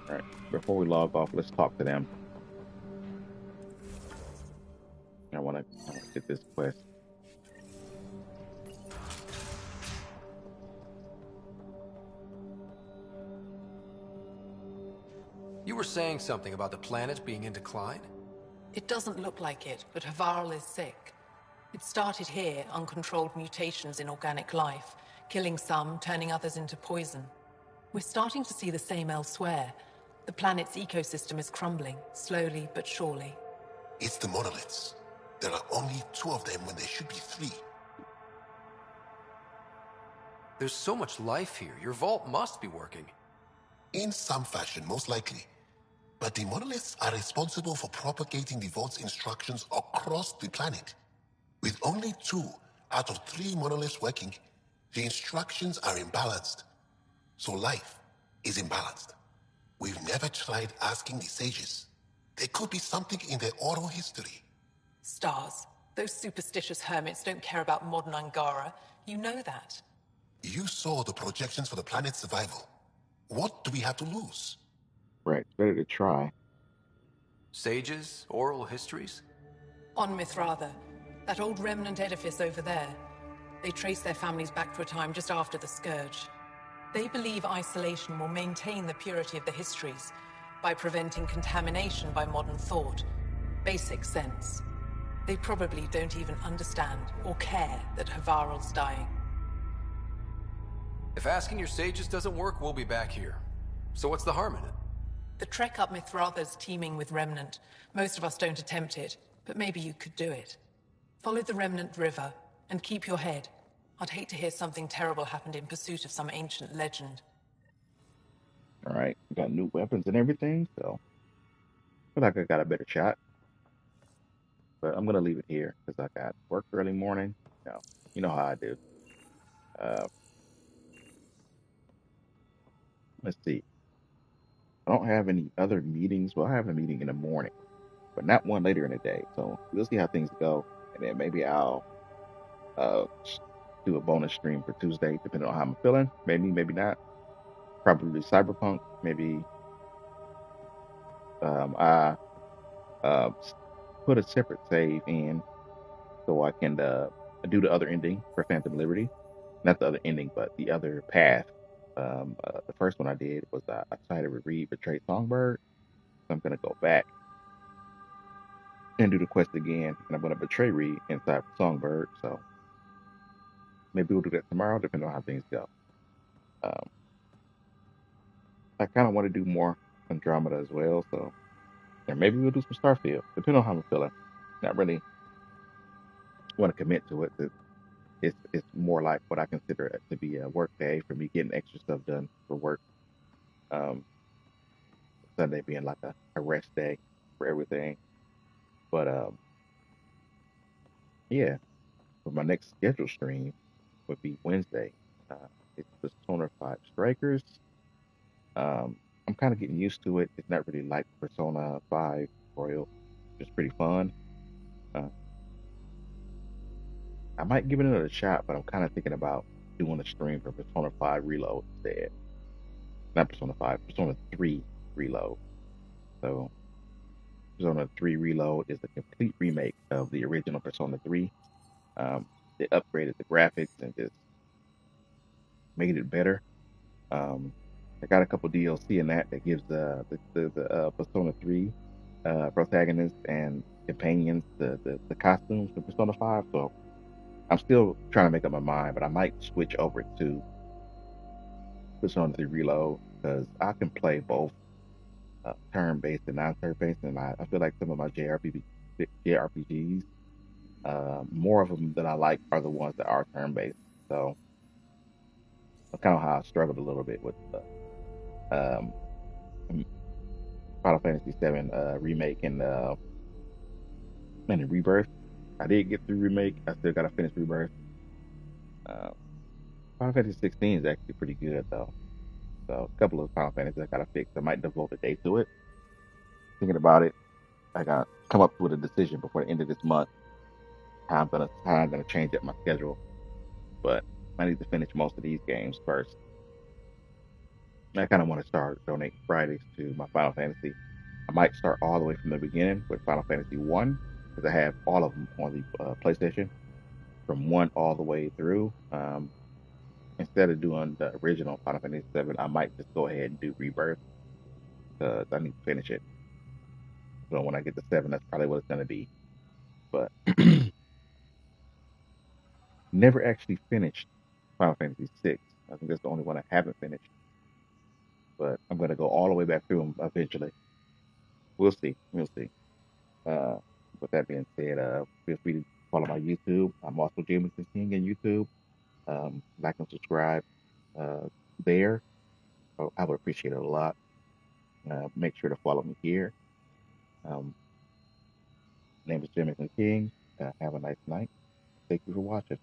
All right, before we log off, let's talk to them. I want to get this quest. You were saying something about the planet being in decline? It doesn't look like it, but Havarl is sick. It started here, uncontrolled mutations in organic life, killing some, turning others into poison. We're starting to see the same elsewhere. The planet's ecosystem is crumbling, slowly but surely. It's the monoliths. There are only 2 of them when there should be 3. There's so much life here. Your vault must be working. In some fashion, most likely. But the monoliths are responsible for propagating the vault's instructions across the planet. With only 2 out of 3 monoliths working, the instructions are imbalanced. So life is imbalanced. We've never tried asking the sages. There could be something in their oral history. Stars. Those superstitious hermits don't care about modern Angara. You know that. You saw the projections for the planet's survival. What do we have to lose? Right, it's better to try. Sages? Oral histories? On Mithratha, that old remnant edifice over there. They trace their families back to a time just after the Scourge. They believe isolation will maintain the purity of the histories by preventing contamination by modern thought. Basic sense. They probably don't even understand or care that Havarl's dying. If asking your sages doesn't work, we'll be back here. So what's the harm in it? The trek up Mithratha's teeming with Remnant. Most of us don't attempt it, but maybe you could do it. Follow the Remnant River, and keep your head. I'd hate to hear something terrible happened in pursuit of some ancient legend. All right, we got new weapons and everything, so I feel like I got a better shot. But I'm gonna leave it here because I got work early morning. You know how I do. Uh, let's see. I don't have any other meetings. Well, I have a meeting in the morning, but not one later in the day. So we'll see how things go, and then maybe I'll do a bonus stream for Tuesday, depending on how I'm feeling. Maybe, maybe not. Probably Cyberpunk. Maybe I put a separate save in so I can do the other ending for Phantom Liberty. Not the other ending, but the other path. The first one I did was I decided to read Betrayed Songbird. So I'm gonna go back and do the quest again, and I'm gonna betray Reed inside Songbird. So maybe we'll do that tomorrow, depending on how things go. Um, I kind of want to do more Andromeda as well, so and maybe we'll do some Starfield, depending on how I'm feeling. Not really want to commit to it. It's more like what I consider it to be a work day for me, getting extra stuff done for work. Um, Sunday being like a rest day for everything. But yeah, for my next scheduled stream would be Wednesday. It's Persona 5 Strikers. I'm kind of getting used to it. It's not really like Persona 5 Royal. It's pretty fun. Uh, I might give it another shot, but I'm kind of thinking about doing a stream for Persona 5 Reload instead. Not Persona 5, Persona 3 Reload. So Persona 3 Reload is a complete remake of the original Persona 3. They upgraded the graphics and just made it better. I got a couple DLC in that gives the Persona 3 protagonists and companions the costumes from Persona 5. So I'm still trying to make up my mind, but I might switch over to Persona 3 Reload because I can play both turn-based and non-turn-based, and I feel like some of my JRPGs, more of them that I like are the ones that are turn-based. So that's kind of how I struggled a little bit with um, Final Fantasy VII remake and the Rebirth. I did get through remake. I still got to finish Rebirth. Uh, Final Fantasy 16 is actually pretty good though. So a couple of Final Fantasies I gotta fix. I might devote a day to it. Thinking about it, I got to come up with a decision before the end of this month how I'm gonna change up my schedule. But I need to finish most of these games first. I kind of want to start donating Fridays to my Final Fantasy. I might start all the way from the beginning with Final Fantasy 1 because I have all of them on the PlayStation from 1 all the way through. Instead of doing the original Final Fantasy 7, I might just go ahead and do Rebirth because I need to finish it. So when I get to 7, that's probably what it's going to be. But never actually finished Final Fantasy 6. I think that's the only one I haven't finished. But I'm going to go all the way back through them eventually. We'll see. We'll see. Uh, with that being said, feel free to follow my YouTube. I'm also Jamie King on YouTube. Like and subscribe there. Oh, I would appreciate it a lot. Make sure to follow me here. Um, name is Jimmy King. Have a nice night. Thank you for watching.